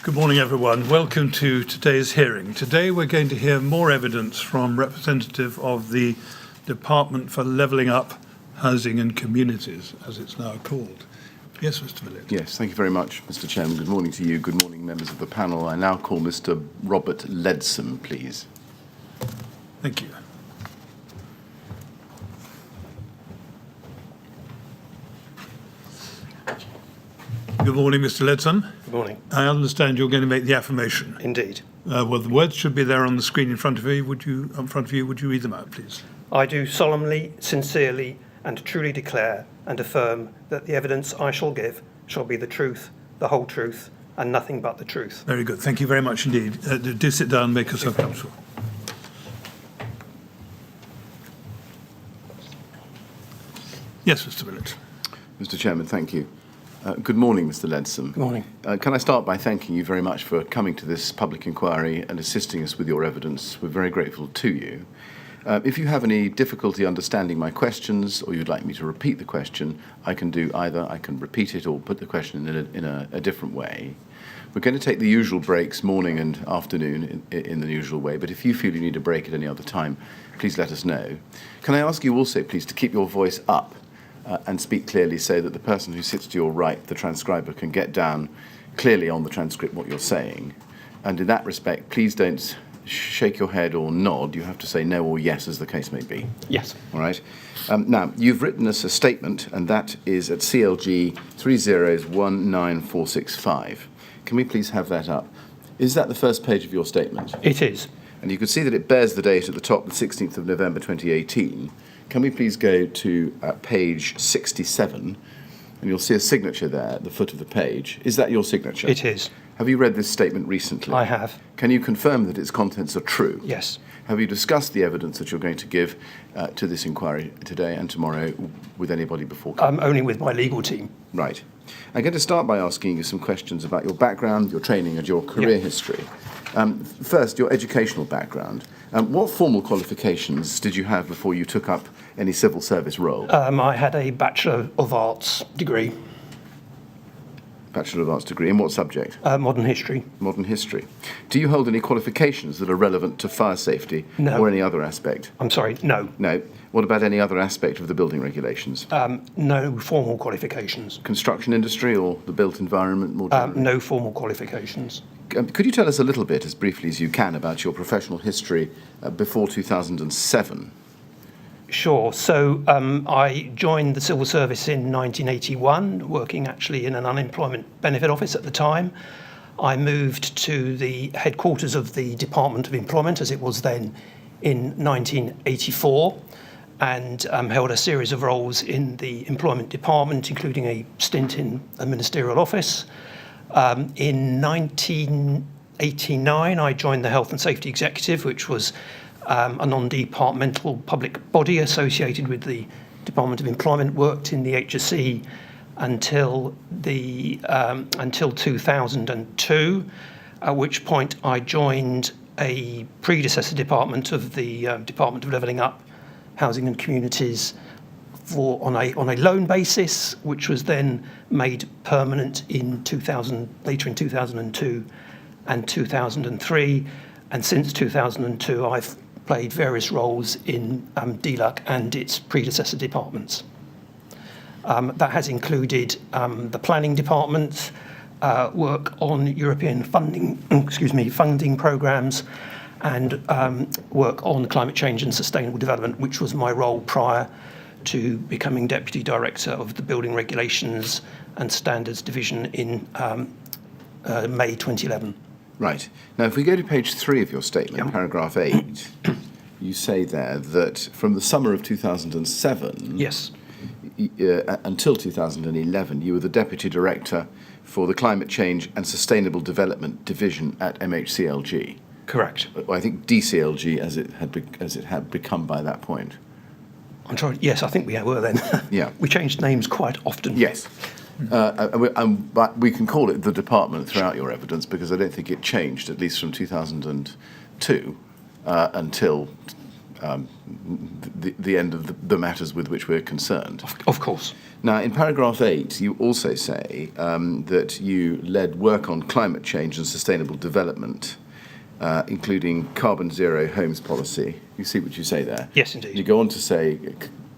Good morning, everyone. Welcome to today's hearing. Today we're going to hear more evidence from representative of the Department for Levelling Up, Housing and Communities, as it's now called. Yes, Mr. Villett. Yes, thank you very much, Mr. Chairman. Good morning to you. Good morning, members of the panel. I now call Mr. Robert Ledsome, please. Thank you. Good morning, Mr. Ledsome. Good morning. I understand you're going to make the affirmation. Indeed. Well, the words should be there on the screen in front of you. Would you read them out, please? I do solemnly, sincerely, and truly declare and affirm that the evidence I shall give shall be the truth, the whole truth, and nothing but the truth. Very good. Thank you very much indeed. Do sit down and make yourself comfortable. Yes, Mr. Villett. Mr. Chairman, thank you. Good morning, Mr. Ledsome. Good morning. Can I start by thanking you very much for coming to this public inquiry and assisting us with your evidence? We're very grateful to you. If you have any difficulty understanding my questions or you'd like me to repeat the question, I can do either. I can repeat it or put the question in a different way. We're going to take the usual breaks, morning and afternoon, in the usual way, but if you feel you need a break at any other time, please let us know. Can I ask you also, please, to keep your voice up and speak clearly so that the person who sits to your right, the transcriber, can get down clearly on the transcript what you're saying. And in that respect, please don't shake your head or nod. You have to say no or yes, as the case may be. Yes. All right. Now, you've written us a statement, and that is at CLG 3019465. Can we please have that up? Is that the first page of your statement? It is. And you can see that it bears the date at the top, the 16th of November 2018. Can we please go to page 67, and you'll see a signature there at the foot of the page. Is that your signature? It is. Have you read this statement recently? I have. Can you confirm that its contents are true? Yes. Have you discussed the evidence that you're going to give to this inquiry today and tomorrow with anybody before coming? Only with my legal team. Right. I'm going to start by asking you some questions about your background, your training, and your career history. First, your educational background. What formal qualifications did you have before you took up any civil service role? I had a Bachelor of Arts degree. Bachelor of Arts degree. In what subject? Modern history. Modern history. Do you hold any qualifications that are relevant to fire safety or any other aspect? I'm sorry, no. No. What about any other aspect of the building regulations? No formal qualifications. Construction industry or the built environment more generally? No formal qualifications. Could you tell us a little bit, as briefly as you can, about your professional history before 2007? Sure. So I joined the civil service in 1981, working actually in an unemployment benefit office at the time. I moved to the headquarters of the Department of Employment, as it was then, in 1984, and held a series of roles in the employment department, including a stint in a ministerial office. In 1989, I joined the Health and Safety Executive, which was a non-departmental public body associated with the Department of Employment, worked in the HSE until 2002, at which point I joined a predecessor department of the Department of Levelling Up, Housing and Communities on a loan basis, which was then made permanent later in 2002 and 2003. And since 2002, I've played various roles in DLUC and its predecessor departments. That has included the planning department, work on European funding programs, and work on climate change and sustainable development, which was my role prior to becoming Deputy Director of the Building Regulations and Standards Division in May 2011. Right. Now, if we go to page 3 of your statement, paragraph 8, you say there that from the summer of 2007 yes. Until 2011, you were the Deputy Director for the Climate Change and Sustainable Development Division at MHCLG. Correct. I think DCLG as it had become by that point. I'm sorry. Yes, I think we were then. Yeah. We changed names quite often. Yes. But we can call it the department throughout your evidence because I don't think it changed, at least from 2002 until the end of the matters with which we're concerned. Of course. Now, in paragraph 8, you also say that you led work on climate change and sustainable development, including carbon zero homes policy. You see what you say there? Yes, indeed. You go on to say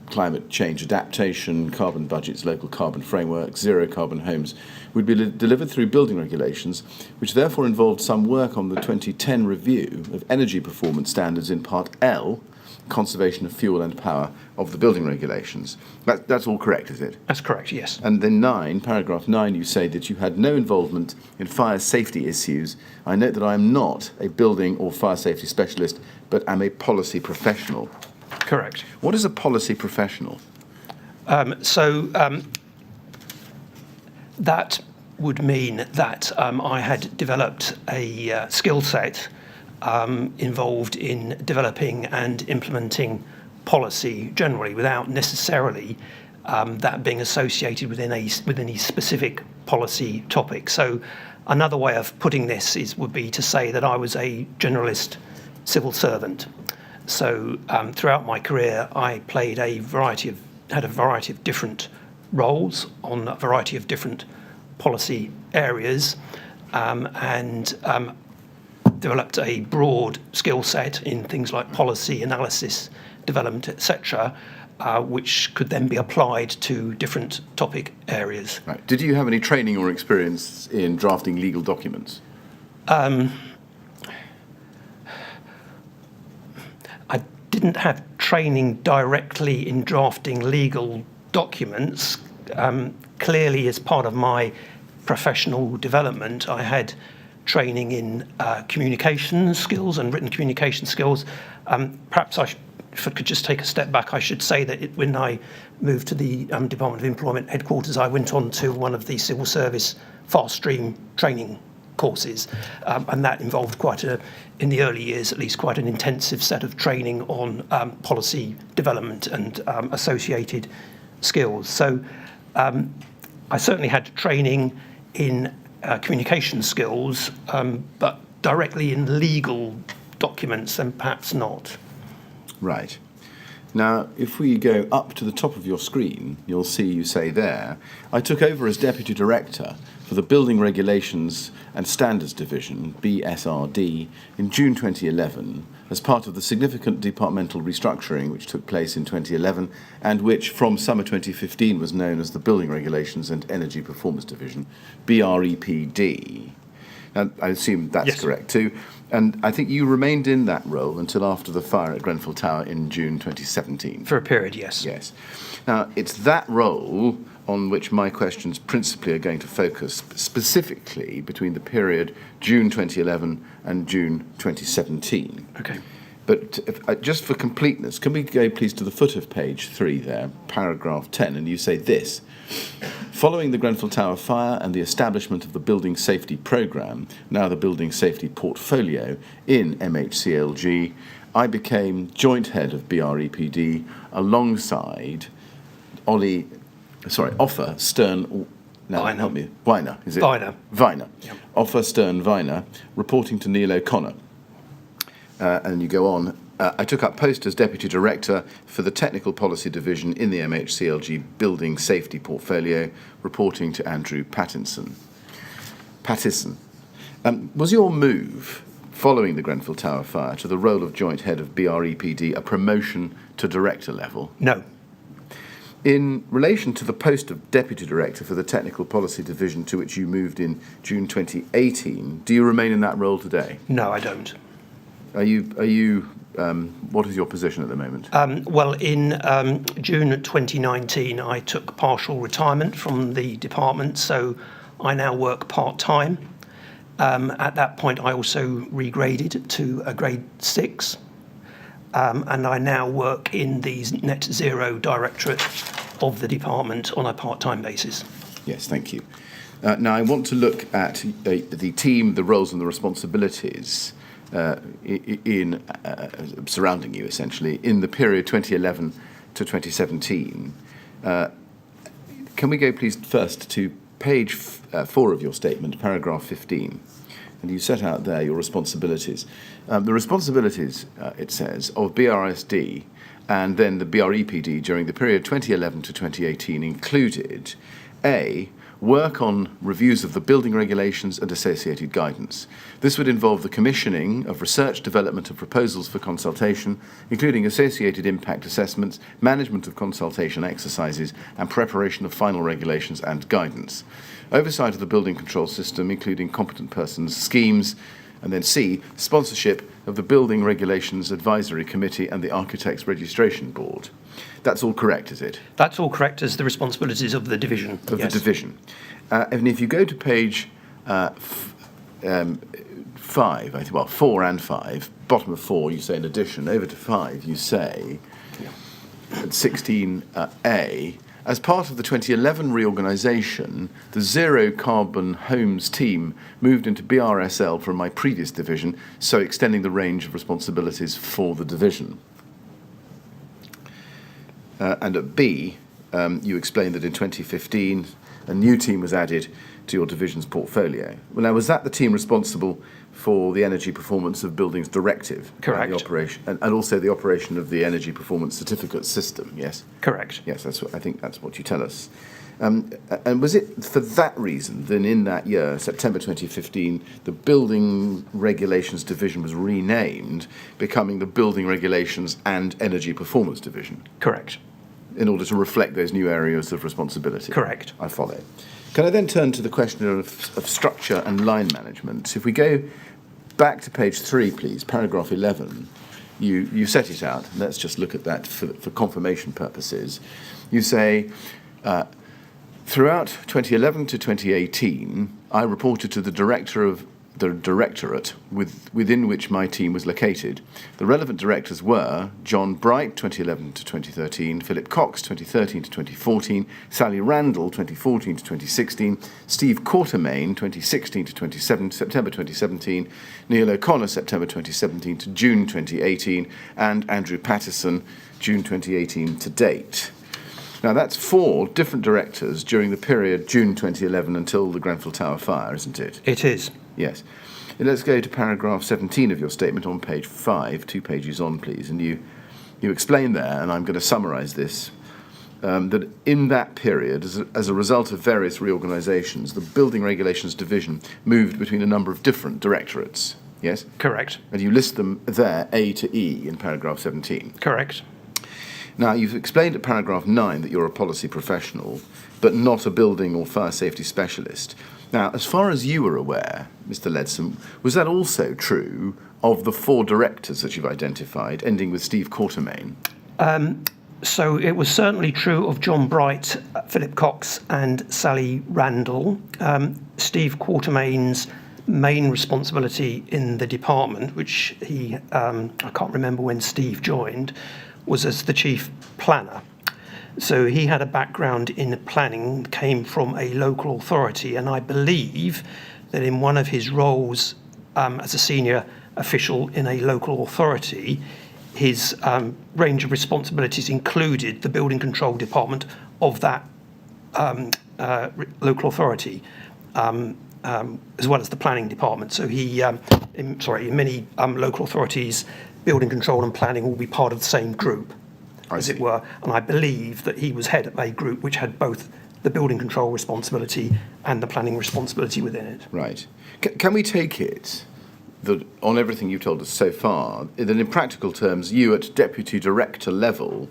climate change adaptation, carbon budgets, local carbon framework, zero carbon homes would be delivered through building regulations, which therefore involved some work on the 2010 review of energy performance standards in Part L, conservation of fuel and power, of the building regulations. That's all correct, is it? That's correct, yes. And then paragraph 9, you say that you had no involvement in fire safety issues. I note that I am not a building or fire safety specialist, but am a policy professional. Correct. What is a policy professional? That would mean that I had developed a skill set involved in developing and implementing policy generally, without necessarily that being associated with any specific policy topic. So another way of putting this would be to say that I was a generalist civil servant. So throughout my career, I played had a variety of different roles on a variety of different policy areas, and developed a broad skill set in things like policy analysis, development, etc., which could then be applied to different topic areas. Right. Did you have any training or experience in drafting legal documents? I didn't have training directly in drafting legal documents. Clearly, as part of my professional development, I had training in communication skills and written communication skills. Perhaps if I could just take a step back, I should say that when I moved to the Department of Employment headquarters, I went on to one of the civil service fast stream training courses, and that involved in the early years at least, quite an intensive set of training on policy development and associated skills. So I certainly had training in communication skills, but directly in legal documents, then perhaps not. Right. Now, if we go up to the top of your screen, you'll see you say there, I took over as Deputy Director for the Building Regulations and Standards Division, BSRD, in June 2011 as part of the significant departmental restructuring which took place in 2011 and which from summer 2015 was known as the Building Regulations and Energy Performance Division, BREPD. Now, I assume that's yes. Correct too. And I think you remained in that role until after the fire at Grenfell Tower in June 2017. For a period, yes. Yes. Now, it's that role on which my questions principally are going to focus, specifically between the period June 2011 and June 2017. Okay. But just for completeness, can we go please to the foot of page 3 there, paragraph 10, and you say this. Following the Grenfell Tower fire and the establishment of the Building Safety Programme, now the Building Safety Portfolio in MHCLG, I became joint head of BREPD alongside Offer Stern. Now, Viner. help me. Viner, is it? Viner. Yep. Offer Stern Viner, reporting to Neil O'Connor. And you go on. I took up post as Deputy Director for the Technical Policy Division in the MHCLG Building Safety Portfolio, reporting to Andrew Pattison. Was your move, following the Grenfell Tower fire, to the role of joint head of BREPD a promotion to director level? No. In relation to the post of Deputy Director for the Technical Policy Division to which you moved in June 2018, do you remain in that role today? No, I don't. What is your position at the moment? Well, in June 2019, I took partial retirement from the department, so I now work part-time. At that point, I also regraded to a grade 6, and I now work in the Net Zero Directorate of the department on a part-time basis. Yes, thank you. Now, I want to look at the team, the roles and the responsibilities surrounding you, essentially, in the period 2011 to 2017. Can we go, please, first to page 4 of your statement, paragraph 15, and you set out there your responsibilities. The responsibilities, it says, of BRSD and then the BREPD during the period 2011 to 2018 included A, work on reviews of the building regulations and associated guidance. This would involve the commissioning of research, development of proposals for consultation, including associated impact assessments, management of consultation exercises, and preparation of final regulations and guidance. Oversight of the building control system, including competent persons, schemes, and then C, sponsorship of the Building Regulations Advisory Committee and the Architects Registration Board. That's all correct, is it? That's all correct as the responsibilities of the division. Of the division. And if you go to page 5, 4 and 5, bottom of 4 you say in addition, over to 5 you say, at 16A, as part of the 2011 reorganisation, the Zero Carbon Homes team moved into BRSL from my previous division, so extending the range of responsibilities for the division. And at B, you explained that in 2015, a new team was added to your division's portfolio. Well, now, was that the team responsible for the Energy Performance of Buildings Directive? Correct. The operation, and also the operation of the Energy Performance Certificate system, yes? Correct. Yes, I think that's what you tell us. And was it for that reason that in that year, September 2015, the Building Regulations Division was renamed, becoming the Building Regulations and Energy Performance Division? Correct. In order to reflect those new areas of responsibility? Correct. I follow. Can I then turn to the question of structure and line management? If we go back to page 3, please, paragraph 11, you set it out. Let's just look at that for confirmation purposes. You say, throughout 2011 to 2018, I reported to the director of the directorate within which my team was located. The relevant directors were John Bright, 2011 to 2013, Philip Cox, 2013 to 2014, Sally Randall, 2014 to 2016, Steve Quartermaine, 2016 to September 2017, Neil O'Connor, September 2017 to June 2018, and Andrew Pattison, June 2018 to date. Now, that's 4 different directors during the period June 2011 until the Grenfell Tower fire, isn't it? It is. Yes. And let's go to paragraph 17 of your statement on page 5, 2 pages on, please. And you explain there, and I'm going to summarise this, that in that period, as a result of various reorganisations, the Building Regulations Division moved between a number of different directorates. Yes? Correct. And you list them there, A to E, in paragraph 17. Correct. Now, you've explained at paragraph 9 that you're a policy professional, but not a building or fire safety specialist. Now, as far as you were aware, Mr. Ledsome, was that also true of the 4 directors that you've identified, ending with Steve Quartermaine? So it was certainly true of John Bright, Philip Cox, and Sally Randall. Steve Quartermaine's main responsibility in the department, which he, I can't remember when Steve joined, was as the chief planner. So he had a background in planning, came from a local authority, and I believe that in one of his roles as a senior official in a local authority, his range of responsibilities included the building control department of that local authority, as well as the planning department. So he, in many local authorities, building control and planning will be part of the same group, as it were. And I believe that he was head of a group which had both the building control responsibility and the planning responsibility within it. Right. Can we take it that on everything you've told us so far, that in practical terms, you at deputy director level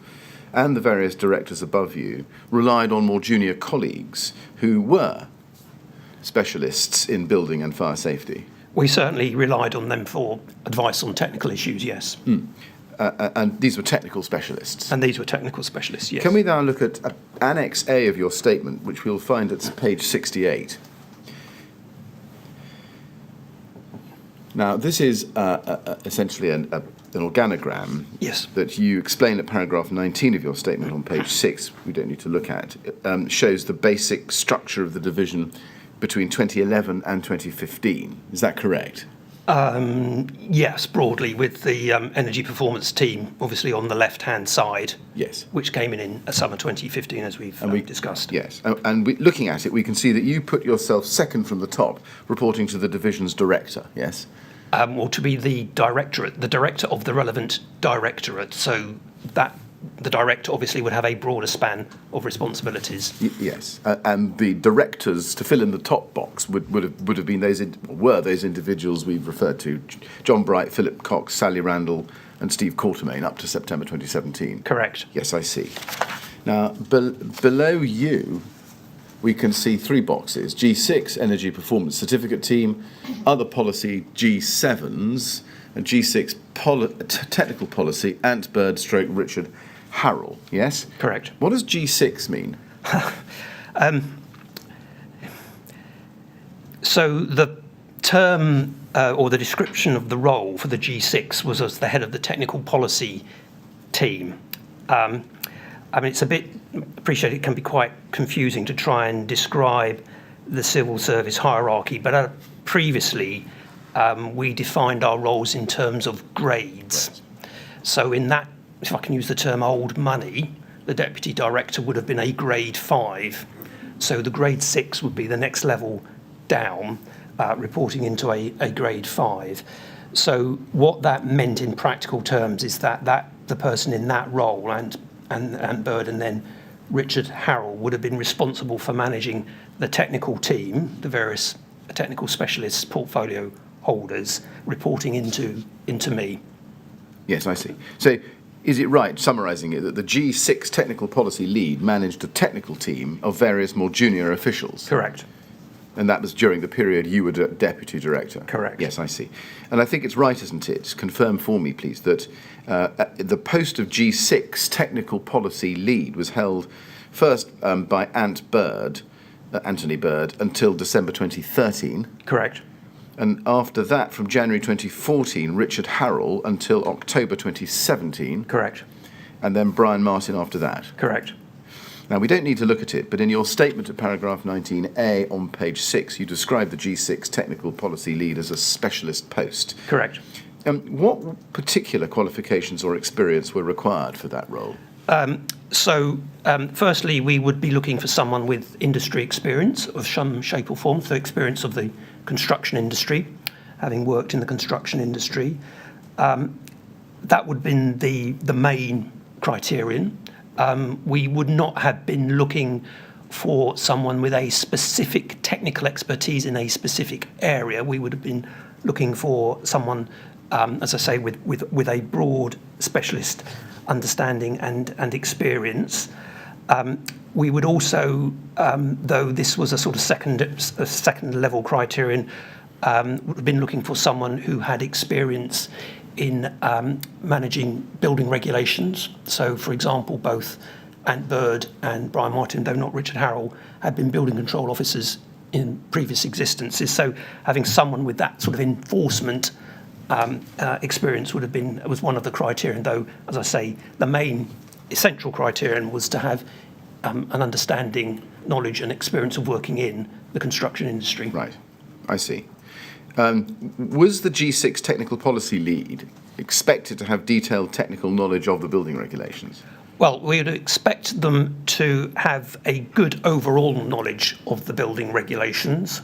and the various directors above you relied on more junior colleagues who were specialists in building and fire safety? We certainly relied on them for advice on technical issues, yes. And these were technical specialists? And these were technical specialists, yes. Can we now look at Annex A of your statement, which we'll find at page 68? Now, this is essentially an organogram that you explain at paragraph 19 of your statement on page 6, we don't need to look at. It shows the basic structure of the division between 2011 and 2015. Is that correct? Yes, broadly, with the energy performance team, obviously on the left-hand side, Yes. which came in summer 2015, as we've discussed. Yes, and looking at it, we can see that you put yourself second from the top, reporting to the division's director, yes? Or to be the director of the relevant directorate, so that the director obviously would have a broader span of responsibilities. Yes, and the directors to fill in the top box would have been were those individuals we've referred to: John Bright, Philip Cox, Sally Randall, and Steve Quartermaine, up to September 2017. Correct. Yes, I see. Now, below you, we can see three boxes: G6 Energy Performance Certificate Team, Other Policy G7s, and G6 Technical Policy Ant Bird / Richard Harrell, yes? Correct. What does G6 mean? So the term or the description of the role for the G6 was as the head of the technical policy team. I mean, it's appreciate it can be quite confusing to try and describe the civil service hierarchy, but previously we defined our roles in terms of grades. Right. So in that, if I can use the term old money, the deputy director would have been a grade 5. So the grade 6 would be the next level down, reporting into a grade 5. So what that meant in practical terms is that the person in that role, and Bird and then Richard Harrell, would have been responsible for managing the technical team, the various technical specialists, portfolio holders, reporting into me. Yes, I see. So is it right, summarising it, that the G6 technical policy lead managed a technical team of various more junior officials? Correct. And that was during the period you were deputy director? Correct. Yes, I see. And I think it's right, isn't it? Confirm for me, please, that the post of G6 technical policy lead was held first by Anthony Bird, until December 2013. Correct. And after that, from January 2014, Richard Harrell until October 2017. Correct. And then Brian Martin after that. Correct. Now, we don't need to look at it, but in your statement at paragraph 19A on page 6, you describe the G6 technical policy lead as a specialist post. Correct. What particular qualifications or experience were required for that role? Firstly, we would be looking for someone with industry experience of some shape or form, so experience of the construction industry, having worked in the construction industry. That would have been the main criterion. We would not have been looking for someone with a specific technical expertise in a specific area. We would have been looking for someone, as I say, with a broad specialist understanding and experience. We would also, though this was a sort of second level criterion, would have been looking for someone who had experience in managing building regulations. So, for example, both Ant Bird and Brian Martin, though not Richard Harrell, had been building control officers in previous existences. So having someone with that sort of enforcement experience was one of the criterion, though, as I say, the main essential criterion was to have an understanding, knowledge and experience of working in the construction industry. Right, I see. Was the G6 technical policy lead expected to have detailed technical knowledge of the building regulations? Well, we would expect them to have a good overall knowledge of the building regulations.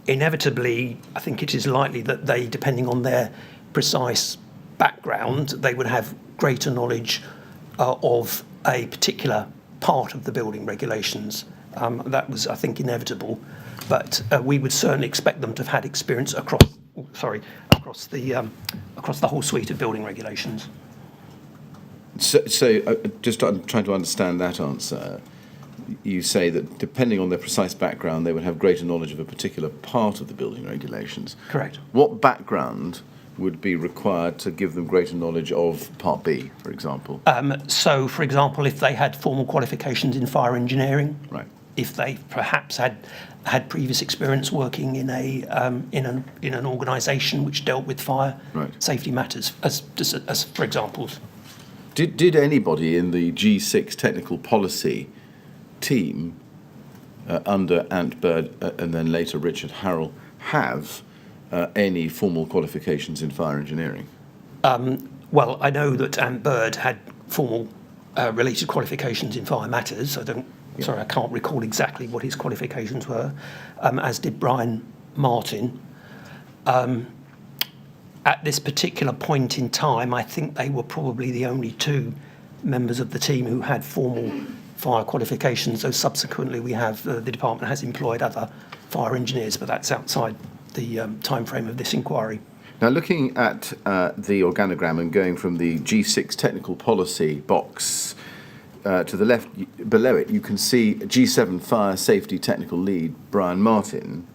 Inevitably, I think it is likely that they, depending on their precise background, they would have greater knowledge of a particular part of the building regulations. That was, I think, inevitable. But we would certainly expect them to have had experience across the whole suite of building regulations. So just I'm trying to understand that answer. You say that depending on their precise background, they would have greater knowledge of a particular part of the building regulations. Correct. What background would be required to give them greater knowledge of Part B, for example? So, for example, if they had formal qualifications in fire engineering, right. If they perhaps had previous experience working in an organisation which dealt with fire safety matters, as for examples. Did anybody in the G6 technical policy team under Ant Bird and then later Richard Harrell have any formal qualifications in fire engineering? Well, I know that Anne Bird had formal related qualifications in fire matters. Sorry, I can't recall exactly what his qualifications were, as did Brian Martin. At this particular point in time, I think they were probably the only two members of the team who had formal fire qualifications, though subsequently the department has employed other fire engineers, but that's outside the timeframe of this inquiry. Now, looking at the organogram and going from the G6 technical policy box to the left below it, you can see G7 fire safety technical lead Brian Martin.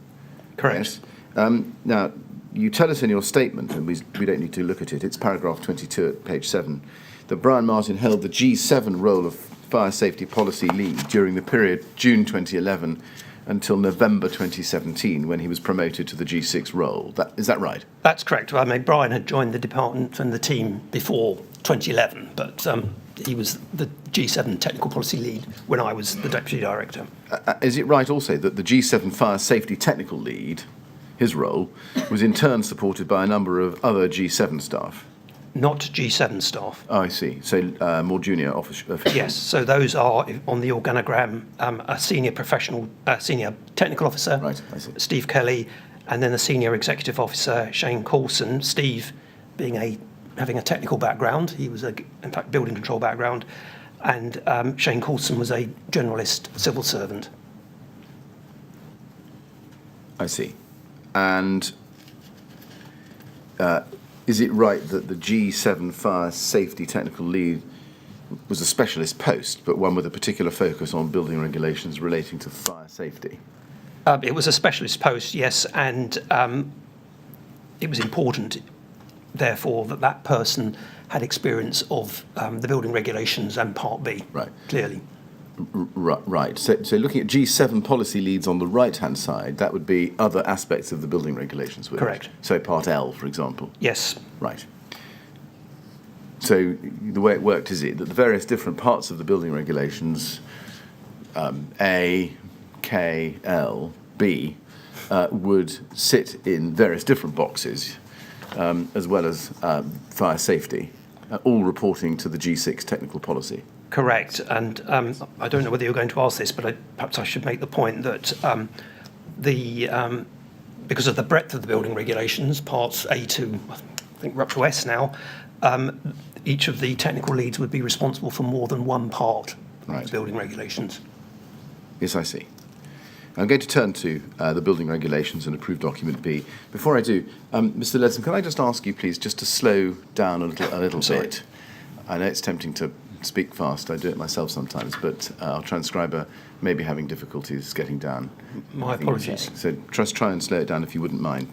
Correct. Yes. Now, you tell us in your statement, and we don't need to look at it, it's paragraph 22 at page 7, that Brian Martin held the G7 role of fire safety policy lead during the period June 2011 until November 2017, when he was promoted to the G6 role. Is that right? That's correct. I mean, Brian had joined the department and the team before 2011, but he was the G7 technical policy lead when I was the deputy director. Is it right also that the G7 fire safety technical lead, his role, was in turn supported by a number of other G7 staff? Not G7 staff. Oh, I see. So more junior officials. Yes, so those are on the organogram, a senior technical officer, Right, I see. Steve Kelly, and then a senior executive officer, Shane Coulson. Steve having a technical background, he was in fact building control background, and Shane Coulson was a generalist civil servant. I see. And is it right that the G7 fire safety technical lead was a specialist post, but one with a particular focus on building regulations relating to fire safety? It was a specialist post, yes, and it was important, therefore, that person had experience of the building regulations and Part B, Right. clearly. Right. So looking at G7 policy leads on the right-hand side, that would be other aspects of the building regulations, would Correct. it? So Part L, for example. Yes. Right. So the way it worked is that the various different parts of the building regulations, A, K, L, B, would sit in various different boxes, as well as fire safety, all reporting to the G6 technical policy. Correct, and I don't know whether you're going to ask this, but perhaps I should make the point that because of the breadth of the building regulations, parts A to, I think we're up to S now, each of the technical leads would be responsible for more than one part Right. of the building regulations. Yes, I see. I'm going to turn to the building regulations and approved document B. Before I do, Mr. Ledsome, can I just ask you, please, just to slow down a little bit? I know it's tempting to speak fast. I do it myself sometimes, but our transcriber may be having difficulties getting down. My apologies. So just try and slow it down if you wouldn't mind.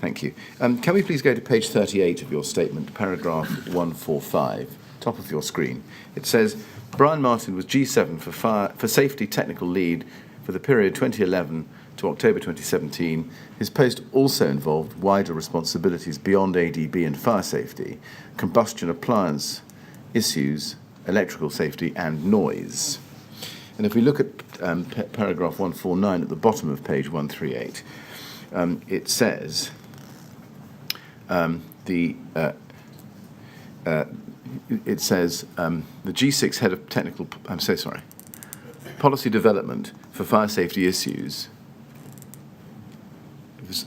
Thank you. Can we please go to page 38 of your statement, paragraph 145, top of your screen. It says, Brian Martin was G7 for safety technical lead for the period 2011 to October 2017. His post also involved wider responsibilities beyond ADB and fire safety, combustion appliance issues, electrical safety and noise. And if we look at paragraph 149 at the bottom of page 138, it says the G6 head of technical, policy development for fire safety issues.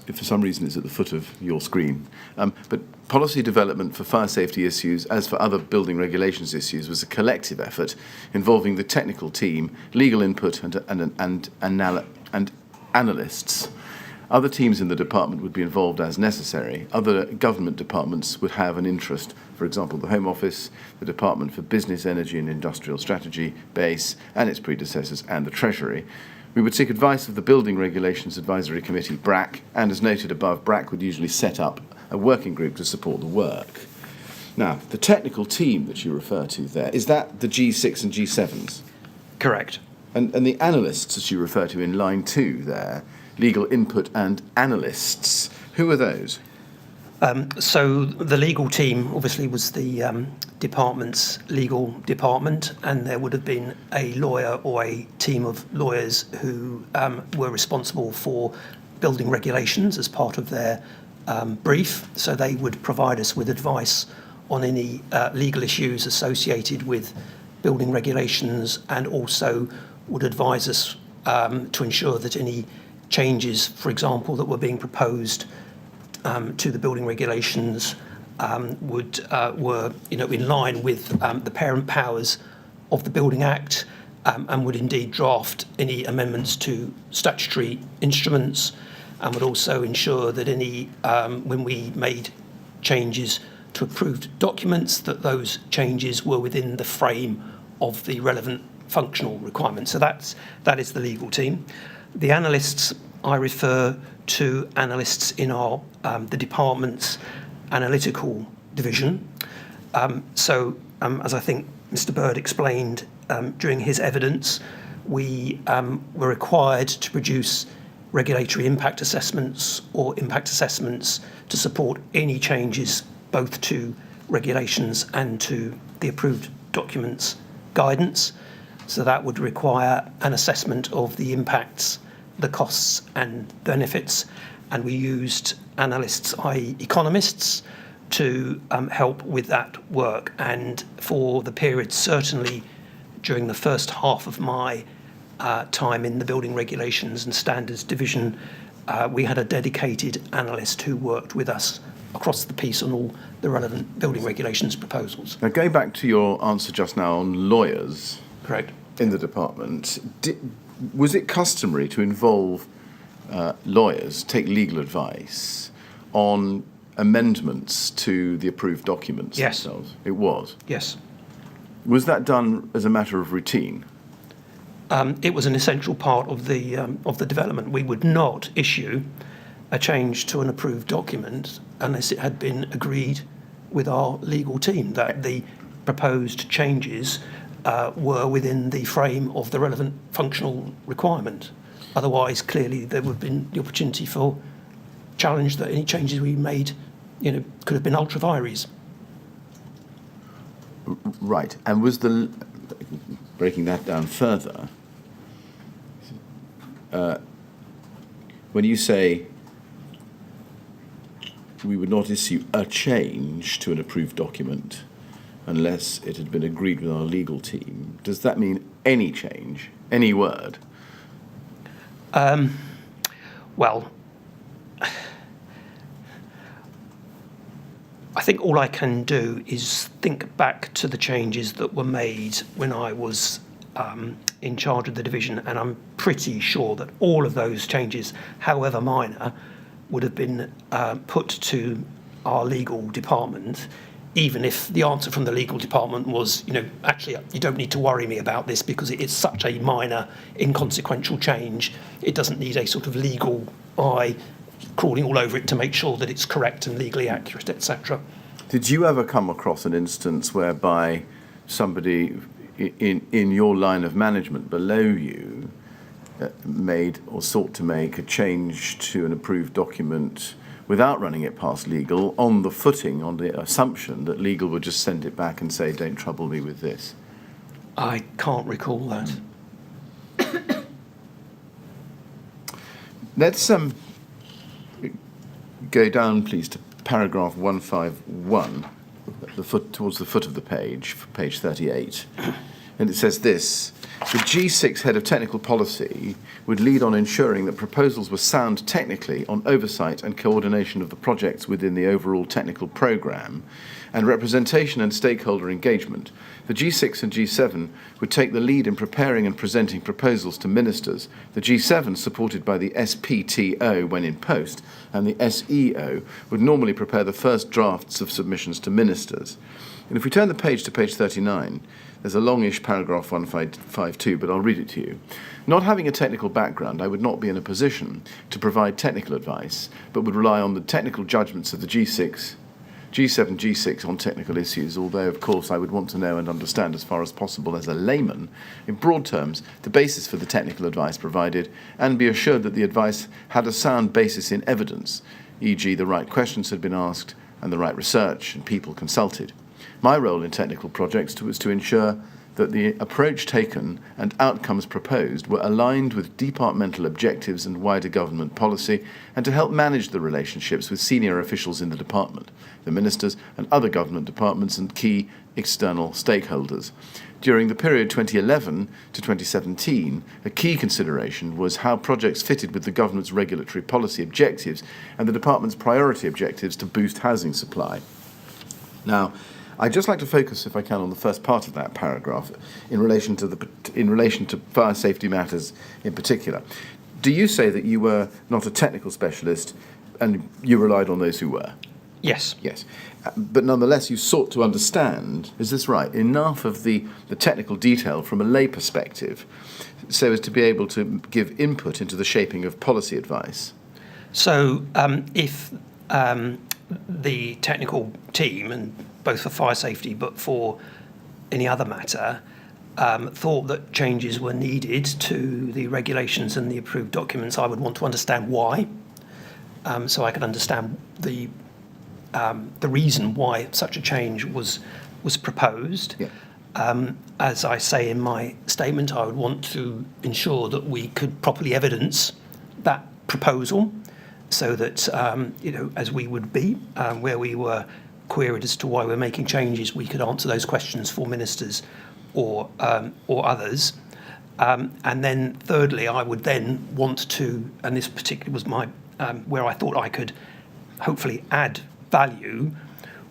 If for some reason it's at the foot of your screen, but policy development for fire safety issues, as for other building regulations issues, was a collective effort involving the technical team, legal input, and analysts. Other teams in the department would be involved as necessary. Other government departments would have an interest. For example, the Home Office, the Department for Business, Energy and Industrial Strategy, BASE, and its predecessors, and the Treasury. We would seek advice of the Building Regulations Advisory Committee, BRAC, and as noted above, BRAC would usually set up a working group to support the work. Now, the technical team that you refer to there, is that the G6 and G7s? Correct. And the analysts that you refer to in line 2 there, legal input and analysts, who are those? So the legal team obviously was the department's legal department, and there would have been a lawyer or a team of lawyers who were responsible for building regulations as part of their brief, so they would provide us with advice on any legal issues associated with building regulations, and also would advise us to ensure that any changes, for example, that were being proposed to the building regulations were in line with the parent powers of the Building Act, and would indeed draft any amendments to statutory instruments, and would also ensure that any when we made changes to approved documents, that those changes were within the frame of the relevant functional requirements. So that is the legal team. The analysts, I refer to analysts in our the department's analytical division. As I think Mr. Bird explained during his evidence, we were required to produce regulatory impact assessments or impact assessments to support any changes both to regulations and to the approved documents guidance. So that would require an assessment of the impacts, the costs and benefits, and we used analysts, i.e. economists, to help with that work. And for the period, certainly during the first half of my time in the Building Regulations and Standards Division, we had a dedicated analyst who worked with us across the piece on all the relevant building regulations proposals. Now, going back to your answer just now on lawyers. Correct. In the department, was it customary to involve lawyers, take legal advice on amendments to the approved documents Yes. themselves? It was? Yes. Was that done as a matter of routine? It was an essential part of the development. We would not issue a change to an approved document unless it had been agreed with our legal team that the proposed changes were within the frame of the relevant functional requirement. Otherwise, clearly, there would have been the opportunity for challenge that any changes we made, could have been ultra vires. Right. And was breaking that down further, when you say we would not issue a change to an approved document unless it had been agreed with our legal team, does that mean any change, any word? Well, I think all I can do is think back to the changes that were made when I was in charge of the division, and I'm pretty sure that all of those changes, however minor, would have been put to our legal department, even if the answer from the legal department was, actually, you don't need to worry me about this because it is such a minor, inconsequential change. It doesn't need a sort of legal eye crawling all over it to make sure that it's correct and legally accurate, etc. Did you ever come across an instance whereby somebody in your line of management below you made or sought to make a change to an approved document without running it past legal, on the assumption that legal would just send it back and say, don't trouble me with this? I can't recall that. Let's go down, please, to paragraph 151, towards the foot of the page, page 38. And it says this: the G6 Head of Technical Policy would lead on ensuring that proposals were sound technically on oversight and coordination of the projects within the overall technical programme, and representation and stakeholder engagement. The G6 and G7 would take the lead in preparing and presenting proposals to ministers, the G7 supported by the SPTO when in post, and the SEO would normally prepare the first drafts of submissions to ministers. And if we turn the page to page 39, there's a longish paragraph 152, but I'll read it to you. Not having a technical background, I would not be in a position to provide technical advice, but would rely on the technical judgments of the G7, G6 on technical issues, although, of course, I would want to know and understand as far as possible as a layman, in broad terms, the basis for the technical advice provided, and be assured that the advice had a sound basis in evidence, e.g. the right questions had been asked and the right research and people consulted. My role in technical projects was to ensure that the approach taken and outcomes proposed were aligned with departmental objectives and wider government policy, and to help manage the relationships with senior officials in the department, the ministers and other government departments and key external stakeholders. During the period 2011 to 2017, a key consideration was how projects fitted with the government's regulatory policy objectives and the department's priority objectives to boost housing supply. Now, I'd just like to focus, if I can, on the first part of that paragraph in relation to fire safety matters in particular. Do you say that you were not a technical specialist and you relied on those who were? Yes. Yes. But nonetheless, you sought to understand, is this right, enough of the technical detail from a lay perspective so as to be able to give input into the shaping of policy advice? So if the technical team, and both for fire safety but for any other matter, thought that changes were needed to the regulations and the approved documents, I would want to understand why, so I could understand the reason why such a change was proposed. Yeah. As I say in my statement, I would want to ensure that we could properly evidence that proposal, so that as we would be, where we were queried as to why we're making changes, we could answer those questions for ministers or others. And then thirdly, I would then want to, and this particularly was my where I thought I could hopefully add value,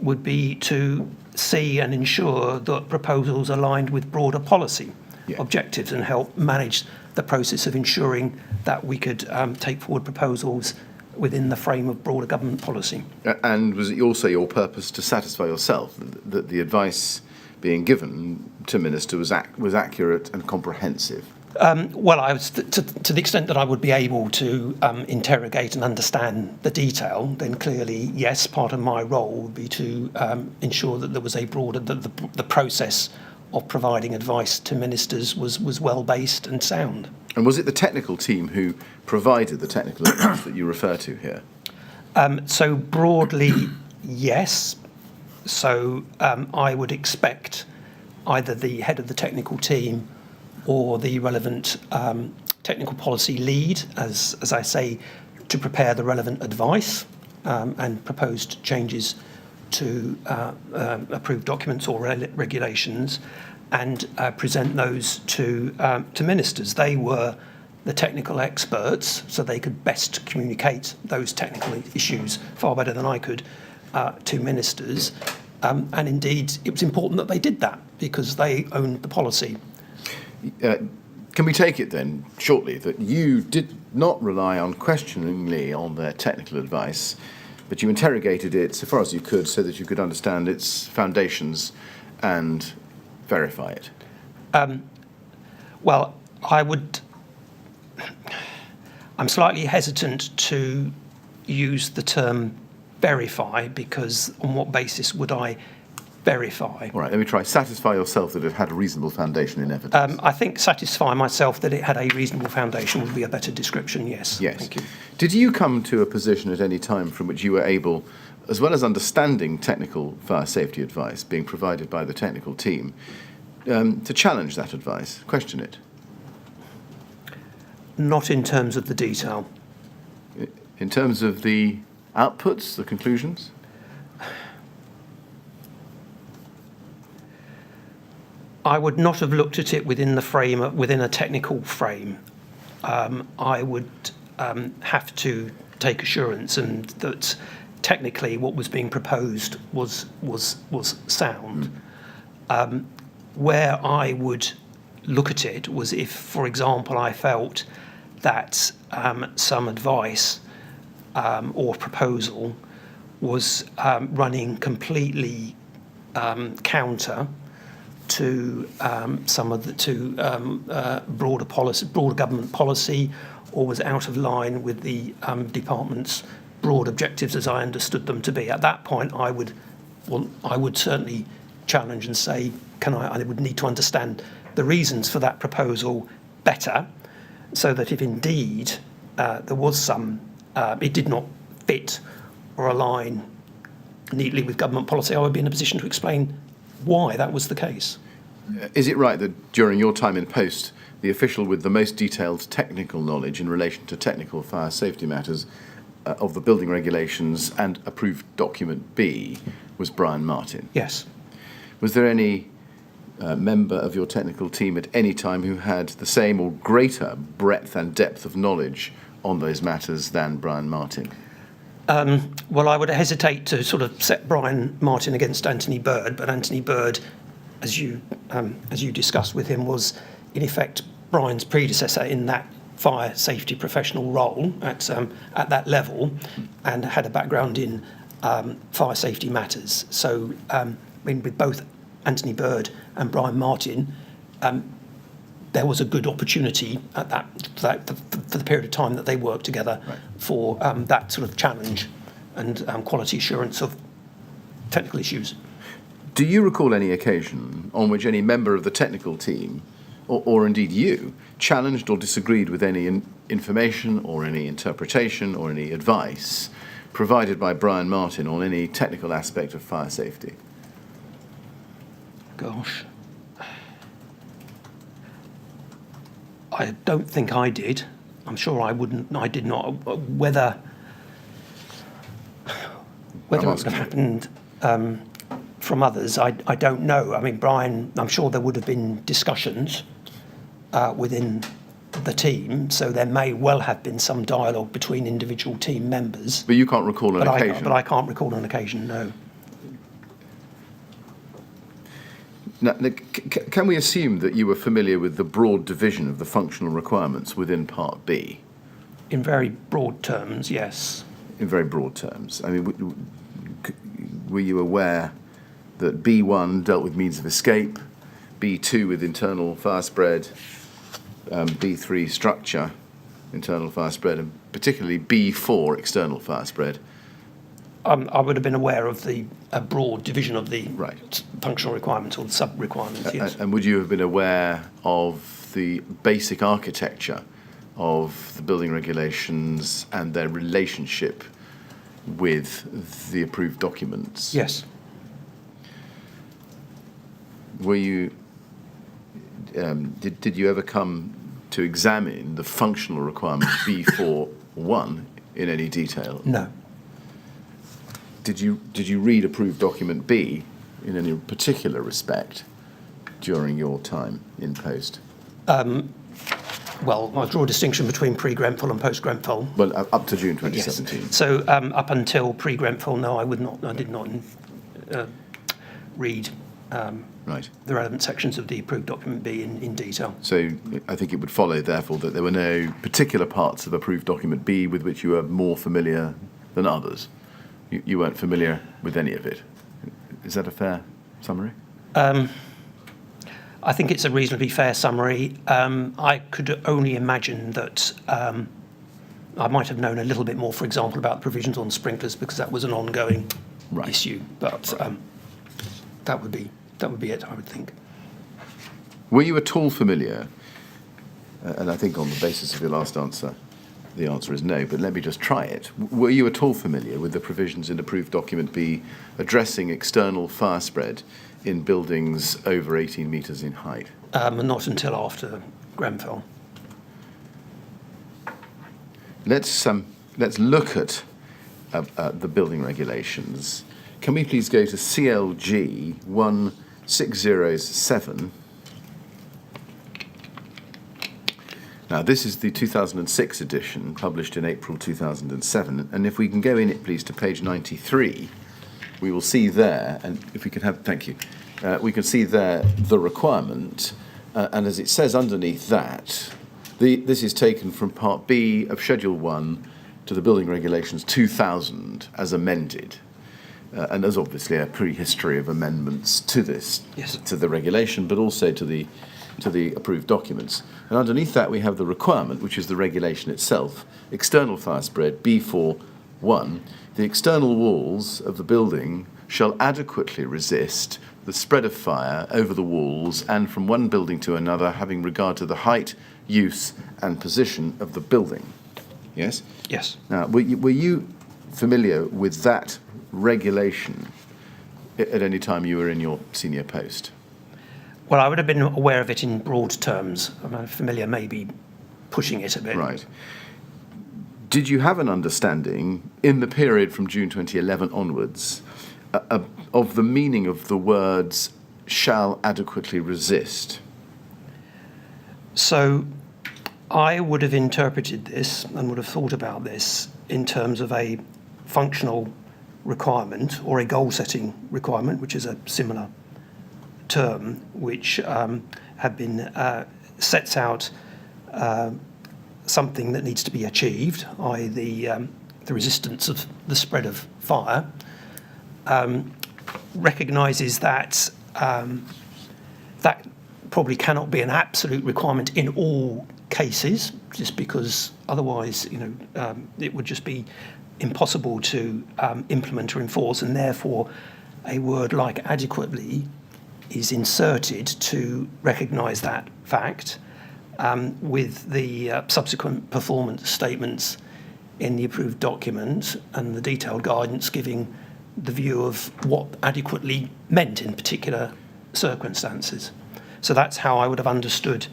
would be to see and ensure that proposals aligned with broader policy objectives and help manage the process of ensuring that we could take forward proposals within the frame of broader government policy. And was it also your purpose to satisfy yourself that the advice being given to minister was accurate and comprehensive? Well, I was to the extent that I would be able to interrogate and understand the detail, then clearly, yes, part of my role would be to ensure that there was a broader, the process of providing advice to ministers was well-based and sound. And was it the technical team who provided the technical advice that you refer to here? So broadly, yes. So I would expect either the head of the technical team or the relevant technical policy lead, as I say, to prepare the relevant advice and proposed changes to approved documents or regulations, and present those to ministers. They were the technical experts, so they could best communicate those technical issues far better than I could to ministers. And indeed, it was important that they did that because they owned the policy. Can we take it then, shortly, that you did not rely unquestioningly on their technical advice, but you interrogated it so far as you could so that you could understand its foundations and verify it? Well, I'm slightly hesitant to use the term verify, because on what basis would I verify? All right, let me try. Satisfy yourself that it had a reasonable foundation in evidence. I think satisfy myself that it had a reasonable foundation would be a better description, yes. Yes. Thank you. Did you come to a position at any time from which you were able, as well as understanding technical fire safety advice being provided by the technical team, to challenge that advice, question it? Not in terms of the detail. In terms of the outputs, the conclusions? I would not have looked at it within a technical frame. I would have to take assurance and that technically what was being proposed was sound. Where I would look at it was if, for example, I felt that some advice or proposal was running completely counter to some of the broader government policy, or was out of line with the department's broad objectives as I understood them to be. At that point, I would certainly challenge and say, I would need to understand the reasons for that proposal better, so that if indeed there was some, it did not fit or align neatly with government policy, I would be in a position to explain why that was the case. Is it right that during your time in post, the official with the most detailed technical knowledge in relation to technical fire safety matters of the building regulations and approved document B was Brian Martin? Yes. Was there any member of your technical team at any time who had the same or greater breadth and depth of knowledge on those matters than Brian Martin? Well, I would hesitate to sort of set Brian Martin against Anthony Bird, but Anthony Bird, as you discussed with him, was in effect Brian's predecessor in that fire safety professional role at that level, and had a background in fire safety matters. So, with both Anthony Bird and Brian Martin, there was a good opportunity at for the period of time that they worked together for that sort of challenge and quality assurance of technical issues. Do you recall any occasion on which any member of the technical team, or indeed you, challenged or disagreed with any information or any interpretation or any advice provided by Brian Martin on any technical aspect of fire safety? Gosh. I don't think I did. I'm sure I did not. Whether it would have happened from others, I don't know. I mean, Brian, I'm sure there would have been discussions within the team, so there may well have been some dialogue between individual team members. But you can't recall an occasion? But I can't recall an occasion, no. Now, can we assume that you were familiar with the broad division of the functional requirements within Part B? In very broad terms, yes. In very broad terms. I mean, were you aware that B1 dealt with means of escape, B2 with internal fire spread, B3 structure, internal fire spread, and particularly B4 external fire spread? I would have been aware of the broad division of the Right. functional requirements or the sub-requirements, yes. And would you have been aware of the basic architecture of the building regulations and their relationship with the approved documents? Yes. Were you, did you ever come to examine the functional requirement B4.1 in any detail? No. Did you read approved document B in any particular respect during your time in post? Well, I draw a distinction between pre-Grenfell and post-Grenfell. Well, up to June 2017. Yes. So up until pre-Grenfell, no, I did not read Right. the relevant sections of the approved document B in detail. So I think it would follow, therefore, that there were no particular parts of approved document B with which you were more familiar than others. You weren't familiar with any of it. Is that a fair summary? I think it's a reasonably fair summary. I could only imagine that I might have known a little bit more, for example, about the provisions on sprinklers, because that was an ongoing issue. But that would be it, I would think. Were you at all familiar, and I think on the basis of your last answer, the answer is no, but let me just try it. Were you at all familiar with the provisions in approved document B addressing external fire spread in buildings over 18 metres in height? Not until after Grenfell. Let's look at the building regulations. Can we please go to CLG 1607? Now, this is the 2006 edition, published in April 2007, and if we can go in it, please, to page 93, we will see there, and if we can have, thank you, we can see there the requirement, and as it says underneath that, this is taken from Part B of Schedule 1 to the Building Regulations 2000 as amended. And there's obviously a prehistory of amendments to this, yes, to the regulation, but also to the approved documents. And underneath that we have the requirement, which is the regulation itself, external fire spread, B4.1. The external walls of the building shall adequately resist the spread of fire over the walls and from one building to another, having regard to the height, use, and position of the building. Yes? Yes. Now, were you familiar with that regulation at any time you were in your senior post? Well, I would have been aware of it in broad terms. I'm familiar, maybe pushing it a bit. Right. Did you have an understanding in the period from June 2011 onwards of the meaning of the words shall adequately resist? So I would have interpreted this and would have thought about this in terms of a functional requirement or a goal-setting requirement, which is a similar term, which had been sets out something that needs to be achieved, i.e. the resistance of the spread of fire, recognises that that probably cannot be an absolute requirement in all cases, just because otherwise, it would just be impossible to implement or enforce, and therefore a word like adequately is inserted to recognise that fact, with the subsequent performance statements in the approved document and the detailed guidance giving the view of what adequately meant in particular circumstances. So that's how I would have understood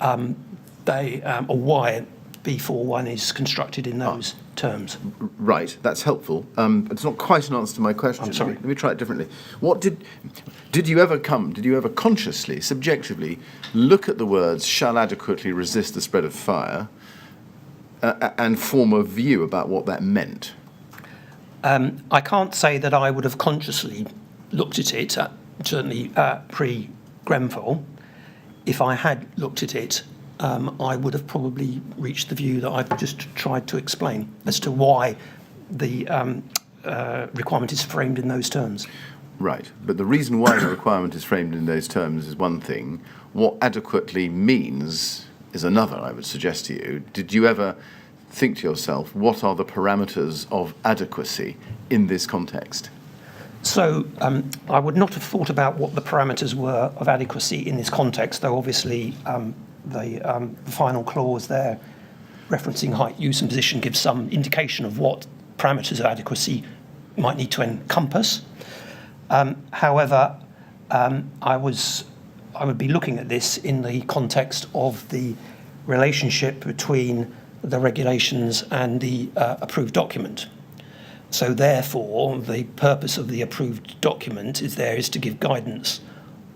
or why B41 is constructed in those terms. Right, that's helpful. It's not quite an answer to my question. I'm sorry. Let me try it differently. What did you ever consciously, subjectively, look at the words shall adequately resist the spread of fire and form a view about what that meant? I can't say that I would have consciously looked at it, certainly pre-Grenfell. If I had looked at it, I would have probably reached the view that I've just tried to explain as to why the requirement is framed in those terms. Right, but the reason why the requirement is framed in those terms is one thing. What adequately means is another, I would suggest to you. Did you ever think to yourself, what are the parameters of adequacy in this context? So I would not have thought about what the parameters were of adequacy in this context, though obviously the final clause there referencing height, use and position gives some indication of what parameters of adequacy might need to encompass. However, I would be looking at this in the context of the relationship between the regulations and the approved document. So therefore, the purpose of the approved document is to give guidance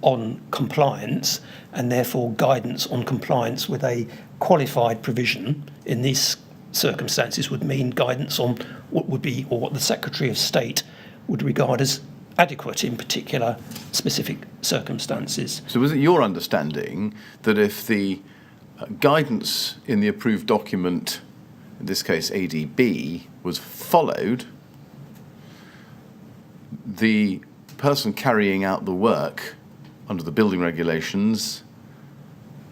on compliance, and therefore guidance on compliance with a qualified provision in these circumstances would mean guidance on what would be, or what the Secretary of State would regard as adequate in particular specific circumstances. So was it your understanding that if the guidance in the approved document, in this case ADB, was followed, the person carrying out the work under the building regulations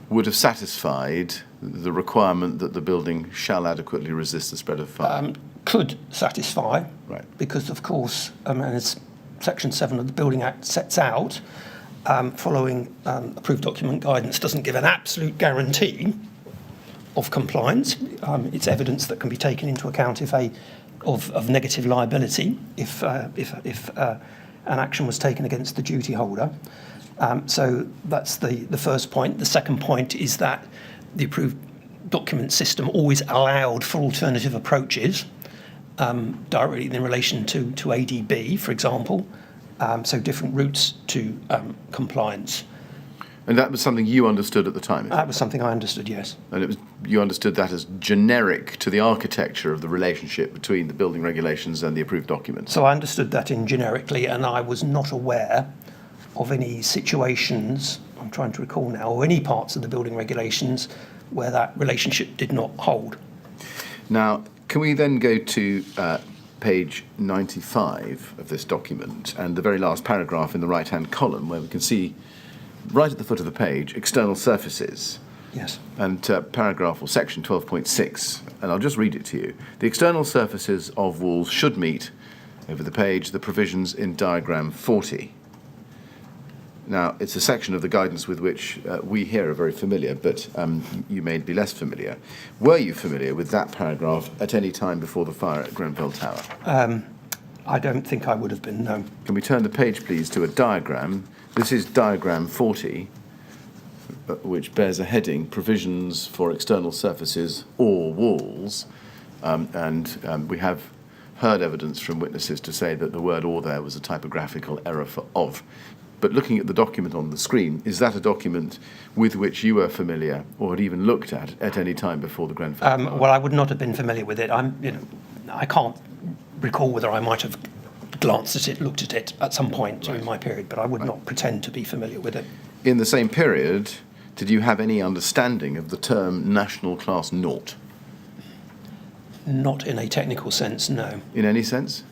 would have satisfied the requirement that the building shall adequately resist the spread of fire? Could satisfy, right, because of course, as Section 7 of the Building Act sets out, following approved document guidance doesn't give an absolute guarantee of compliance. It's evidence that can be taken into account of negative liability if an action was taken against the duty holder. So that's the first point. The second point is that the approved document system always allowed for alternative approaches directly in relation to ADB, for example, so different routes to compliance. And that was something you understood at the time? That was something I understood, yes. And you understood that as generic to the architecture of the relationship between the building regulations and the approved documents? So I understood that in generically, and I was not aware of any situations, I'm trying to recall now, or any parts of the building regulations where that relationship did not hold. Now, can we then go to page 95 of this document and the very last paragraph in the right-hand column, where we can see right at the foot of the page, external surfaces. Yes. And paragraph or section 12.6, and I'll just read it to you. The external surfaces of walls should meet, over the page, the provisions in diagram 40. Now, it's a section of the guidance with which we here are very familiar, but you may be less familiar. Were you familiar with that paragraph at any time before the fire at Grenfell Tower? I don't think I would have been, no. Can we turn the page, please, to a diagram? This is diagram 40, which bears a heading, Provisions for External Surfaces or Walls. We have heard evidence from witnesses to say that the word "or" there was a typographical error for "of." But looking at the document on the screen, is that a document with which you were familiar or had even looked at any time before the Grenfell Tower? Well, I would not have been familiar with it. I can't recall whether I might have glanced at it, looked at it at some point during my period, but I would not pretend to be familiar with it. In the same period, did you have any understanding of the term National Class Naught? Not in a technical sense, no. In any sense?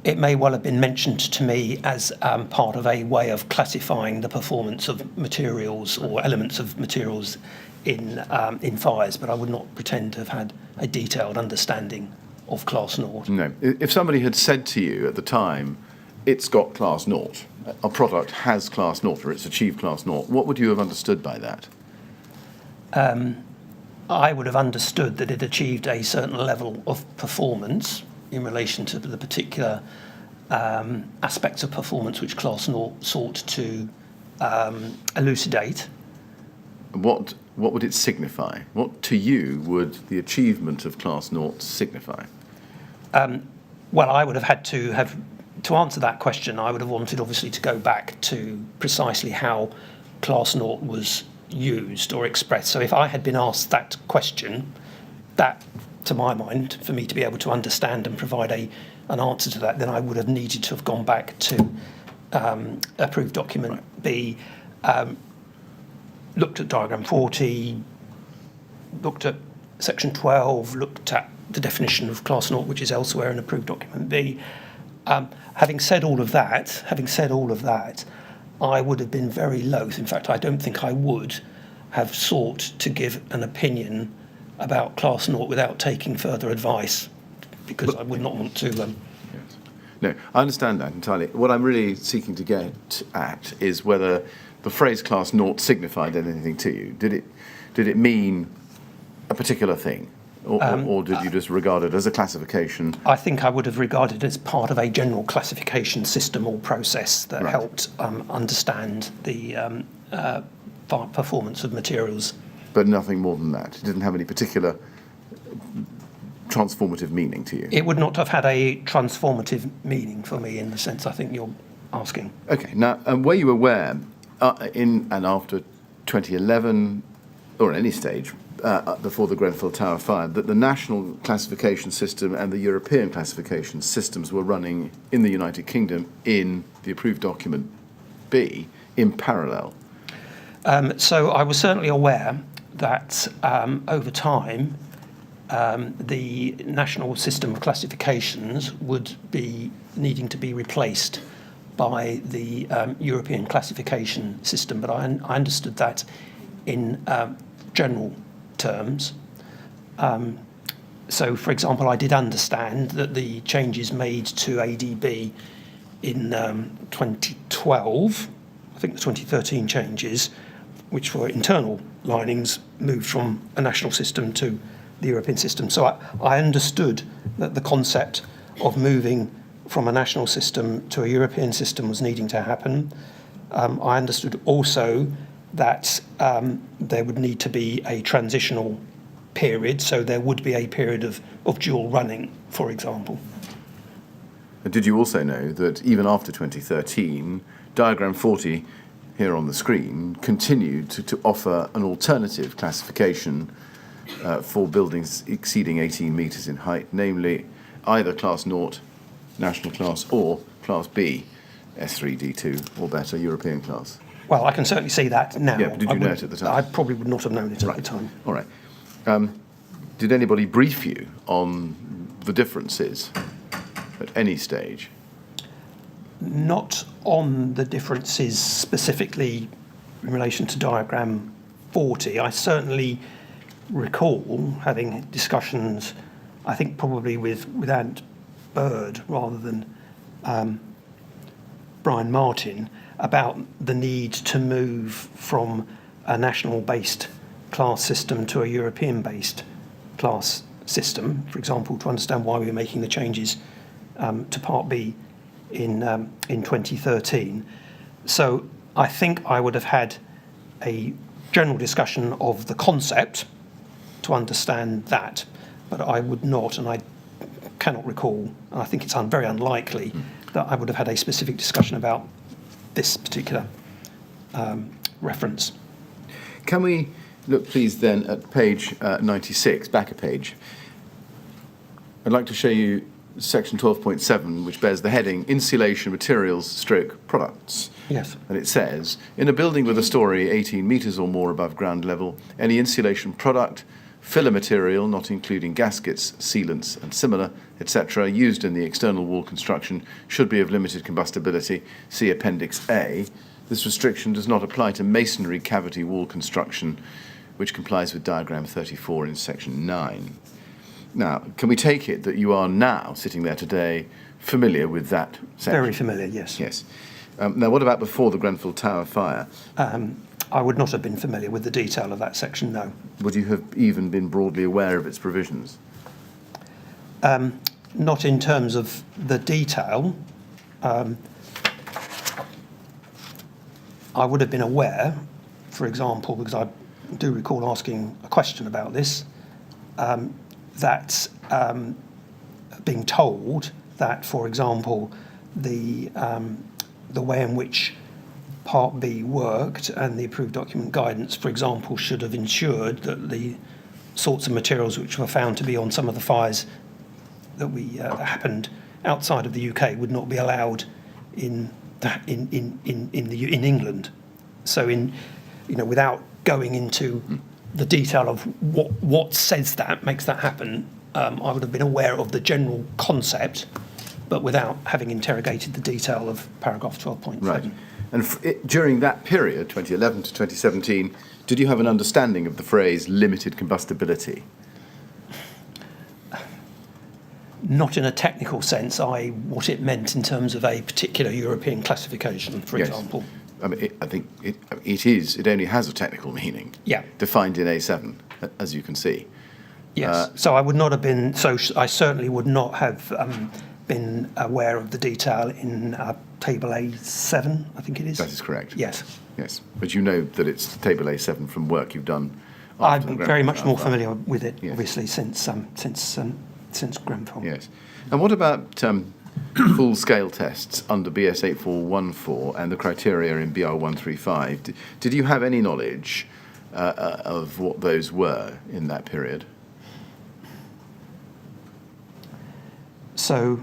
It may well have been mentioned to me as part of a way of classifying the performance of materials or elements of materials in fires, but I would not pretend to have had a detailed understanding of Class Naught. No. If somebody had said to you at the time, it's got Class Naught, a product has Class Naught, or it's achieved Class Naught, what would you have understood by that? I would have understood that it achieved a certain level of performance in relation to the particular aspects of performance which Class Naught sought to elucidate. What would it signify? What to you would the achievement of Class Naught signify? Well, I would have had to answer that question, I would have wanted obviously to go back to precisely how Class Naught was used or expressed. So if I had been asked that question, that, to my mind, for me to be able to understand and provide an answer to that, then I would have needed to have gone back to approved document B, looked at diagram 40, looked at section 12, looked at the definition of Class Naught, which is elsewhere in approved document B. Having said all of that, I would have been very loath. In fact, I don't think I would have sought to give an opinion about Class Naught without taking further advice, because I would not want to. Yes. No, I understand that entirely. What I'm really seeking to get at is whether the phrase Class Naught signified anything to you. Did it mean a particular thing? Or did you just regard it as a classification? I think I would have regarded it as part of a general classification system or process that helped understand the performance of materials. But nothing more than that? It didn't have any particular transformative meaning to you? It would not have had a transformative meaning for me in the sense I think you're asking. Okay. Now, were you aware in and after 2011, or at any stage, before the Grenfell Tower fire, that the national classification system and the European classification systems were running in the United Kingdom in the approved document B in parallel? So I was certainly aware that over time the national system of classifications would be needing to be replaced by the European classification system, but I understood that in general terms. So, for example, I did understand that the changes made to ADB in 2012, I think the 2013 changes, which were internal linings, moved from a national system to the European system. So I understood that the concept of moving from a national system to a European system was needing to happen. I understood also that there would need to be a transitional period, so there would be a period of dual running, for example. And did you also know that even after 2013, diagram 40 here on the screen continued to offer an alternative classification for buildings exceeding 18 metres in height, namely either Class Naught, National Class, or Class B, S3, D2, or better, European Class? Well, I can certainly see that now. Yeah, but did you know it at the time? I probably would not have known it at the time. All right. Did anybody brief you on the differences at any stage? Not on the differences specifically in relation to diagram 40. I certainly recall having discussions, I think probably with Ant Bird rather than Brian Martin, about the need to move from a national-based class system to a European-based class system, for example, to understand why we were making the changes to Part B in 2013. So I think I would have had a general discussion of the concept to understand that, but I would not, and I cannot recall, and I think it's very unlikely that I would have had a specific discussion about this particular reference. Can we look, please, then at page 96, back a page? I'd like to show you section 12.7, which bears the heading Insulation Materials / Products. Yes. And it says, in a building with a story 18 metres or more above ground level, any insulation product, filler material, not including gaskets, sealants and similar, etc., used in the external wall construction should be of limited combustibility. See Appendix A. This restriction does not apply to masonry cavity wall construction, which complies with diagram 34 in section 9. Now, can we take it that you are now, sitting there today, familiar with that section? Very familiar, yes. Yes. Now, what about before the Grenfell Tower fire? I would not have been familiar with the detail of that section, no. Would you have even been broadly aware of its provisions? Not in terms of the detail. I would have been aware, for example, because I do recall asking a question about this, that being told that, for example, the way in which Part B worked and the approved document guidance, for example, should have ensured that the sorts of materials which were found to be on some of the fires that that happened outside of the UK would not be allowed in England. So, without going into the detail of what says that makes that happen, I would have been aware of the general concept, but without having interrogated the detail of paragraph 12.7. Right. And during that period, 2011 to 2017, did you have an understanding of the phrase limited combustibility? Not in a technical sense, what it meant in terms of a particular European classification, for example. I mean, I think it only has a technical meaning. Yeah. Defined in A7, as you can see. Yes. So I would not have been, I certainly would not have been aware of the detail in table A7, I think it is. That is correct. Yes. Yes. But you know that it's table A7 from work you've done. I'm very much more familiar with it, yes. Obviously, since Grenfell. Yes. And what about full-scale tests under BS 8414 and the criteria in BR 135? Did you have any knowledge of what those were in that period? So,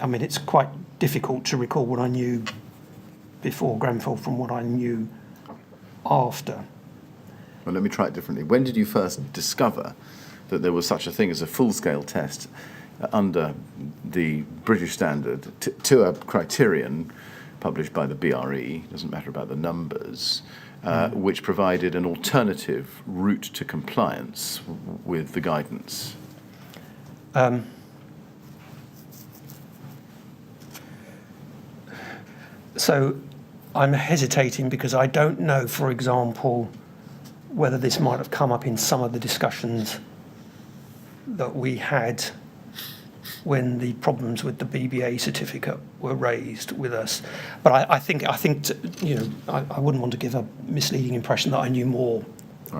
I mean, it's quite difficult to recall what I knew before Grenfell from what I knew after. Well, let me try it differently. When did you first discover that there was such a thing as a full-scale test under the British standard to a criterion published by the BRE, doesn't matter about the numbers, which provided an alternative route to compliance with the guidance? So I'm hesitating because I don't know, for example, whether this might have come up in some of the discussions that we had when the problems with the BBA certificate were raised with us. But I think I wouldn't want to give a misleading impression that I knew more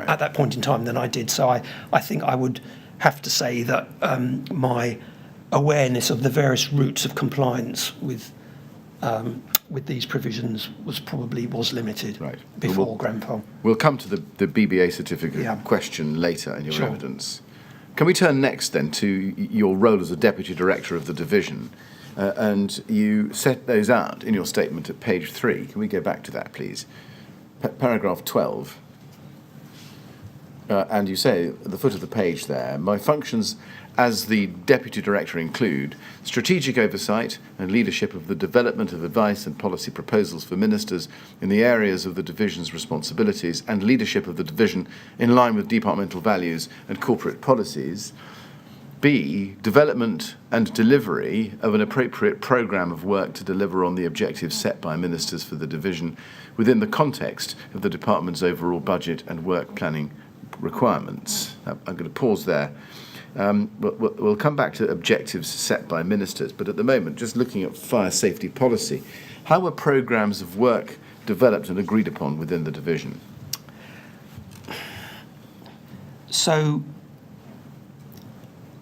at that point in time than I did. So I think I would have to say that my awareness of the various routes of compliance with these provisions was limited before Grenfell. We'll come to the BBA certificate question later in your evidence. Can we turn next then to your role as a Deputy Director of the Division? And you set those out in your statement at page 3. Can we go back to that, please? Paragraph 12. And you say at the foot of the page there, my functions as the Deputy Director include strategic oversight and leadership of the development of advice and policy proposals for ministers in the areas of the Division's responsibilities and leadership of the Division in line with departmental values and corporate policies. B, development and delivery of an appropriate programme of work to deliver on the objectives set by ministers for the Division within the context of the Department's overall budget and work planning requirements. I'm going to pause there. We'll come back to objectives set by ministers, but at the moment, just looking at fire safety policy, how were programmes of work developed and agreed upon within the division? So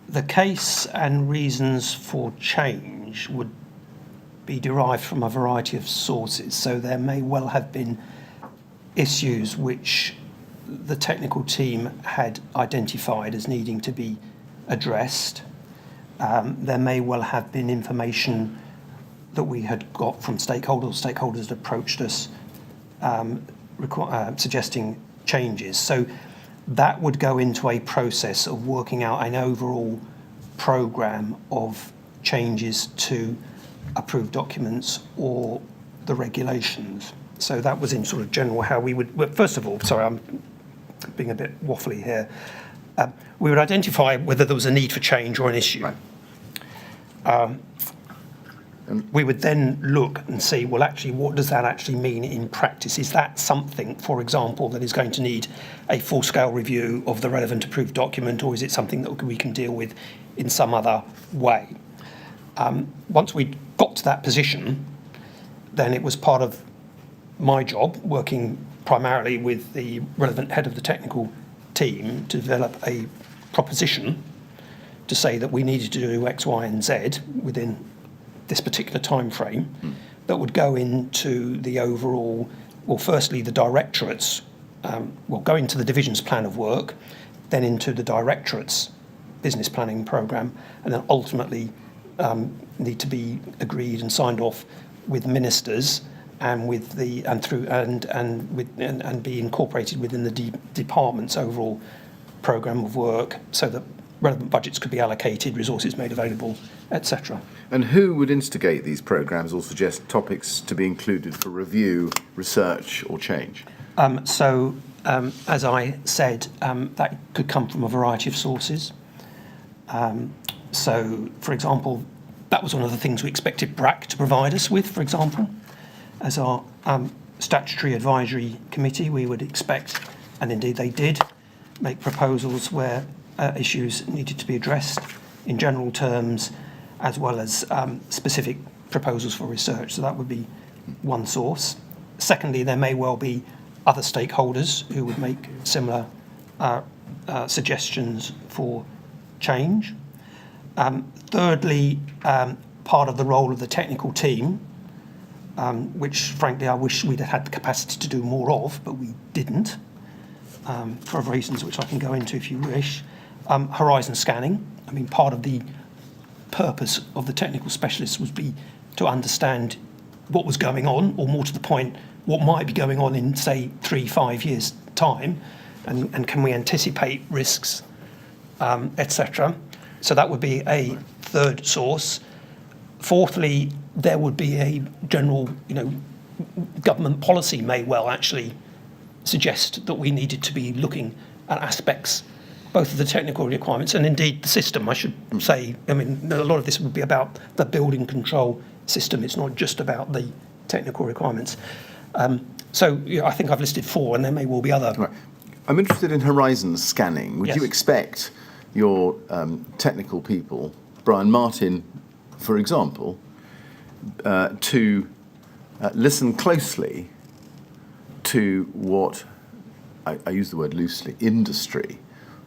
the case and reasons for change would be derived from a variety of sources. So there may well have been issues which the technical team had identified as needing to be addressed. There may well have been information that we had got from stakeholders. Stakeholders had approached us suggesting changes. So that would go into a process of working out an overall programme of changes to approved documents or the regulations. So that was in sort of general how we would, well, first of all, sorry, I'm being a bit waffly here. We would identify whether there was a need for change or an issue. Right. We would then look and see, well, actually, what does that actually mean in practice? Is that something, for example, that is going to need a full-scale review of the relevant approved document, or is it something that we can deal with in some other way? Once we got to that position, then it was part of my job, working primarily with the relevant head of the technical team, to develop a proposition to say that we needed to do X, Y, and Z within this particular time frame that would go into the overall, well, firstly, the directorates, go into the division's plan of work, then into the directorate's business planning programme, and then ultimately need to be agreed and signed off with ministers and with the and be incorporated within the department's overall programme of work, so that relevant budgets could be allocated, resources made available, etc. And who would instigate these programmes or suggest topics to be included for review, research or change? As I said, that could come from a variety of sources. So, for example, that was one of the things we expected BRAC to provide us with, for example. As our statutory advisory committee, we would expect, and indeed they did, make proposals where issues needed to be addressed in general terms, as well as specific proposals for research. So that would be one source. Secondly, there may well be other stakeholders who would make similar suggestions for change. Thirdly, part of the role of the technical team, which frankly I wish we'd had the capacity to do more of, but we didn't, for reasons which I can go into if you wish. Horizon scanning. I mean, part of the purpose of the technical specialists would be to understand what was going on, or more to the point, what might be going on in, say, 3-5 years' time, and can we anticipate risks, etc. So that would be a third source. Fourthly, there would be a general, government policy may well actually suggest that we needed to be looking at aspects, both of the technical requirements and indeed the system, I should say. I mean, a lot of this would be about the building control system. It's not just about the technical requirements. I think I've listed 4, and there may well be other. Right. I'm interested in horizon scanning. Would Yes. you expect your technical people, Brian Martin, for example, to listen closely to what, I use the word loosely, industry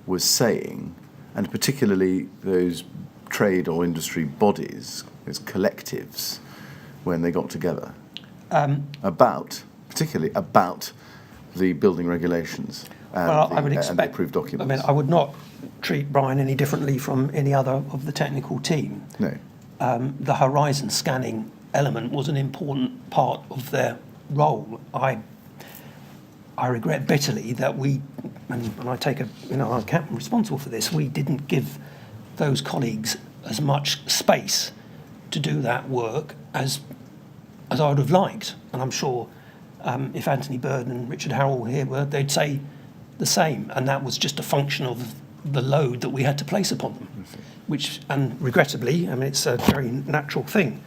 was saying, and particularly those trade or industry bodies, those collectives, when they got together, particularly about the building regulations and, I would and expect, the approved documents? I mean, I would not treat Brian any differently from any other of the technical team. No. The horizon scanning element was an important part of their role. I regret bitterly that we, and I take I'm responsible for this, we didn't give those colleagues as much space to do that work as I would have liked. And I'm sure if Anthony Bird and Richard Harrell were here, they'd say the same. And that was just a function of the load that we had to place upon them, which, and regrettably, I mean, it's a very natural thing.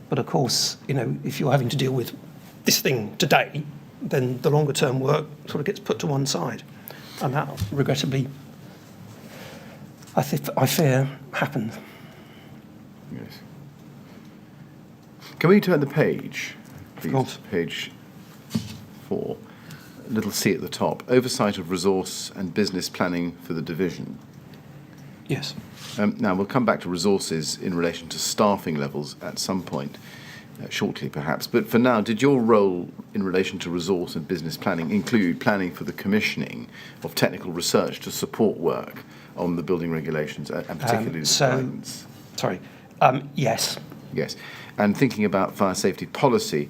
But of course, if you're having to deal with this thing today, then the longer term work sort of gets put to one side. And that, regrettably, I fear happened. Yes. Can we turn the page, please? Of course. Page 4. Little C at the top. Oversight of resource and business planning for the division. Yes. Now, we'll come back to resources in relation to staffing levels at some point, shortly perhaps. But for now, did your role in relation to resource and business planning include planning for the commissioning of technical research to support work on the building regulations and particularly the guidance? Sorry. Yes. Yes. And thinking about fire safety policy,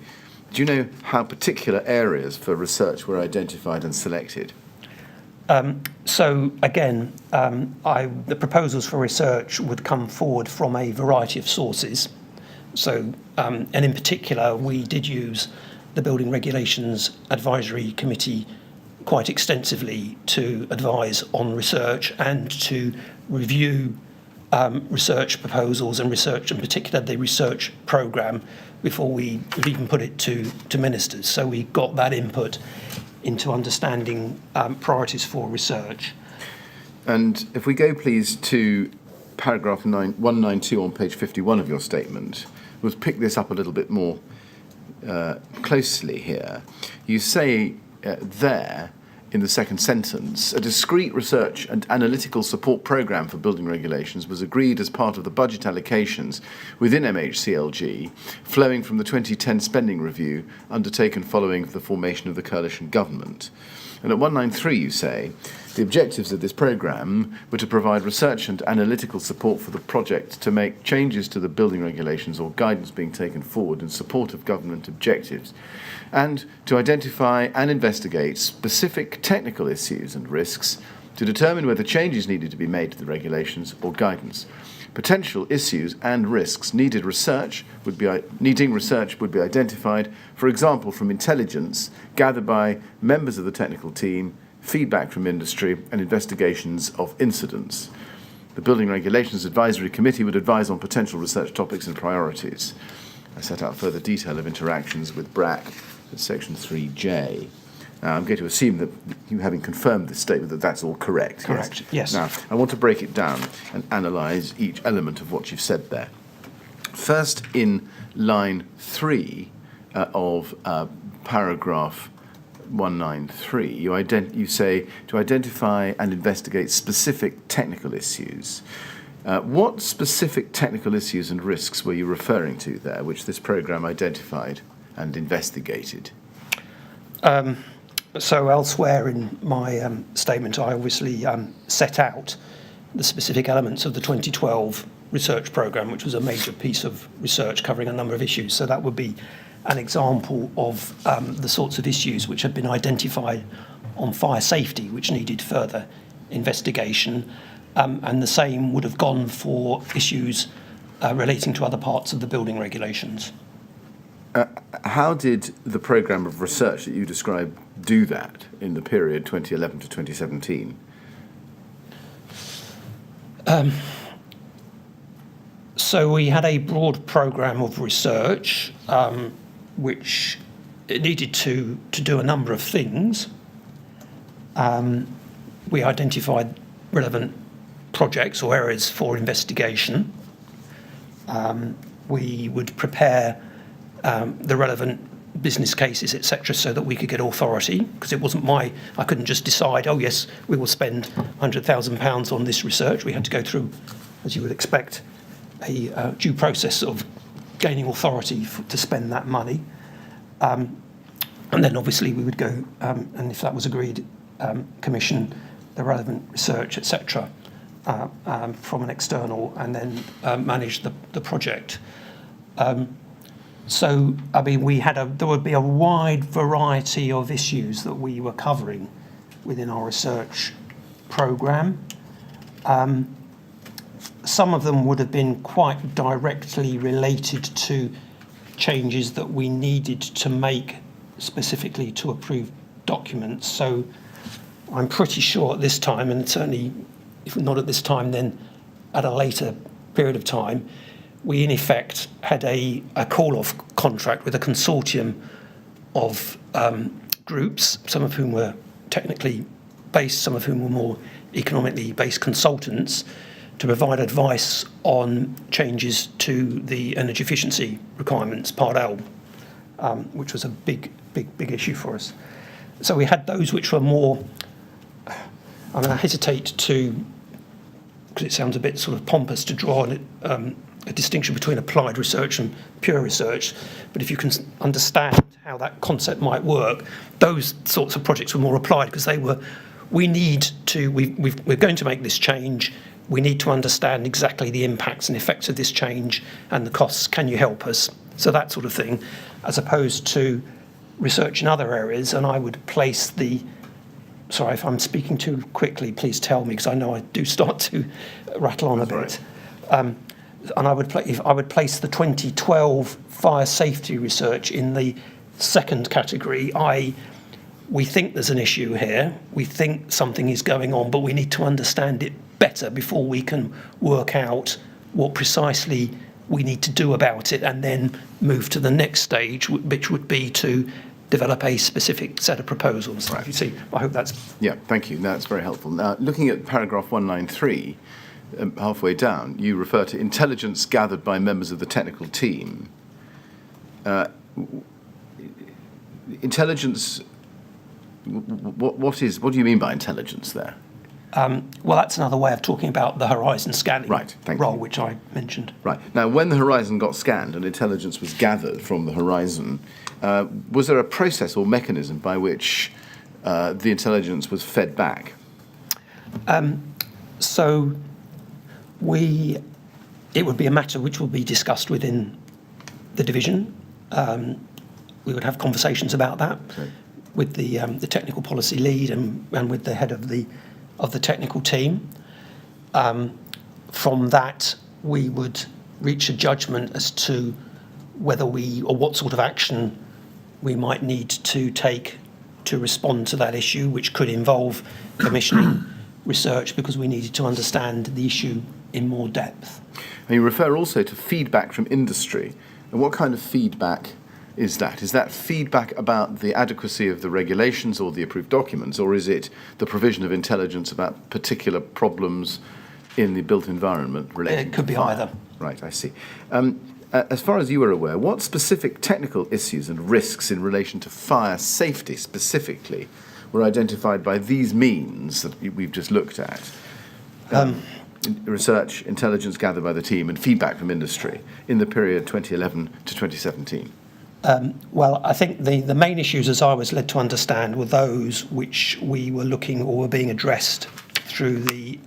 do you know how particular areas for research were identified and selected? So again, the proposals for research would come forward from a variety of sources. So, and in particular, we did use the Building Regulations Advisory Committee quite extensively to advise on research and to review research proposals and research, in particular the research programme, before we would even put it to ministers. So we got that input into understanding priorities for research. And if we go, please, to paragraph 192 on page 51 of your statement, we'll pick this up a little bit more closely here. You say there, in the second sentence, a discrete research and analytical support programme for building regulations was agreed as part of the budget allocations within MHCLG, flowing from the 2010 spending review undertaken following the formation of the coalition government. And at 193 you say, the objectives of this programme were to provide research and analytical support for the project to make changes to the building regulations or guidance being taken forward in support of government objectives, and to identify and investigate specific technical issues and risks to determine whether changes needed to be made to the regulations or guidance. Potential issues and risks needing research would be identified, for example, from intelligence gathered by members of the technical team, feedback from industry, and investigations of incidents. The Building Regulations Advisory Committee would advise on potential research topics and priorities. I set out further detail of interactions with BRAC at section 3J. Now, I'm going to assume that you, having confirmed this statement, that that's all correct. Correct, yes. Now, I want to break it down and analyse each element of what you've said there. First, in line 3 of paragraph 193, you say to identify and investigate specific technical issues. What specific technical issues and risks were you referring to there, which this programme identified and investigated? So elsewhere in my statement, I obviously set out the specific elements of the 2012 research programme, which was a major piece of research covering a number of issues. So that would be an example of the sorts of issues which had been identified on fire safety, which needed further investigation. And the same would have gone for issues relating to other parts of the building regulations. How did the programme of research that you described do that in the period 2011 to 2017? So we had a broad programme of research which it needed to do a number of things. We identified relevant projects or areas for investigation. We would prepare the relevant business cases, etc., so that we could get authority, because it wasn't I couldn't just decide, oh yes, we will spend £100,000 on this research. We had to go through, as you would expect, a due process of gaining authority to spend that money. And then obviously we would go, and if that was agreed, commission the relevant research, etc., from an external, and then manage the project. So, I mean, there would be a wide variety of issues that we were covering within our research programme. Some of them would have been quite directly related to changes that we needed to make specifically to approved documents. So I'm pretty sure at this time, and certainly if not at this time, then at a later period of time, we in effect had a call-off contract with a consortium of groups, some of whom were technically based, some of whom were more economically based consultants, to provide advice on changes to the energy efficiency requirements, Part L, which was a big issue for us. So we had those which were more, I hesitate to, because it sounds a bit sort of pompous to draw a distinction between applied research and pure research, but if you can understand how that concept might work, those sorts of projects were more applied because they were, we're going to make this change, we need to understand exactly the impacts and effects of this change and the costs, can you help us? So that sort of thing, as opposed to research in other areas, and I would place sorry, if I'm speaking too quickly, please tell me, because I know I do start to rattle on a bit. Right. And I would place the 2012 fire safety research in the second category. We think there's an issue here, we think something is going on, but we need to understand it better before we can work out what precisely we need to do about it, and then move to the next stage, which would be to develop a specific set of proposals. Right. You see, I hope that's... Yeah, thank you. That's very helpful. Now, looking at paragraph 193, halfway down, you refer to intelligence gathered by members of the technical team. Intelligence, what do you mean by intelligence there? Well, that's another way of talking about the horizon scanning role, which I mentioned. Right. Now, when the horizon got scanned and intelligence was gathered from the horizon, was there a process or mechanism by which the intelligence was fed back? So it would be a matter which will be discussed within the division. We would have conversations about that with the technical policy lead and with the head of the technical team. From that, we would reach a judgment as to whether or what sort of action we might need to take to respond to that issue, which could involve commissioning research because we needed to understand the issue in more depth. And you refer also to feedback from industry. And what kind of feedback is that? Is that feedback about the adequacy of the regulations or the approved documents, or is it the provision of intelligence about particular problems in the built environment related? It could be either. Right, I see. As far as you were aware, what specific technical issues and risks in relation to fire safety specifically were identified by these means that we've just looked at? Research, intelligence gathered by the team, and feedback from industry in the period 2011 to 2017. Well, I think the main issues, as I was led to understand, were those which we were looking or were being addressed through the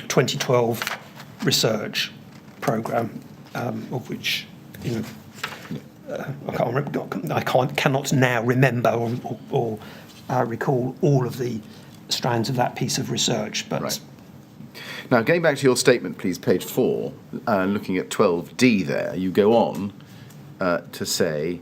2012 research programme, of which I cannot now remember or recall all of the strands of that piece of research. But right. Now, going back to your statement, please, page 4, looking at 12D there, you go on to say,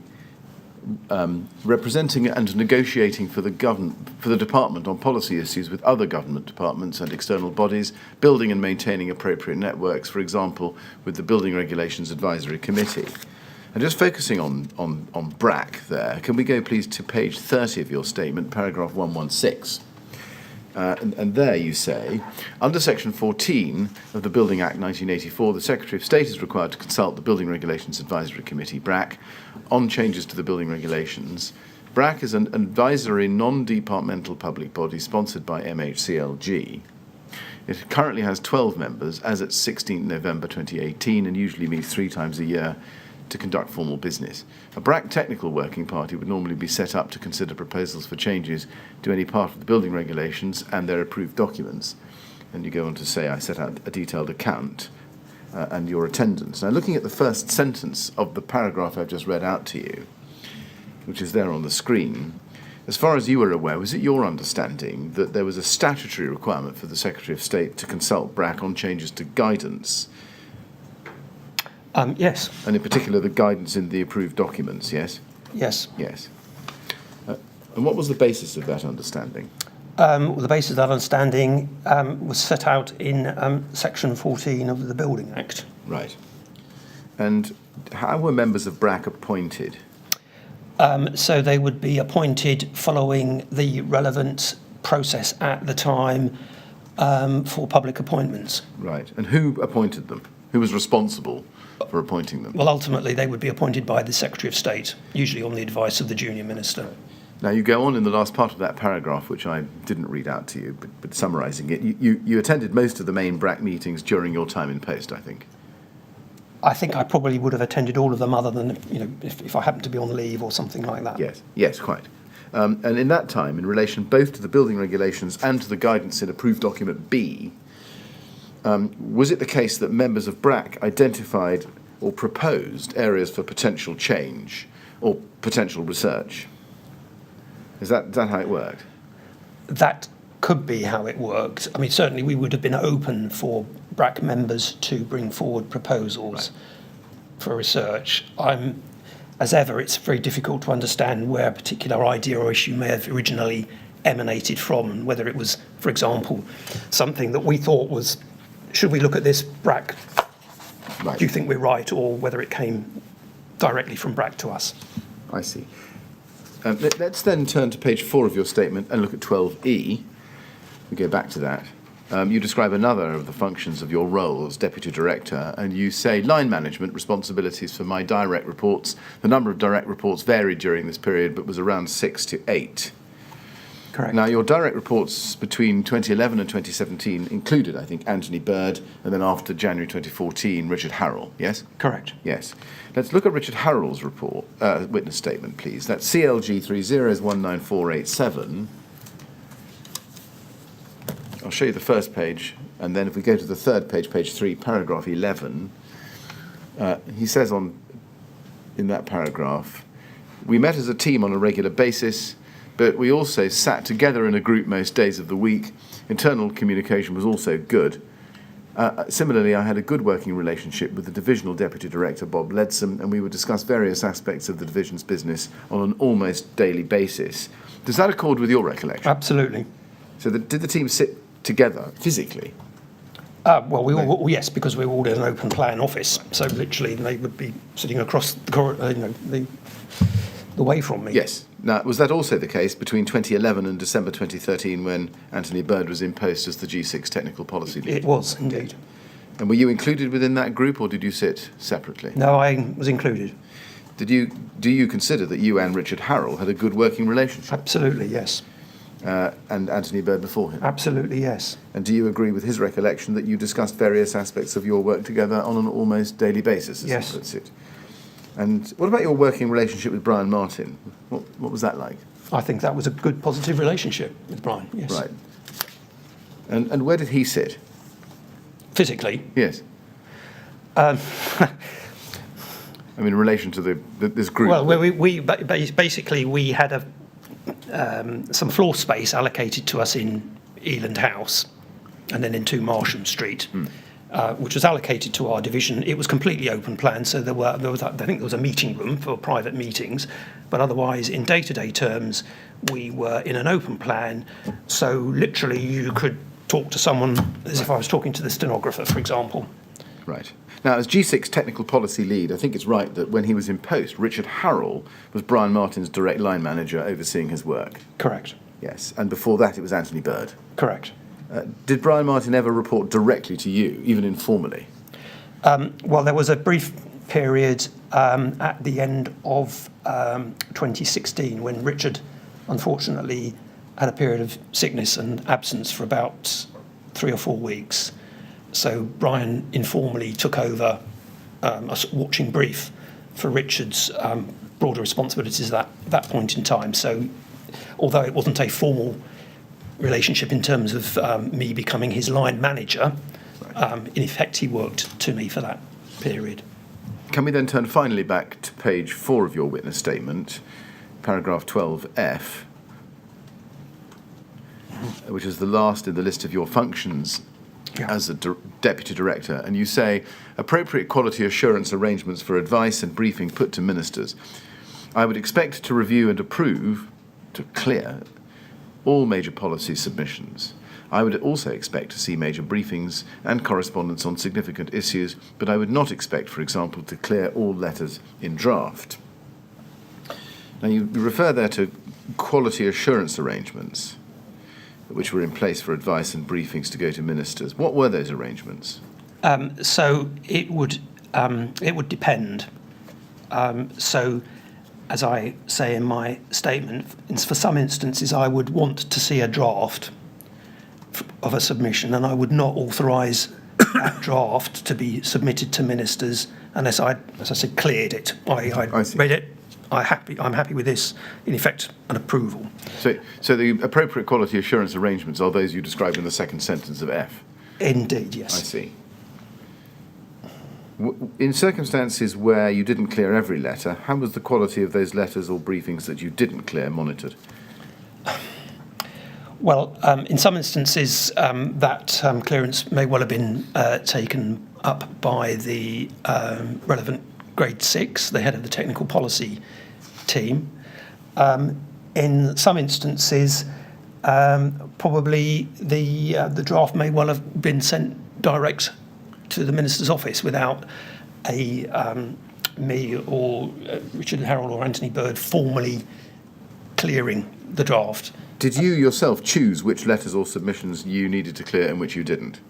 representing and negotiating for the department on policy issues with other government departments and external bodies, building and maintaining appropriate networks, for example, with the Building Regulations Advisory Committee. And just focusing on BRAC there, can we go please to page 30 of your statement, paragraph 116? And there you say, under Section 14 of the Building Act 1984, the Secretary of State is required to consult the Building Regulations Advisory Committee, BRAC, on changes to the building regulations. BRAC is an advisory non-departmental public body sponsored by MHCLG. It currently has 12 members as at 16 November 2018 and usually meets 3 times a year to conduct formal business. A BRAC technical working party would normally be set up to consider proposals for changes to any part of the building regulations and their approved documents. And you go on to say, I set out a detailed account and your attendance. Now, looking at the first sentence of the paragraph I've just read out to you, which is there on the screen, as far as you were aware, was it your understanding that there was a statutory requirement for the Secretary of State to consult BRAC on changes to guidance? Yes. And in particular, the guidance in the approved documents, yes? Yes. Yes. And what was the basis of that understanding? Well, the basis of that understanding was set out in Section 14 of the Building Act. Right. And how were members of BRAC appointed? So they would be appointed following the relevant process at the time, for public appointments. Right. And who appointed them? Who was responsible for appointing them? Well, ultimately, they would be appointed by the Secretary of State, usually on the advice of the junior minister. Now, you go on in the last part of that paragraph, which I didn't read out to you, but summarising it, you attended most of the main BRAC meetings during your time in post, I think. I think I probably would have attended all of them other than, if I happened to be on leave or something like that. Yes, quite. And in that time, in relation both to the building regulations and to the guidance in approved document B, was it the case that members of BRAC identified or proposed areas for potential change or potential research? Is that how it worked? That could be how it worked. I mean, certainly we would have been open for BRAC members to bring forward proposals for research. As ever, it's very difficult to understand where a particular idea or issue may have originally emanated from, and whether it was, for example, something that we thought was, should we look at this, BRAC, do you think we're right, or whether it came directly from BRAC to us. I see. Let's then turn to page 4 of your statement and look at 12E. We go back to that. You describe another of the functions of your role as Deputy Director, and you say line management responsibilities for my direct reports. The number of direct reports varied during this period, but was around 6 to 8. Correct. Now, your direct reports between 2011 and 2017 included, I think, Anthony Bird, and then after January 2014, Richard Harrell, yes? Correct. Yes. Let's look at Richard Harrell's report, witness statement, please. That's CLG 30194887. I'll show you the first page, and then if we go to the third page, page 3, paragraph 11, he says in that paragraph, we met as a team on a regular basis, but we also sat together in a group most days of the week. Internal communication was also good. Similarly, I had a good working relationship with the Divisional Deputy Director, Bob Ledsome, and we would discuss various aspects of the division's business on an almost daily basis. Does that accord with your recollection? Absolutely. So did the team sit together physically? Well, yes, because we were all in an open plan office, so literally they would be sitting across the way from me. Yes. Now, was that also the case between 2011 and December 2013 when Anthony Bird was in post as the G6 Technical Policy Lead? It was, indeed. And were you included within that group, or did you sit separately? No, I was included. Do you consider that you and Richard Harrell had a good working relationship? Absolutely, yes. And Anthony Bird before him? Absolutely, yes. And do you agree with his recollection that you discussed various aspects of your work together on an almost daily basis, as yes. he puts it? And what about your working relationship with Brian Martin? What was that like? I think that was a good, positive relationship with Brian, yes. Right. And where did he sit? Physically? Yes. I mean, in relation to this group. Well, we had some floor space allocated to us in Eland House and then in 2 Marsham Street, which was allocated to our division. It was completely open plan, so there was a meeting room for private meetings, but otherwise, in day-to-day terms, we were in an open plan, so literally you could talk to someone as if I was talking to the stenographer, for example. Right. Now, as G6 Technical Policy Lead, I think it's right that when he was in post, Richard Harrell was Brian Martin's direct line manager overseeing his work. Correct. Yes, and before that it was Anthony Bird. Correct. Did Brian Martin ever report directly to you, even informally? Well, there was a brief period at the end of 2016 when Richard, unfortunately, had a period of sickness and absence for about 3 or 4 weeks. So Brian informally took over a watching brief for Richard's broader responsibilities at that point in time. So although it wasn't a formal relationship in terms of me becoming his line manager, in effect he worked to me for that period. Can we then turn finally back to page 4 of your witness statement, paragraph 12F, which is the last in the list of your functions as a deputy director, and you say appropriate quality assurance arrangements for advice and briefing put to ministers. I would expect to review and approve, to clear, all major policy submissions. I would also expect to see major briefings and correspondence on significant issues, but I would not expect, for example, to clear all letters in draft. Now, you refer there to quality assurance arrangements. which were in place for advice and briefings to go to ministers. What were those arrangements? So it would depend. So, as I say in my statement, for some instances I would want to see a draft of a submission, and I would not authorise that draft to be submitted to ministers unless I, as I said, cleared it. I see. read it. I'm happy with this. In effect, an approval. So the appropriate quality assurance arrangements are those you described in the second sentence of F? Indeed, yes. I see. In circumstances where you didn't clear every letter, how was the quality of those letters or briefings that you didn't clear monitored? Well, in some instances, that clearance may well have been taken up by the relevant Grade 6, the head of the technical policy team. In some instances, probably the draft may well have been sent direct to the minister's office without me or Richard Harrell or Anthony Bird formally clearing the draft. Did you yourself choose which letters or submissions you needed to clear and which you didn't?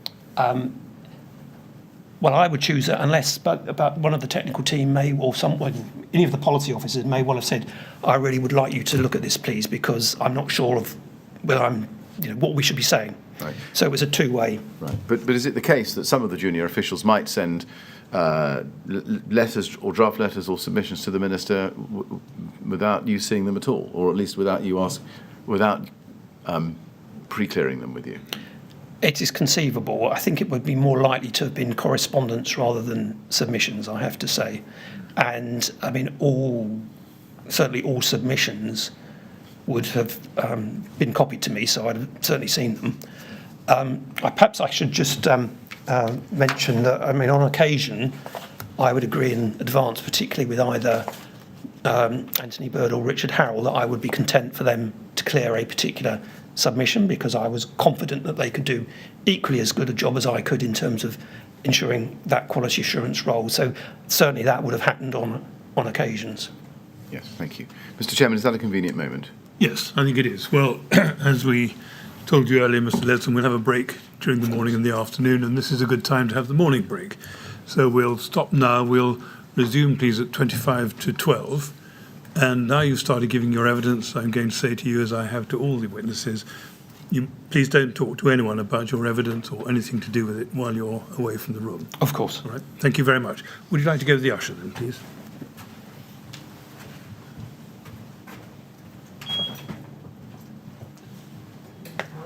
Well, I would choose it unless, but one of the technical team may, or someone, any of the policy officers may well have said, I really would like you to look at this, please, because I'm not sure of whether what we should be saying. Right. So it was a two-way. Right. But is it the case that some of the junior officials might send letters or draft letters or submissions to the minister without you seeing them at all, or at least without pre-clearing them with you? It is conceivable. I think it would be more likely to have been correspondence rather than submissions, I have to say. And I mean, certainly all submissions would have been copied to me, so I'd have certainly seen them. Perhaps I should just mention that, I mean, on occasion, I would agree in advance, particularly with either Anthony Bird or Richard Harrell, that I would be content for them to clear a particular submission because I was confident that they could do equally as good a job as I could in terms of ensuring that quality assurance role. So certainly that would have happened on occasions. Yes, thank you. Mr. Chairman, is that a convenient moment? Yes, I think it is. Well, as we told you earlier, Mr. Ledsome, we'll have a break during the morning and the afternoon, and this is a good time to have the morning break. So we'll stop now. We'll resume, please, at 25 to 12. And now you've started giving your evidence, I'm going to say to you, as I have to all the witnesses, please don't talk to anyone about your evidence or anything to do with it while you're away from the room. Of course. All right. Thank you very much. Would you like to go to the usher then, please?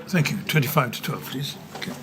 Thank you. 25 to 12, please. Okay.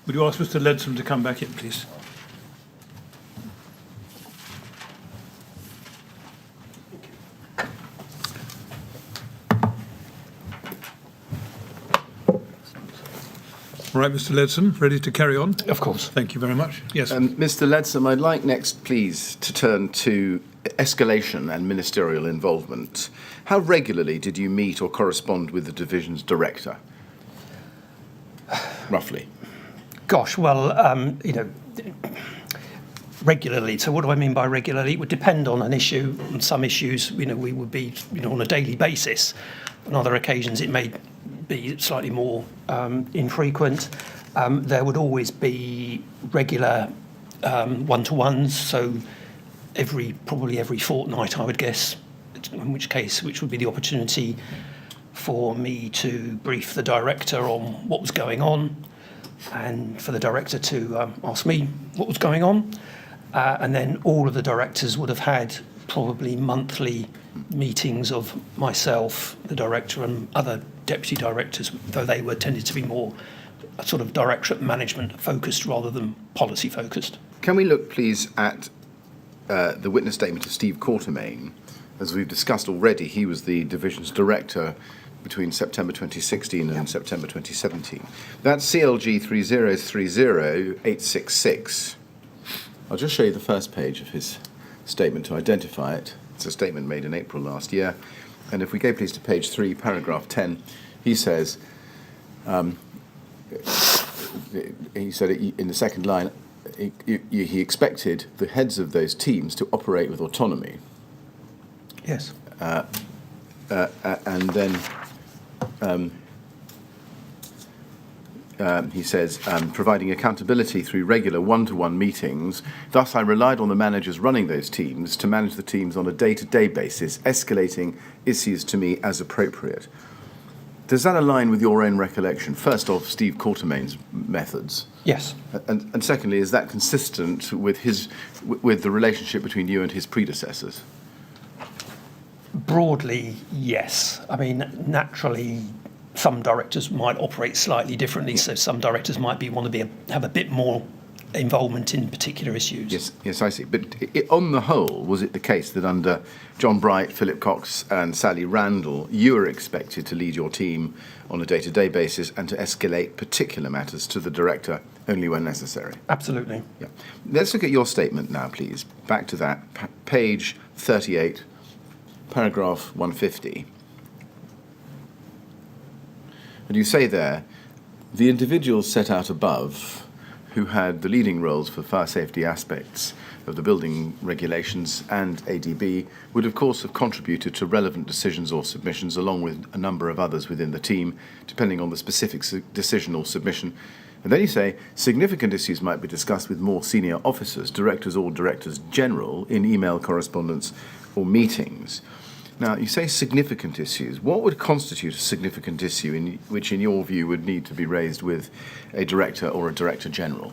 Would you ask Mr. Ledsome to come back in, please? All right, Mr. Ledsome, ready to carry on? Of course. Thank you very much. Yes. Mr. Ledsome, I'd like next, please, to turn to escalation and ministerial involvement. How regularly did you meet or correspond with the division's director? Roughly. Gosh, well, regularly. So what do I mean by regularly? It would depend on an issue. On some issues, we would be, on a daily basis. On other occasions, it may be slightly more infrequent. There would always be regular one-to-ones, so probably every fortnight, I would guess, which would be the opportunity for me to brief the director on what was going on and for the director to ask me what was going on. And then all of the directors would have had probably monthly meetings of myself, the director, and other deputy directors, though they tended to be more sort of directorate management focused rather than policy focused. Can we look, please, at the witness statement of Steve Quartermaine? As we've discussed already, he was the division's director between September 2016 and September 2017. That's CLG 3030866. I'll just show you the first page of his statement to identify it. It's a statement made in April last year. And if we go, please, to page 3, paragraph 10, he says, he said in the second line, he expected the heads of those teams to operate with autonomy. Yes. And then he says, providing accountability through regular one-to-one meetings. Thus, I relied on the managers running those teams to manage the teams on a day-to-day basis, escalating issues to me as appropriate. Does that align with your own recollection, first of Steve Quartermaine's methods? Yes. And secondly, is that consistent with the relationship between you and his predecessors? Broadly, yes. I mean, naturally, some directors might operate slightly differently. So some directors might have a bit more involvement in particular issues. Yes, I see. But on the whole, was it the case that under John Bright, Philip Cox, and Sally Randall, you were expected to lead your team on a day-to-day basis and to escalate particular matters to the director only when necessary? Absolutely. Yeah. Let's look at your statement now, please. Back to that, page 38, paragraph 150. And you say there, the individuals set out above who had the leading roles for fire safety aspects of the building regulations and ADB would of course have contributed to relevant decisions or submissions along with a number of others within the team, depending on the specific decision or submission. And then you say, significant issues might be discussed with more senior officers, directors or directors general, in email correspondence or meetings. Now, you say significant issues. What would constitute a significant issue which, in your view, would need to be raised with a director or a director general?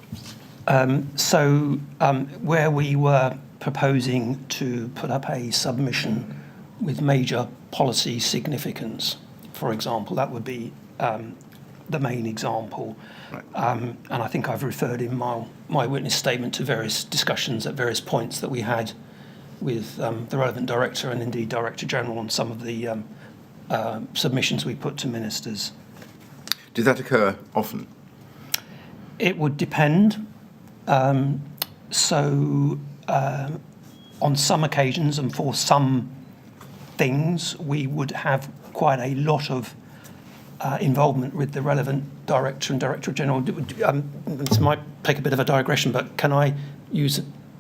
Where we were proposing to put up a submission with major policy significance, for example, that would be the main example. Right. And I think I've referred in my witness statement to various discussions at various points that we had with the relevant director and indeed Director General on some of the submissions we put to ministers. Did that occur often? It would depend. On some occasions and for some things, we would have quite a lot of involvement with the relevant director and Director General. This might take a bit of a digression, but can I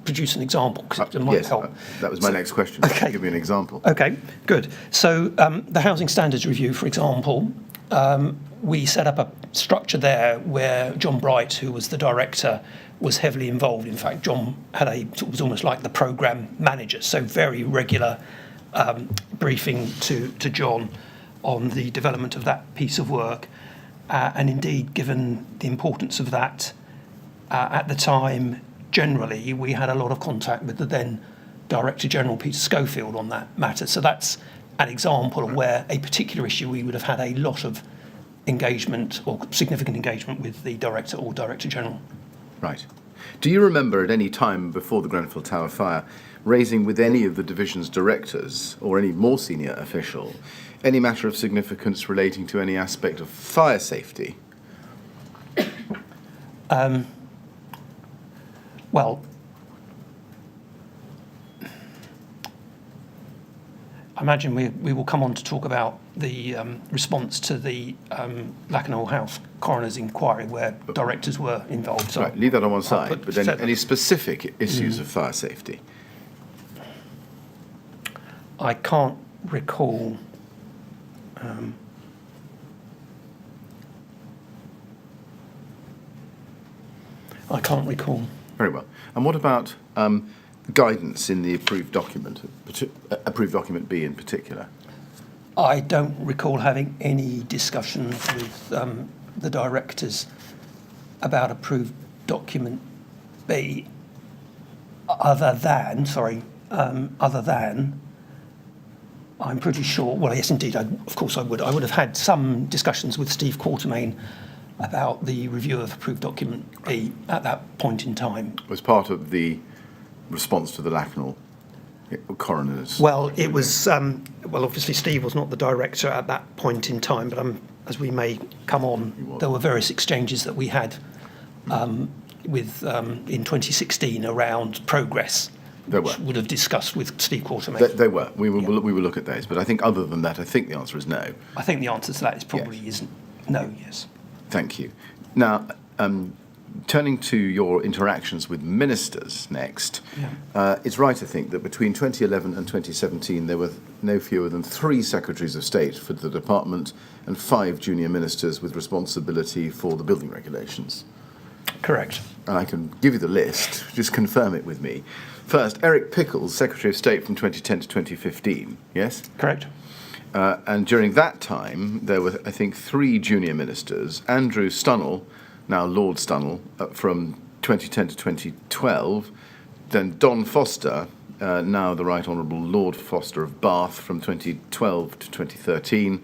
produce an example? Because it might help. That was my next question. Okay. Give me an example. Okay, good. So the Housing Standards Review, for example, we set up a structure there where John Bright, who was the director, was heavily involved. In fact, John was almost like the programme manager, so very regular briefing to John on the development of that piece of work. And indeed, given the importance of that at the time, generally, we had a lot of contact with the then Director General, Peter Schofield, on that matter. So that's an example of where a particular issue we would have had a lot of engagement or significant engagement with the Director or Director General. Right. Do you remember at any time before the Grenfell Tower fire raising with any of the division's directors or any more senior official any matter of significance relating to any aspect of fire safety? Well, I imagine we will come on to talk about the response to the Lakenhall House Coroner's Inquiry where directors were involved. So Right, leave that on one side, put- but then set- any specific issues of fire safety? I can't recall. I can't recall. Very well. And what about guidance in the approved document B in particular? I don't recall having any discussions with the directors about approved document B, other than, I'm pretty sure, well, yes, indeed, of course I would. I would have had some discussions with Steve Quartermaine about the review of approved document B at that point in time. Was part of the response to the Lakenhall coroner's? Well, it was, well, obviously Steve was not the director at that point in time, but as we may come on, there were various exchanges that we had with in 2016 around progress, There were. which would have discussed with Steve Quartermaine. They were. We will look at those. But I think other than that, I think the answer is no. I think the answer to that is probably isn't no, yes. Thank you. Now, turning to your interactions with ministers next, it's right, I think, that between 2011 and 2017 there were no fewer than 3 secretaries of state for the department and 5 junior ministers with responsibility for the building regulations. Correct. And I can give you the list, just confirm it with me. First, Eric Pickles, Secretary of State from 2010 to 2015, yes? Correct. And during that time, there were, I think, 3 junior ministers. Andrew Stunnell, now Lord Stunnell, from 2010 to 2012. Then Don Foster, now the Right Honourable Lord Foster of Bath, from 2012 to 2013.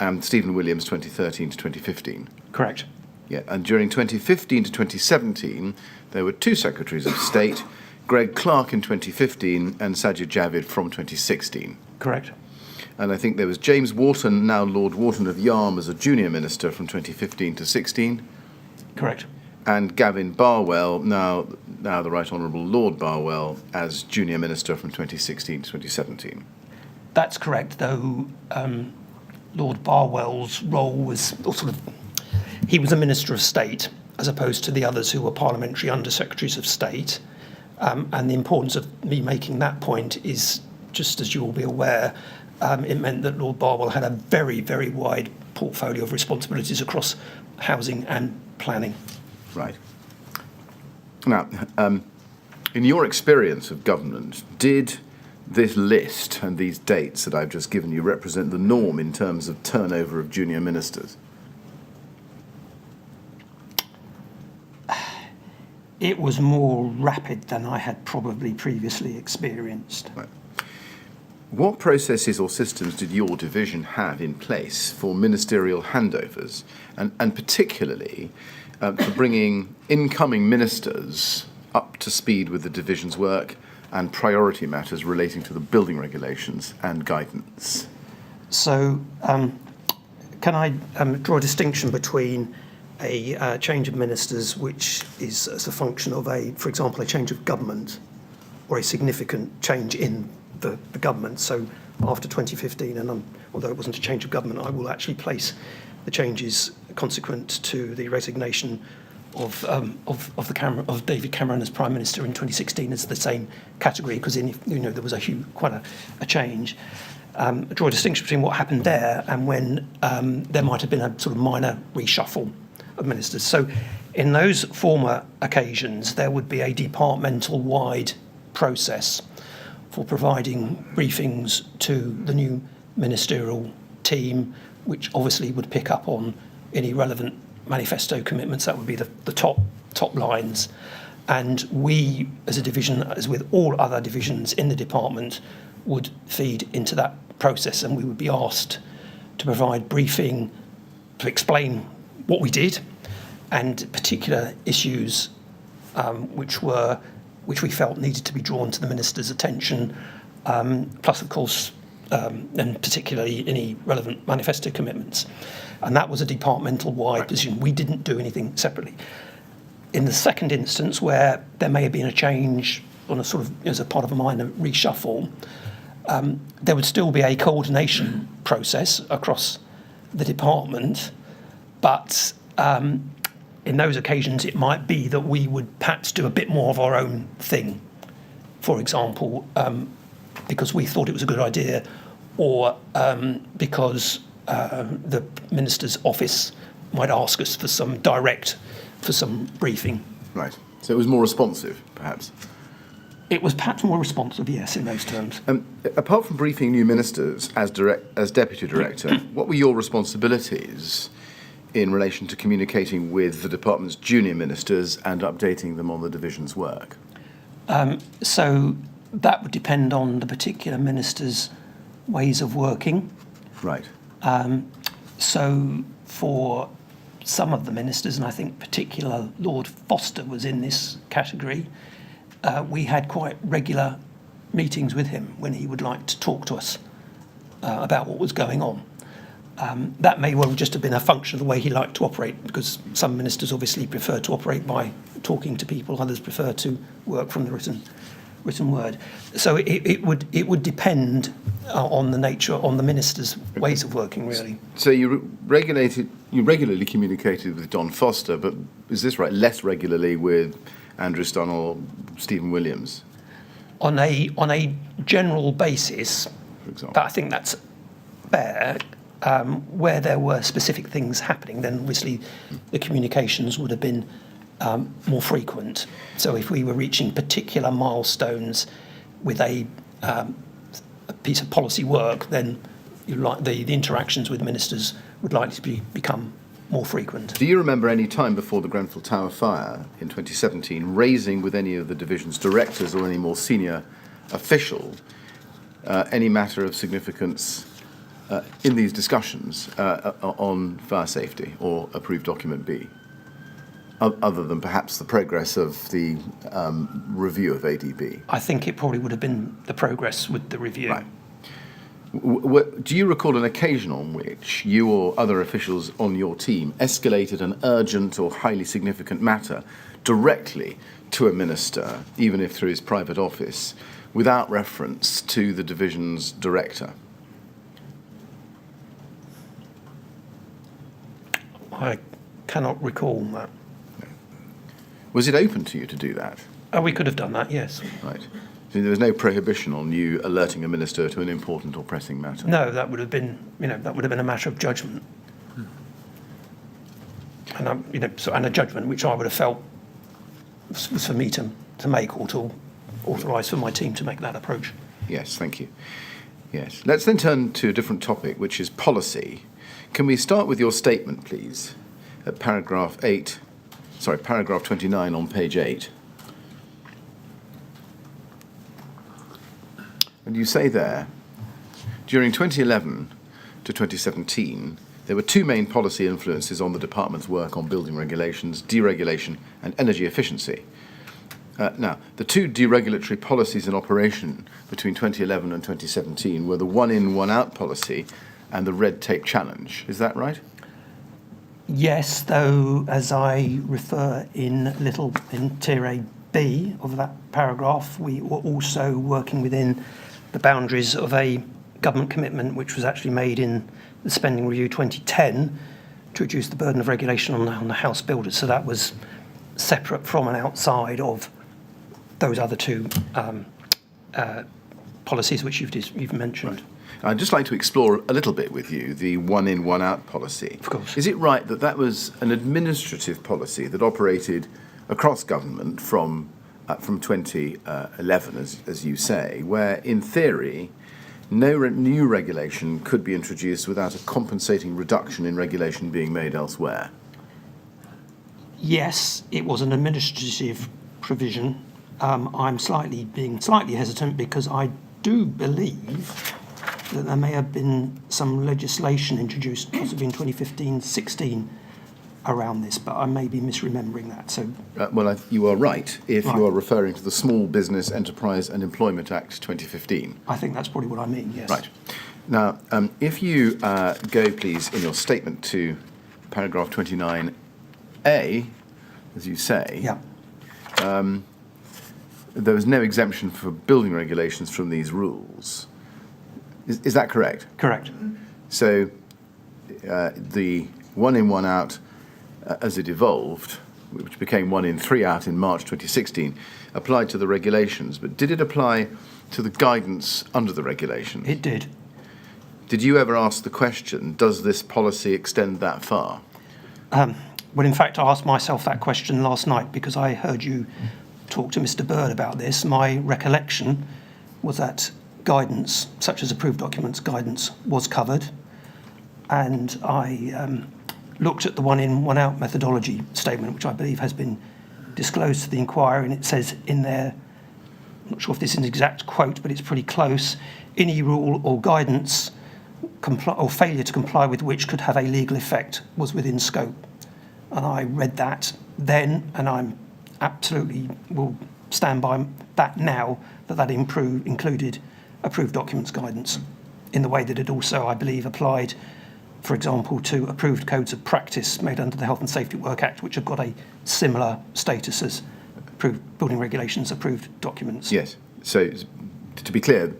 And Stephen Williams, 2013 to 2015. Correct. Yeah, and during 2015 to 2017, there were 2 Secretaries of State, Greg Clark in 2015 and Sajid Javid from 2016. Correct. And I think there was James Wharton, now Lord Wharton of Yarm, as a junior minister from 2015 to 16. Correct. And Gavin Barwell, now the Right Honourable Lord Barwell, as junior minister from 2016 to 2017. That's correct, though Lord Barwell's role was he was a Minister of State as opposed to the others who were parliamentary Under-Secretaries of State. And the importance of me making that point is, just as you will be aware, it meant that Lord Barwell had a very, very wide portfolio of responsibilities across housing and planning. Right. Now, in your experience of government, did this list and these dates that I've just given you represent the norm in terms of turnover of junior ministers? It was more rapid than I had probably previously experienced. Right. What processes or systems did your division have in place for ministerial handovers, and particularly for bringing incoming ministers up to speed with the division's work and priority matters relating to the building regulations and guidance? So, can I draw a distinction between a change of ministers, which is as a function of for example, a change of government, or a significant change in the government? So, after 2015, and although it wasn't a change of government, I will actually place the changes consequent to the resignation of David Cameron as Prime Minister in 2016 as the same category, because there was quite a change. Draw a distinction between what happened there and when there might have been a sort of minor reshuffle of ministers. So in those former occasions, there would be a departmental-wide process for providing briefings to the new ministerial team, which obviously would pick up on any relevant manifesto commitments. That would be the top lines. And we, as a division, as with all other divisions in the department, would feed into that process, and we would be asked to provide briefing explain what we did and particular issues which we felt needed to be drawn to the minister's attention, plus of course, and particularly any relevant manifesto commitments. And that was a departmental-wide position. We didn't do anything separately. In the second instance, where there may have been a change on a sort of as a part of a minor reshuffle, there would still be a coordination process across the department, but in those occasions it might be that we would perhaps do a bit more of our own thing. For example, because we thought it was a good idea, or because the minister's office might ask us for some briefing. Right. So it was more responsive, perhaps. It was perhaps more responsive, yes, in those terms. Apart from briefing new ministers as deputy director, what were your responsibilities in relation to communicating with the department's junior ministers and updating them on the division's work? So that would depend on the particular minister's ways of working. Right. So for some of the ministers, and I think particular Lord Foster was in this category, we had quite regular meetings with him when he would like to talk to us about what was going on. That may well just have been a function of the way he liked to operate, because some ministers obviously prefer to operate by talking to people, others prefer to work from the written word. So it would depend on the nature, on the minister's ways of working, really. So you regularly communicated with Don Foster, but is this right, less regularly with Andrew Stunn or Stephen Williams? On a general basis, for example. I think that's fair. Where there were specific things happening, then obviously the communications would have been more frequent. So if we were reaching particular milestones with a piece of policy work, then the interactions with ministers would likely become more frequent. Do you remember any time before the Grenfell Tower fire in 2017 raising with any of the division's directors or any more senior official any matter of significance in these discussions on fire safety or approved document B, other than perhaps the progress of the review of ADB? I think it probably would have been the progress with the review. Right. Do you recall an occasion on which you or other officials on your team escalated an urgent or highly significant matter directly to a minister, even if through his private office, without reference to the division's director? I cannot recall that. Was it open to you to do that? We could have done that, yes. Right. So there was no prohibition on you alerting a minister to an important or pressing matter? No, that would have been, a matter of judgment. And a judgment which I would have felt was for me to make, or to authorise for my team to make that approach. Yes, thank you. Yes. Let's then turn to a different topic, which is policy. Can we start with your statement, please, at paragraph 29 on page 8. And you say there, during 2011 to 2017, there were two main policy influences on the department's work on building regulations, deregulation and energy efficiency. Now, the two deregulatory policies in operation between 2011 and 2017 were the one-in, one-out policy and the red tape challenge. Is that right? Yes, though, as I refer in tier A B of that paragraph, we were also working within the boundaries of a government commitment which was actually made in the Spending Review 2010 to reduce the burden of regulation on the house builders. So that was separate from and outside of those other two policies which you've mentioned. Right. I'd just like to explore a little bit with you the one-in, one-out policy. Of course. Is it right that that was an administrative policy that operated across government from 2011, as you say, where, in theory, no new regulation could be introduced without a compensating reduction in regulation being made elsewhere? Yes, it was an administrative provision. I'm being slightly hesitant because I do believe that there may have been some legislation introduced, possibly in 2015-16, around this, but I may be misremembering that. So, you are right if Right. you are referring to the Small Business Enterprise and Employment Act 2015. I think that's probably what I mean, yes. Right. Now, if you go, please, in your statement to paragraph 29A, as you say, Yeah. there was no exemption for building regulations from these rules. Is that correct? Correct. So the one in, one out, as it evolved, which became one in, three out in March 2016, applied to the regulations, but did it apply to the guidance under the regulations? It did. Did you ever ask the question, does this policy extend that far? Well, in fact, I asked myself that question last night because I heard you talk to Mr. Bird about this. My recollection was that guidance, such as approved documents guidance, was covered. And I looked at the one in, one out methodology statement, which I believe has been disclosed to the inquiry, and it says in there, I'm not sure if this is an exact quote, but it's pretty close, any rule or guidance or failure to comply with which could have a legal effect was within scope. And I read that then, and I'm absolutely will stand by that now, that included approved documents guidance in the way that it also, I believe, applied, for example, to approved codes of practice made under the Health and Safety at Work Act, which have got a similar status as approved building regulations, approved documents. Yes. So, to be clear,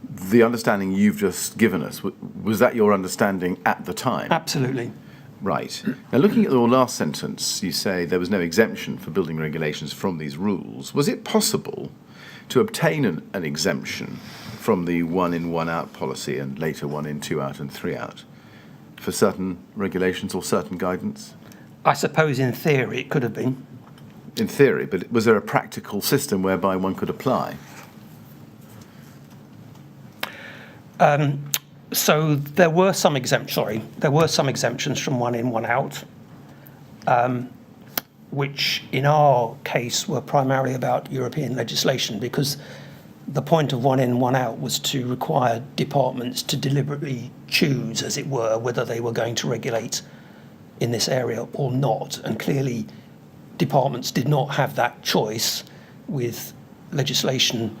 the understanding you've just given us, was that your understanding at the time? Absolutely. Right. Now, looking at your last sentence, you say there was no exemption for building regulations from these rules. Was it possible to obtain an exemption from the one in, one out policy and later one in, two out and three out for certain regulations or certain guidance? I suppose in theory it could have been. In theory, but was there a practical system whereby one could apply? So there were some exemptions from one in, one out, which in our case were primarily about European legislation, because the point of one in, one out was to require departments to deliberately choose, as it were, whether they were going to regulate in this area or not. And clearly, departments did not have that choice with legislation,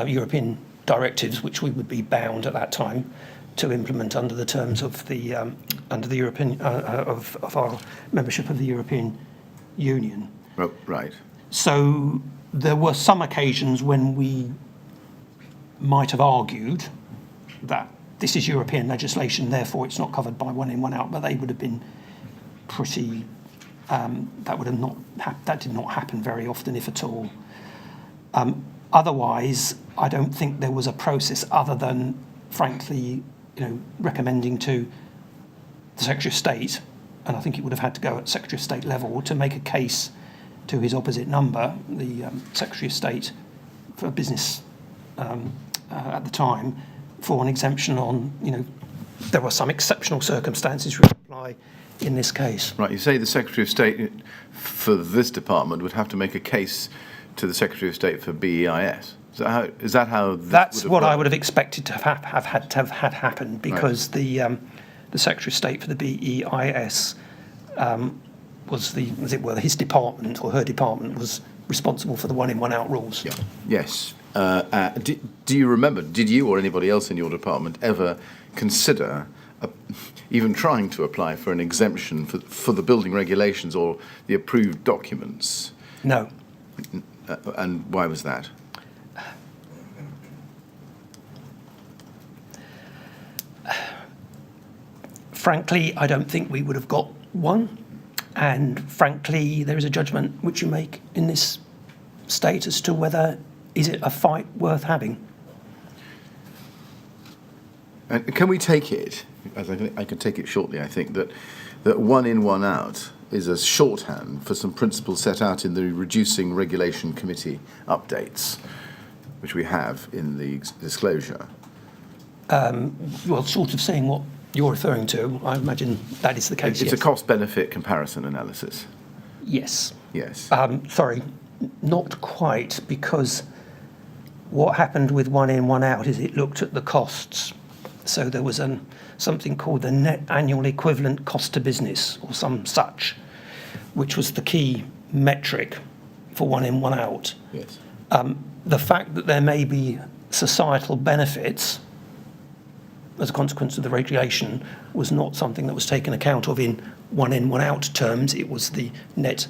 European directives, which we would be bound at that time to implement under the terms of the under the European of our membership of the European Union. Oh, right. So there were some occasions when we might have argued that this is European legislation, therefore it's not covered by one in, one out, but they would have been pretty. That did not happen very often, if at all. Otherwise, I don't think there was a process other than, frankly, recommending to the Secretary of State, and I think it would have had to go at Secretary of State level to make a case to his opposite number, the Secretary of State for Business at the time, for an exemption on, there were some exceptional circumstances which apply in this case. Right, you say the Secretary of State for this department would have to make a case to the Secretary of State for BEIS. Is that how this That's would have what I worked? would have expected to have had happen, because the Secretary of State for the BEIS was as it were, his department or her department was responsible for the one in, one out rules. Yeah. Yes. Do you remember, did you or anybody else in your department ever consider even trying to apply for an exemption for the building regulations or the approved documents? No. And why was that? Frankly, I don't think we would have got one. And frankly, there is a judgment which you make in this state as to whether is it a fight worth having. And can we take it, as I can take it shortly, I think, that one in, one out is a shorthand for some principles set out in the Reducing Regulation Committee updates, which we have in the disclosure? Well, sort of saying what you're referring to, I imagine that is the case. It's yes. a cost-benefit comparison analysis. Yes. Yes. Sorry, not quite, because what happened with one in, one out is it looked at the costs So there was something called the net annual equivalent cost to business, or some such, which was the key metric for one in, one out. Yes. The fact that there may be societal benefits as a consequence of the regulation was not something that was taken account of in one in, one out terms. It was the net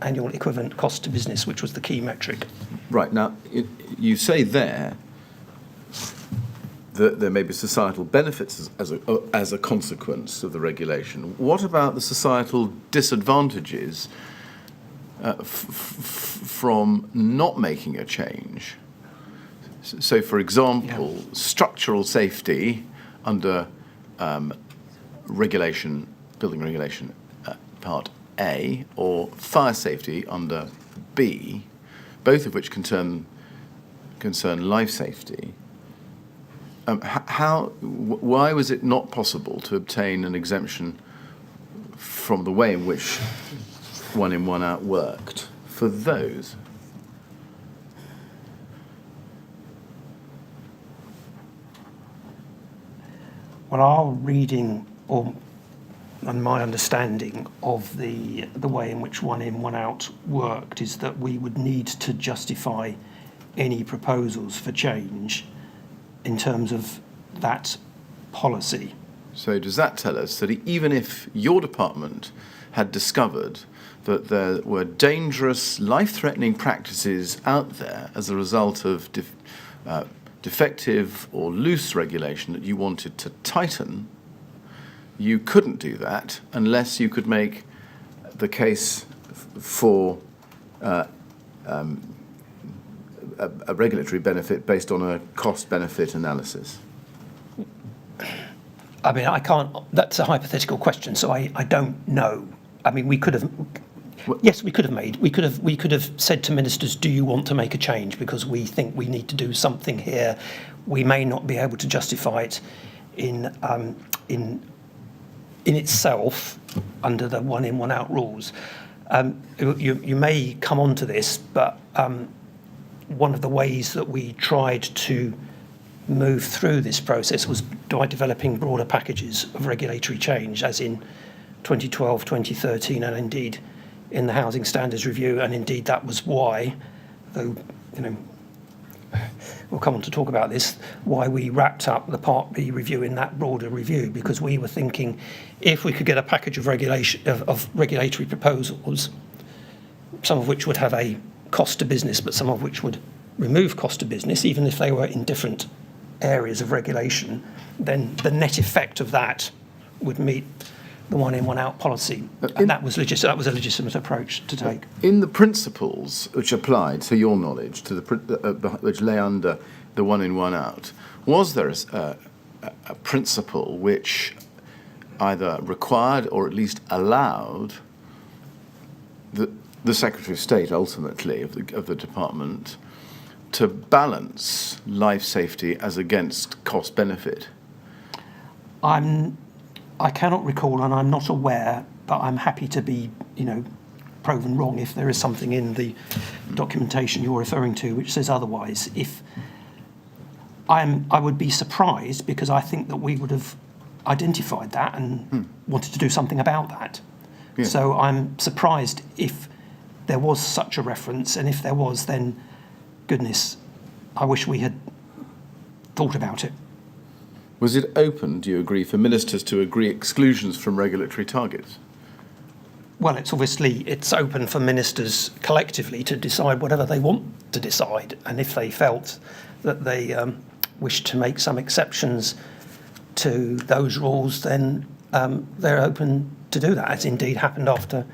annual equivalent cost to business, which was the key metric. Right. Now, you say there that there may be societal benefits as a consequence of the regulation. What about the societal disadvantages from not making a change? So, for example, structural safety under regulation, building regulation, Part A, or fire safety under B, both of which concern life safety. Why was it not possible to obtain an exemption from the way in which one in, one out worked for those? Well, our reading and my understanding of the way in which one in, one out worked is that we would need to justify any proposals for change in terms of that policy. So does that tell us that even if your department had discovered that there were dangerous, life-threatening practices out there as a result of defective or loose regulation that you wanted to tighten, you couldn't do that unless you could make the case for a regulatory benefit based on a cost-benefit analysis? I mean, I can't. That's a hypothetical question, so I don't know. I mean, we could have. Yes, we could have said to ministers, "Do you want to make a change? Because we think we need to do something here. We may not be able to justify it in itself under the one in, one out rules." You may come on to this, but one of the ways that we tried to move through this process was by developing broader packages of regulatory change, as in 2012, 2013, and indeed in the Housing Standards Review. And indeed that was why, though, we'll come on to talk about this, why we wrapped up the Part B review in that broader review, because we were thinking if we could get a package of regulatory proposals, some of which would have a cost to business, but some of which would remove cost to business, even if they were in different areas of regulation, then the net effect of that would meet the one in, one out policy. And that was a legitimate approach to take. In the principles which applied, to your knowledge, to which lay under the one in, one out, was there a principle which either required or at least allowed the Secretary of State, ultimately, of the department, to balance life safety as against cost benefit? I cannot recall, and I'm not aware, but I'm happy to be, proven wrong if there is something in the documentation you're referring to which says otherwise. I would be surprised, because I think that we would have identified that and wanted to do something about that. Yeah. So I'm surprised if there was such a reference, and if there was, then goodness, I wish we had thought about it. Was it open, do you agree, for ministers to agree exclusions from regulatory targets? Well, it's open for ministers collectively to decide whatever they want to decide, and if they felt that they wished to make some exceptions to those rules, then they're open to do that, as indeed happened after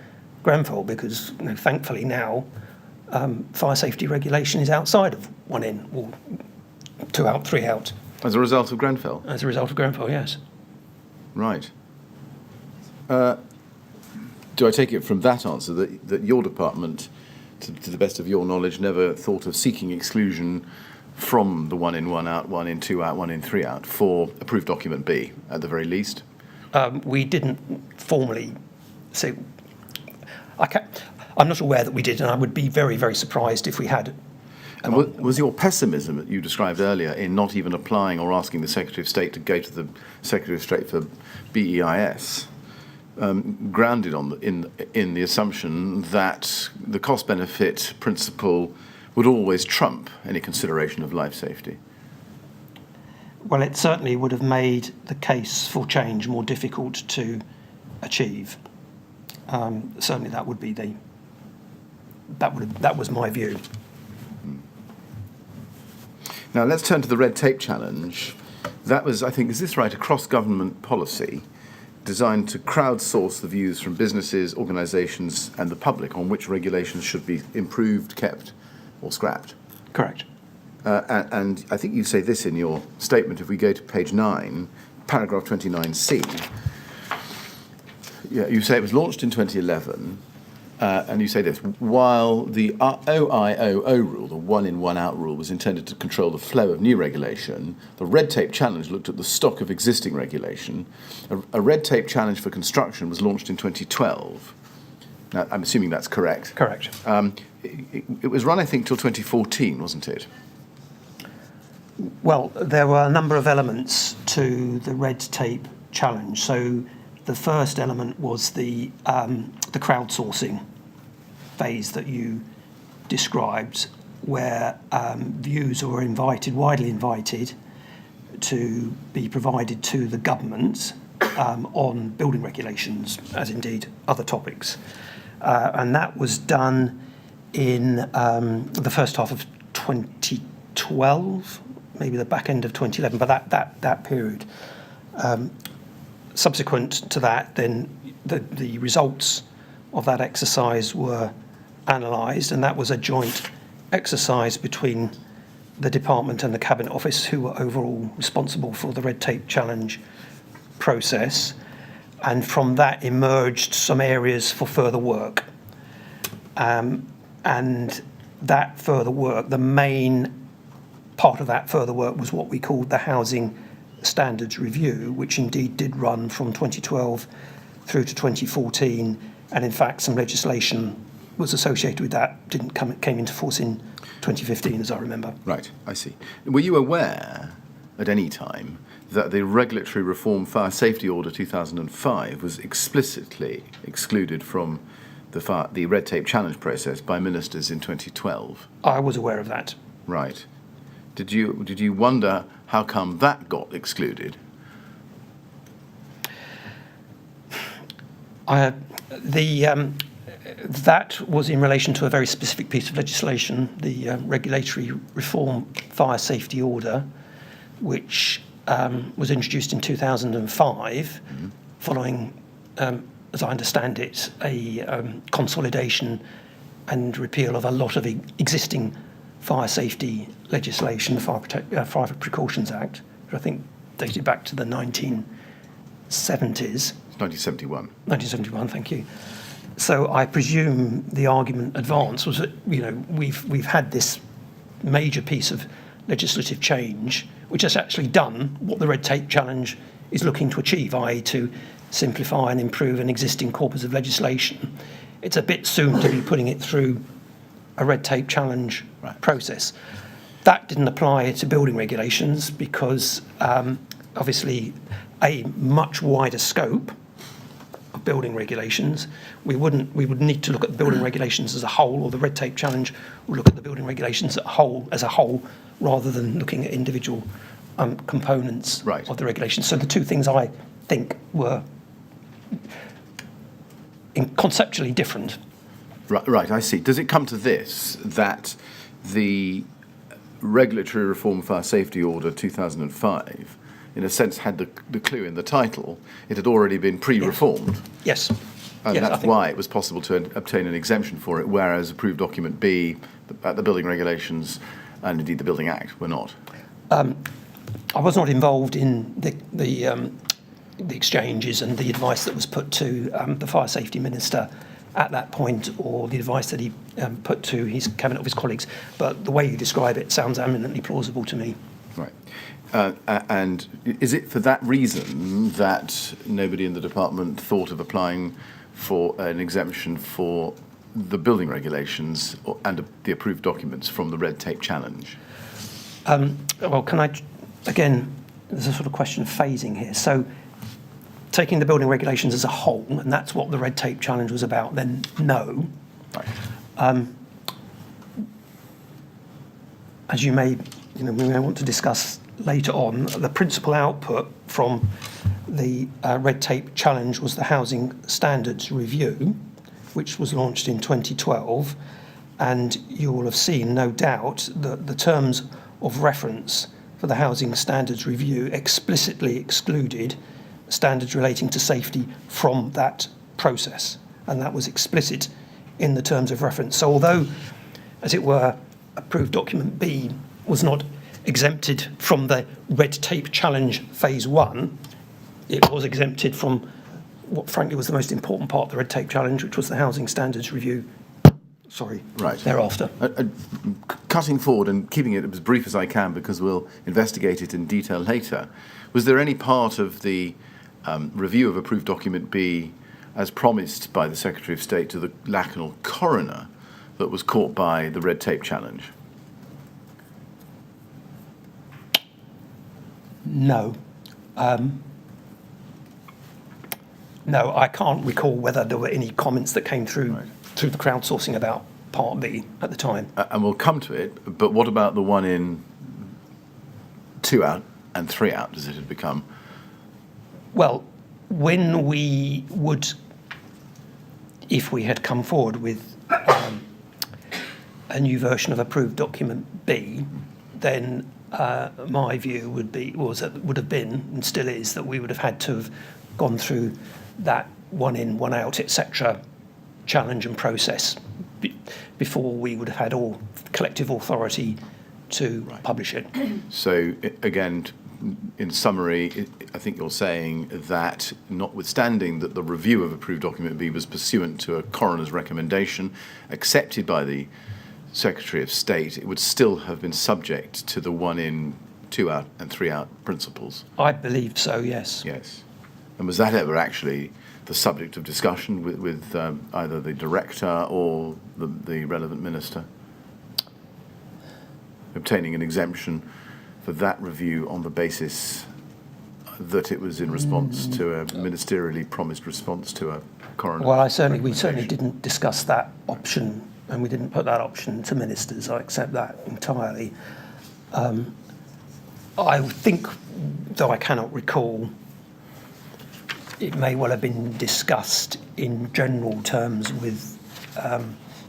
Grenfell, because thankfully now fire safety regulation is outside of one in, or two out, three out. As a result of Grenfell? As a result of Grenfell, yes. Right. Do I take it from that answer that your department, to the best of your knowledge, never thought of seeking exclusion from the one in, one out, one in, two out, one in, three out for approved document B, at the very least? We didn't formally say... I'm not aware that we did, and I would be very, very surprised if we had. And was your pessimism that you described earlier in not even applying or asking the Secretary of State to go to the Secretary of State for BEIS grounded in the assumption that the cost-benefit principle would always trump any consideration of life safety? Well, it certainly would have made the case for change more difficult to achieve. Certainly, that would be that was my view. Now let's turn to the red tape challenge. That was, I think, is this right, a cross-government policy designed to crowdsource the views from businesses, organisations, and the public on which regulations should be improved, kept, or scrapped. Correct. And I think you say this in your statement. If we go to page 9, paragraph 29C, you say it was launched in 2011, and you say this: while the OIOO rule, the one in, one out rule, was intended to control the flow of new regulation, the red tape challenge looked at the stock of existing regulation. A red tape challenge for construction was launched in 2012. Now, I'm assuming that's correct. Correct. It was run, I think, till 2014, wasn't it? Well, there were a number of elements to the red tape challenge. So the first element was the crowdsourcing phase that you described, where views were widely invited to be provided to the government on building regulations, as indeed other topics. And that was done in the first half of 2012, maybe the back end of 2011, but that period. Subsequent to that, then the results of that exercise were analysed, and that was a joint exercise between the department and the Cabinet Office, who were overall responsible for the red tape challenge process. And from that emerged some areas for further work. And that further work, the main part of that further work was what we called the Housing Standards Review, which indeed did run from 2012 through to 2014, and in fact some legislation was associated with that, came into force in 2015, as I remember. Right, I see. Were you aware at any time that the Regulatory Reform Fire Safety Order 2005 was explicitly excluded from the red tape challenge process by ministers in 2012? I was aware of that. Right. Did you wonder how come that got excluded? That was in relation to a very specific piece of legislation, the Regulatory Reform Fire Safety Order, which was introduced in 2005, following, as I understand it, a consolidation and repeal of a lot of existing fire safety legislation, the Fire Precautions Act, which I think dated back to the 1970s. 1971. 1971, thank you. So I presume the argument advanced was that, we've had this major piece of legislative change which has actually done what the red tape challenge is looking to achieve, i.e. to simplify and improve an existing corpus of legislation. It's a bit soon to be putting it through a red tape challenge process. That didn't apply to building regulations because obviously a much wider scope of building regulations. We would need to look at the building regulations as a whole, or the red tape challenge would look at the building regulations as a whole, rather than looking at individual components of the regulations. So the two things I think were conceptually different. Right, I see. Does it come to this, that the Regulatory Reform Fire Safety Order 2005, in a sense, had the clue in the title? It had already been pre-reformed. Yes. And that's why it was possible to obtain an exemption for it, whereas approved document B, the building regulations, and indeed the Building Act, were not. I was not involved in the exchanges and the advice that was put to the Fire Safety Minister at that point, or the advice that he put to his Cabinet Office colleagues. But the way you describe it sounds eminently plausible to me. Right. And is it for that reason that nobody in the department thought of applying for an exemption for the building regulations and the approved documents from the red tape challenge? Well, can I, again, there's a sort of question of phasing here. So taking the building regulations as a whole, and that's what the red tape challenge was about, then no. Right. As you may, we may want to discuss later on, the principal output from the red tape challenge was the Housing Standards Review, which was launched in 2012. And you will have seen, no doubt, that the terms of reference for the Housing Standards Review explicitly excluded standards relating to safety from that process. And that was explicit in the terms of reference. So although, as it were, approved document B was not exempted from the red tape challenge phase 1, it was exempted from what frankly was the most important part of the red tape challenge, which was the Housing Standards Review. Right. Thereafter. Cutting forward and keeping it as brief as I can, because we'll investigate it in detail later, was there any part of the review of approved document B, as promised by the Secretary of State to the Lakanal coroner, that was caught by the red tape challenge? No. No, I can't recall whether there were any comments that came through through the crowdsourcing about Part B at the time. And we'll come to it, but what about the one in 2 out and 3 out, as it had become? Well, when we would, if we had come forward with a new version of approved document B, then my view would have been, and still is, that we would have had to have gone through that 1 in, 1 out, etc. challenge and process before we would have had all collective authority to publish it. So again, in summary, I think you're saying that notwithstanding that the review of approved document B was pursuant to a coroner's recommendation accepted by the Secretary of State, it would still have been subject to the 1 in, 2 out and 3 out principles? I believe so, yes. Yes. And was that ever actually the subject of discussion with either the director or the relevant minister? Obtaining an exemption for that review on the basis that it was in response to a ministerially promised response to a coroner? Well, we certainly didn't discuss that option, and we didn't put that option to ministers. I accept that entirely. I think, though I cannot recall, it may well have been discussed in general terms with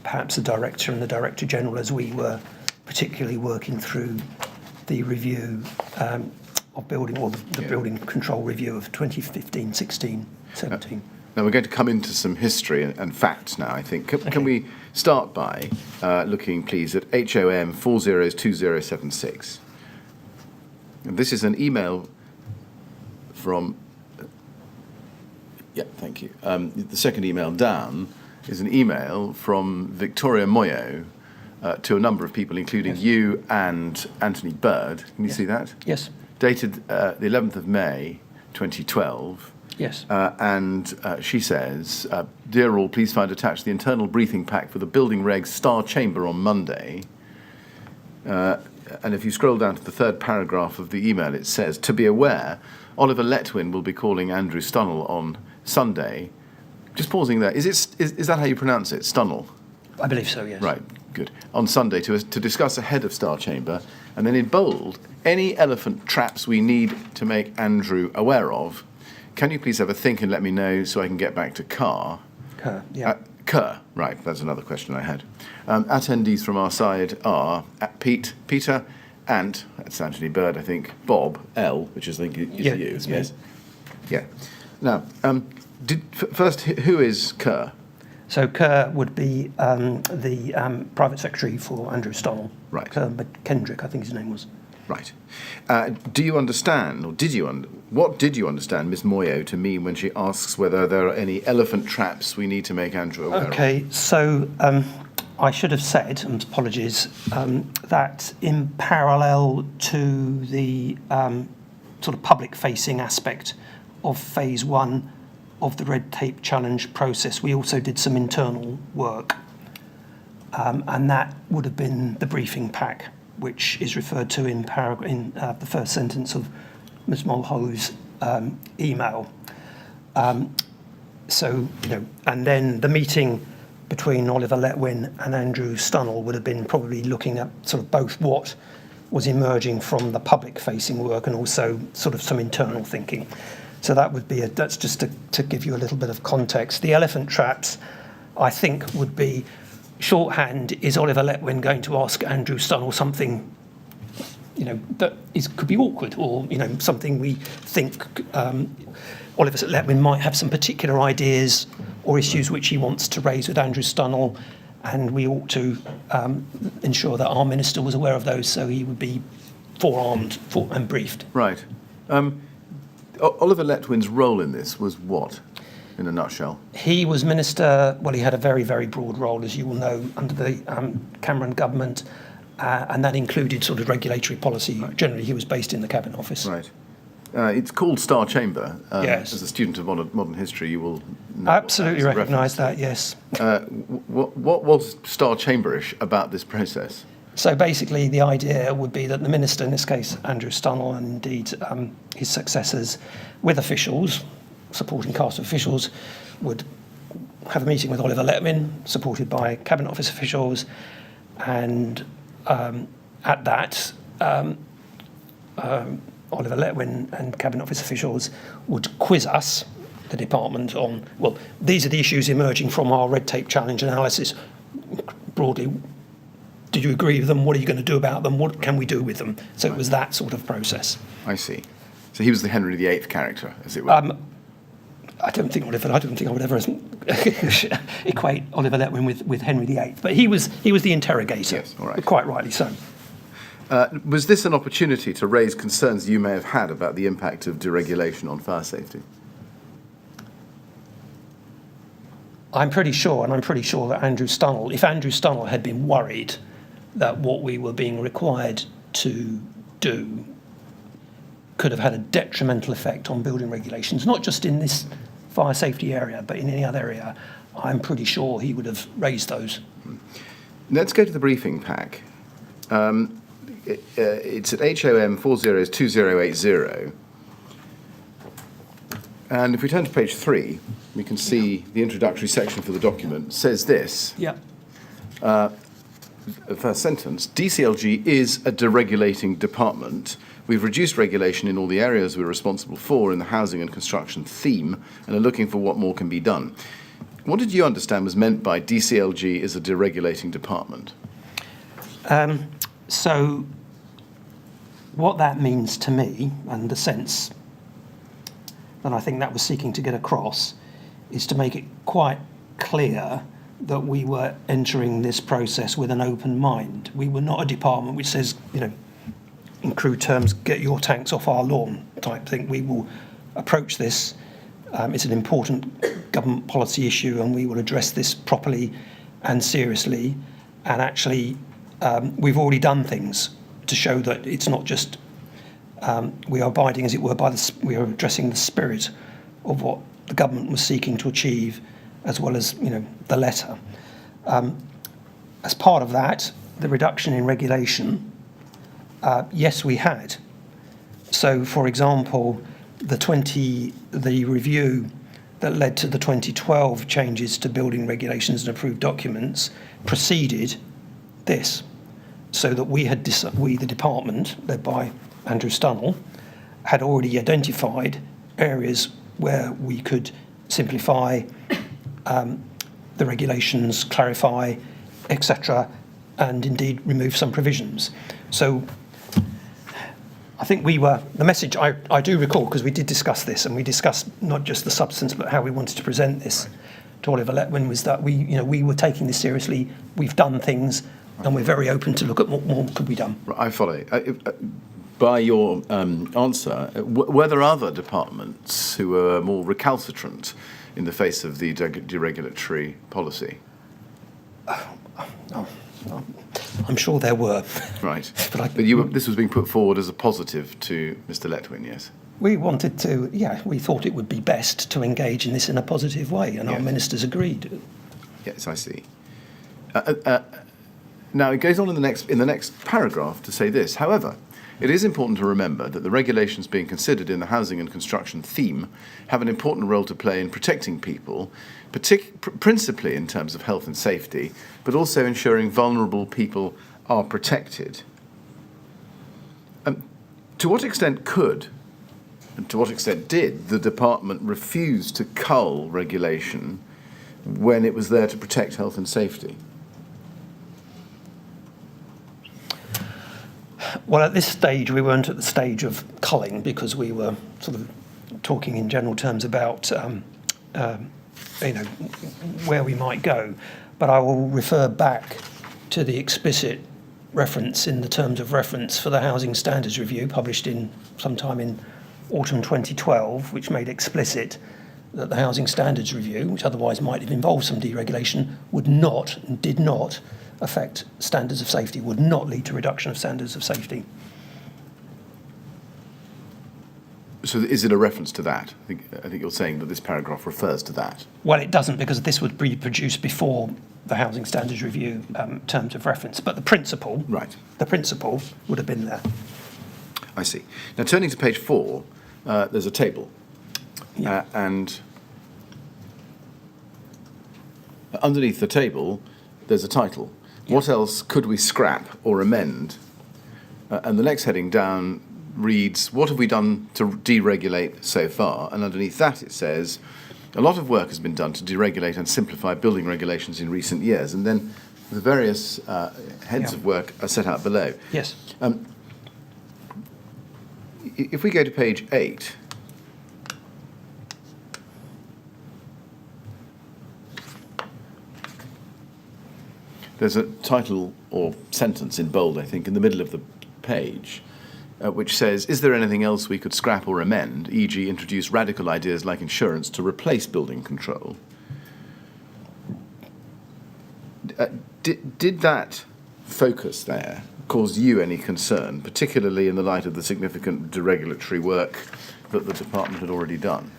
perhaps the director and the director general, as we were particularly working through the review of building, or the building control review of 2015, 16, 17. Now we're going to come into some history and facts now, I think. Can we start by looking, please, at HOM 402076? And this is an email from... Yeah, thank you. The second email down is an email from Victoria Moyo to a number of people, including you and Anthony Bird. Can you see that? Yes. Dated the 11th of May, 2012. Yes. And she says, "Dear all, please find attached the internal briefing pack for the building regs Star Chamber on Monday." And if you scroll down to the third paragraph of the email, it says, "To be aware, Oliver Letwin will be calling Andrew Stunnell on Sunday." Just pausing there. Is that how you pronounce it? Stunnell? I believe so, yes. Right, good. On Sunday to discuss ahead of Star Chamber. And then in bold, any elephant traps we need to make Andrew aware of. Can you please have a think and let me know so I can get back to Kerr? Kerr, yeah. Kerr, right, that's another question I had. Attendees from our side are Peter, Ant, that's Anthony Bird, I think, Bob, L, which is, I think, is you. It's yes. me. Yeah. Now, first, who is Kerr? So Kerr would be the private secretary for Andrew Stunnell. Right. Kerr Kendrick, I think his name was. Right. Do you understand, or what did you understand Miss Moyo to mean when she asks whether there are any elephant traps we need to make Andrew aware of? Okay, so I should have said, and apologies, that in parallel to the sort of public-facing aspect of phase 1 of the red tape challenge process, we also did some internal work. and that would have been the briefing pack, which is referred to in the first sentence of Ms. Mulholland's email. So, and then the meeting between Oliver Letwin and Andrew Stunnell would have been probably looking at sort of both what was emerging from the public-facing work and also sort of some internal thinking. So that would be that's just to give you a little bit of context. The elephant traps, I think, would be shorthand. Is Oliver Letwin going to ask Andrew Stunnell something, that could be awkward, or something we think Oliver Letwin might have some particular ideas or issues which he wants to raise with Andrew Stunnell, and we ought to ensure that our minister was aware of those, so he would be forearmed and briefed. Right. Oliver Letwin's role in this was what, in a nutshell? He was minister. Well, he had a very, very broad role, as you will know, under the Cameron government, and that included sort of regulatory policy. Right. Generally, he was based in the Cabinet Office. Right. It's called Star Chamber. Yes. As a student of modern history, you will know absolutely recognise that. Yes. What was Star Chamberish about this process? So basically, the idea would be that the minister, in this case Andrew Stunnell, and indeed his successors, with officials, supporting cast of officials, would have a meeting with Oliver Letwin, supported by Cabinet Office officials, and at that, Oliver Letwin and Cabinet Office officials would quiz us, the department, on, well, these are the issues emerging from our red tape challenge analysis. Broadly, did you agree with them? What are you going to do about them? What can we do with them? So it was that sort of process. I see. So he was the Henry VIII character, as it were. I don't think I would ever equate Oliver Letwin with Henry VIII, but he was the interrogator. Yes, all right. Quite rightly so. Was this an opportunity to raise concerns you may have had about the impact of deregulation on fire safety? I'm pretty sure that Andrew Stunnell, if Andrew Stunnell had been worried that what we were being required to do could have had a detrimental effect on building regulations, not just in this fire safety area, but in any other area, I'm pretty sure he would have raised those. Let's go to the briefing pack. It's at HOM 402080. And if we turn to page 3, we can see the introductory section for the document says this. Yeah. The first sentence, DCLG is a deregulating department. We've reduced regulation in all the areas we're responsible for in the housing and construction theme and are looking for what more can be done. What did you understand was meant by DCLG is a deregulating department? So what that means to me, and the sense that I think that was seeking to get across, is to make it quite clear that we were entering this process with an open mind. We were not a department which says, in crude terms, get your tanks off our lawn type thing. We will approach this. It's an important government policy issue, and we will address this properly and seriously. And actually, we've already done things to show that it's not just we are abiding, as it were, we are addressing the spirit of what the government was seeking to achieve, as well as the letter. As part of that, the reduction in regulation, yes, we had. So, for example, the review that led to the 2012 changes to building regulations and approved documents preceded this, so that we, the department, led by Andrew Stunnell, had already identified areas where we could simplify the regulations, clarify, etc., and indeed remove some provisions. So I think the message I do recall, because we did discuss this, and we discussed not just the substance but how we wanted to present this to Oliver Letwin, was that we were taking this seriously. We've done things, and we're very open to look at what more could be done. I follow. By your answer, were there other departments who were more recalcitrant in the face of the deregulatory policy? I'm sure there were. Right. But this was being put forward as a positive to Mr. Letwin, yes? We wanted to, we thought it would be best to engage in this in a positive way, and our ministers agreed. Yes, I see. Now, it goes on in the next paragraph to say this. However, it is important to remember that the regulations being considered in the housing and construction theme have an important role to play in protecting people, principally in terms of health and safety, but also ensuring vulnerable people are protected. To what extent could, and to what extent did, the department refuse to cull regulation when it was there to protect health and safety? Well, at this stage, we weren't at the stage of culling because we were sort of talking in general terms about, where we might go. But I will refer back to the explicit reference in the terms of reference for the Housing Standards Review, published sometime in autumn 2012, which made explicit that the Housing Standards Review, which otherwise might have involved some deregulation, would not and did not affect standards of safety, would not lead to reduction of standards of safety. So is it a reference to that? I think you're saying that this paragraph refers to that. Well, it doesn't, because this would be produced before the Housing Standards Review terms of reference. But the principle, Right. The principle would have been there. I see. Now, turning to page 4, there's a table. Yeah. And underneath the table, there's a title. Yeah. What else could we scrap or amend? And the next heading down reads, what have we done to deregulate so far? And underneath that it says, a lot of work has been done to deregulate and simplify building regulations in recent years. And then the various heads of work are set out below. Yes. If we go to page 8, there's a title or sentence in bold, I think, in the middle of the page, which says, is there anything else we could scrap or amend, e.g. introduce radical ideas like insurance to replace building control? Did that focus there cause you any concern, particularly in the light of the significant deregulatory work that the department had already done?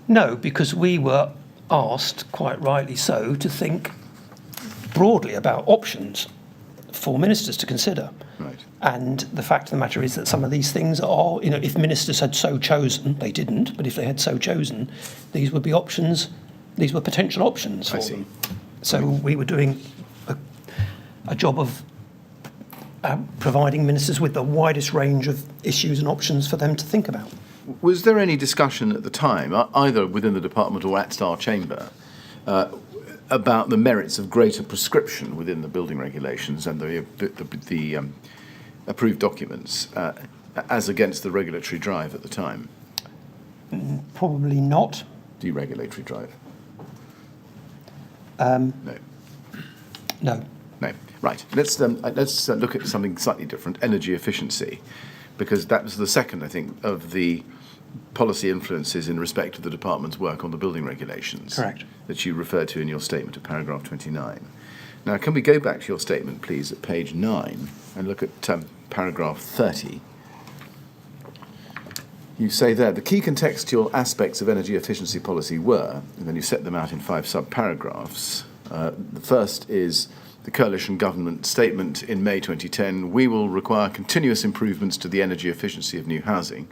No, because we were asked, quite rightly so, to think broadly about options for ministers to consider. Right. And the fact of the matter is that some of these things are, if ministers had so chosen, they didn't, but if they had so chosen, these would be options, these were potential options for them. So we were doing a job of providing ministers with the widest range of issues and options for them to think about. Was there any discussion at the time, either within the department or at Star Chamber, about the merits of greater prescription within the building regulations and the approved documents as against the regulatory drive at the time? Probably not. Deregulatory drive? No. No. Right. Let's look at something slightly different, energy efficiency, because that was the second, I think, of the policy influences in respect of the department's work on the building regulations. Correct. That you referred to in your statement at paragraph 29. Now, can we go back to your statement, please, at page 9 and look at paragraph 30? You say there, the key contextual aspects of energy efficiency policy were, and then you set them out in 5 sub-paragraphs. The first is the coalition government statement in May 2010, we will require continuous improvements to the energy efficiency of new housing.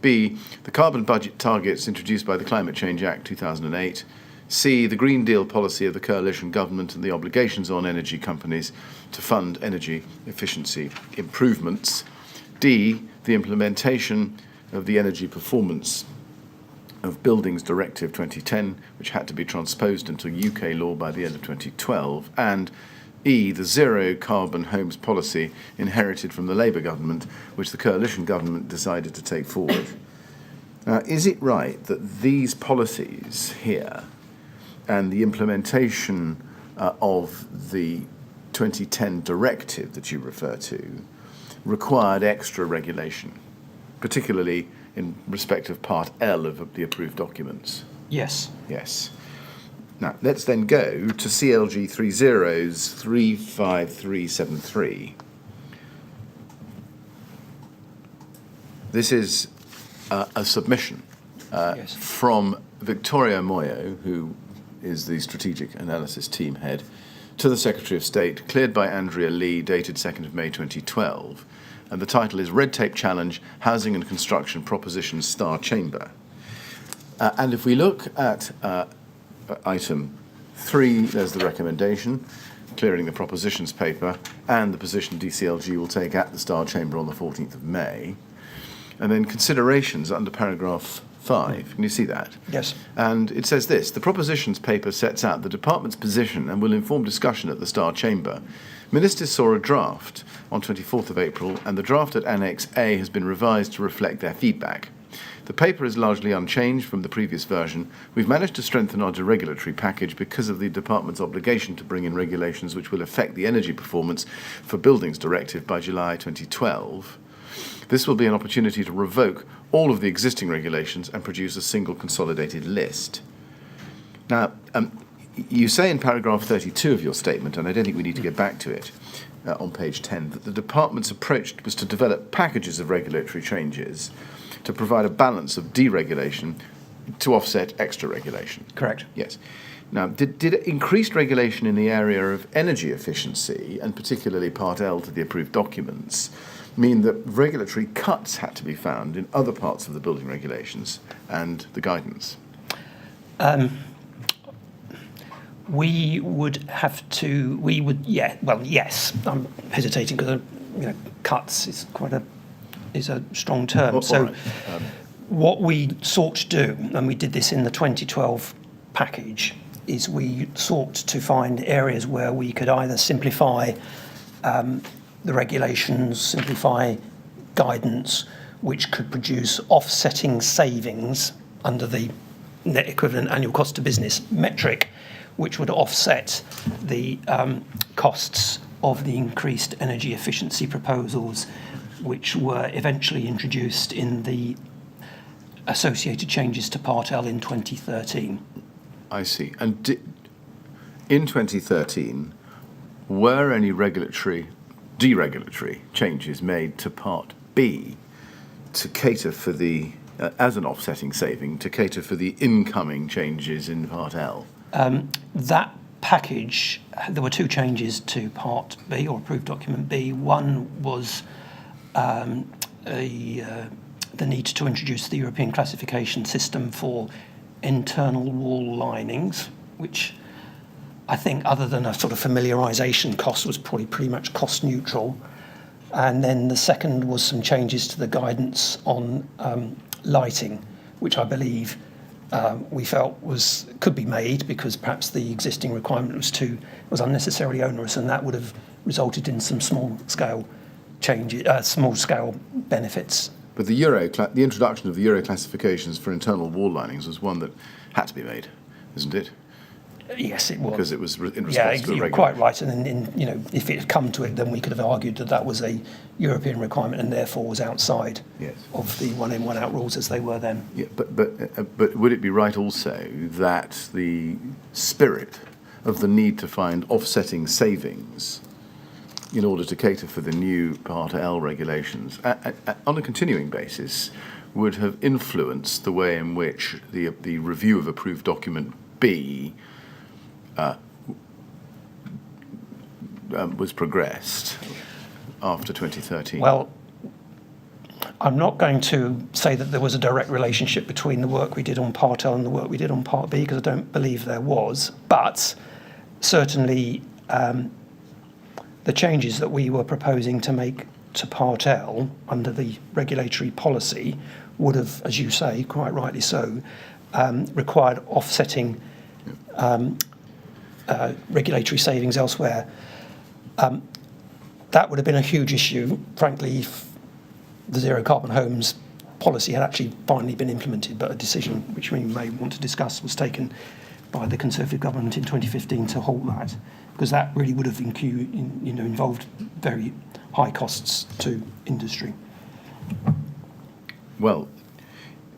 B, the carbon budget targets introduced by the Climate Change Act 2008. C, the Green Deal policy of the coalition government and the obligations on energy companies to fund energy efficiency improvements. D, the implementation of the Energy Performance of Buildings Directive 2010, which had to be transposed into UK law by the end of 2012. And E, the zero carbon homes policy inherited from the Labour government, which the coalition government decided to take forward. Is it right that these policies here and the implementation of the 2010 directive that you refer to required extra regulation, particularly in respect of Part L of the approved documents? Yes. Yes. Now, let's then go to CLG 30's 35373. This is a submission Yes. from Victoria Moyo, who is the strategic analysis team head, to the Secretary of State, cleared by Andrea Lee, dated 2nd of May 2012. And the title is Red Tape Challenge, Housing and Construction Propositions Star Chamber. And if we look at item 3, there's the recommendation, clearing the propositions paper, and the position DCLG will take at the Star Chamber on the 14th of May. And then considerations under paragraph 5. Can you see that? Yes. And it says this: the propositions paper sets out the department's position and will inform discussion at the Star Chamber. Ministers saw a draft on 24th of April, and the draft at Annex A has been revised to reflect their feedback. The paper is largely unchanged from the previous version. We've managed to strengthen our deregulatory package because of the department's obligation to bring in regulations which will affect the energy performance for buildings directive by July 2012. This will be an opportunity to revoke all of the existing regulations and produce a single consolidated list. Now, you say in paragraph 32 of your statement, and I don't think we need to get back to it, on page 10, that the department's approach was to develop packages of regulatory changes to provide a balance of deregulation to offset extra regulation. Correct. Yes. Now, did increased regulation in the area of energy efficiency, and particularly Part L to the approved documents, mean that regulatory cuts had to be found in other parts of the building regulations and the guidance? Yes. I'm hesitating because, cuts is a strong term. All right. What we sought to do, and we did this in the 2012 package, is we sought to find areas where we could either simplify the regulations, simplify guidance, which could produce offsetting savings under the net equivalent annual cost to business metric, which would offset the costs of the increased energy efficiency proposals, which were eventually introduced in the associated changes to Part L in 2013. I see. And in 2013, were any deregulatory changes made to Part B to cater for the, as an offsetting saving, to cater for the incoming changes in Part L? That package, there were 2 changes to Part B, or approved document B. One was the need to introduce the European classification system for internal wall linings, which I think, other than a sort of familiarisation cost, was probably pretty much cost neutral. And then the second was some changes to the guidance on lighting, which I believe we felt could be made because perhaps the existing requirement was unnecessarily onerous, and that would have resulted in some small-scale changes, small-scale benefits. But the introduction of the Euro classifications for internal wall linings was one that had to be made, isn't it? Yes, it was. Because it was in response to a you're quite right. And then, if it had come to it, then we could have argued that that was a European requirement and therefore was outside of the one in, one out rules as they were then. Yeah, but would it be right also that the spirit of the need to find offsetting savings in order to cater for the new Part L regulations on a continuing basis would have influenced the way in which the review of approved document B was progressed after 2013? Well, I'm not going to say that there was a direct relationship between the work we did on Part L and the work we did on Part B, because I don't believe there was. But certainly the changes that we were proposing to make to Part L under the regulatory policy would have, as you say, quite rightly so, required offsetting regulatory savings elsewhere. That would have been a huge issue, frankly, if the zero carbon homes policy had actually finally been implemented, but a decision which we may want to discuss was taken by the Conservative government in 2015 to halt that, because that really would have involved very high costs to industry. Well,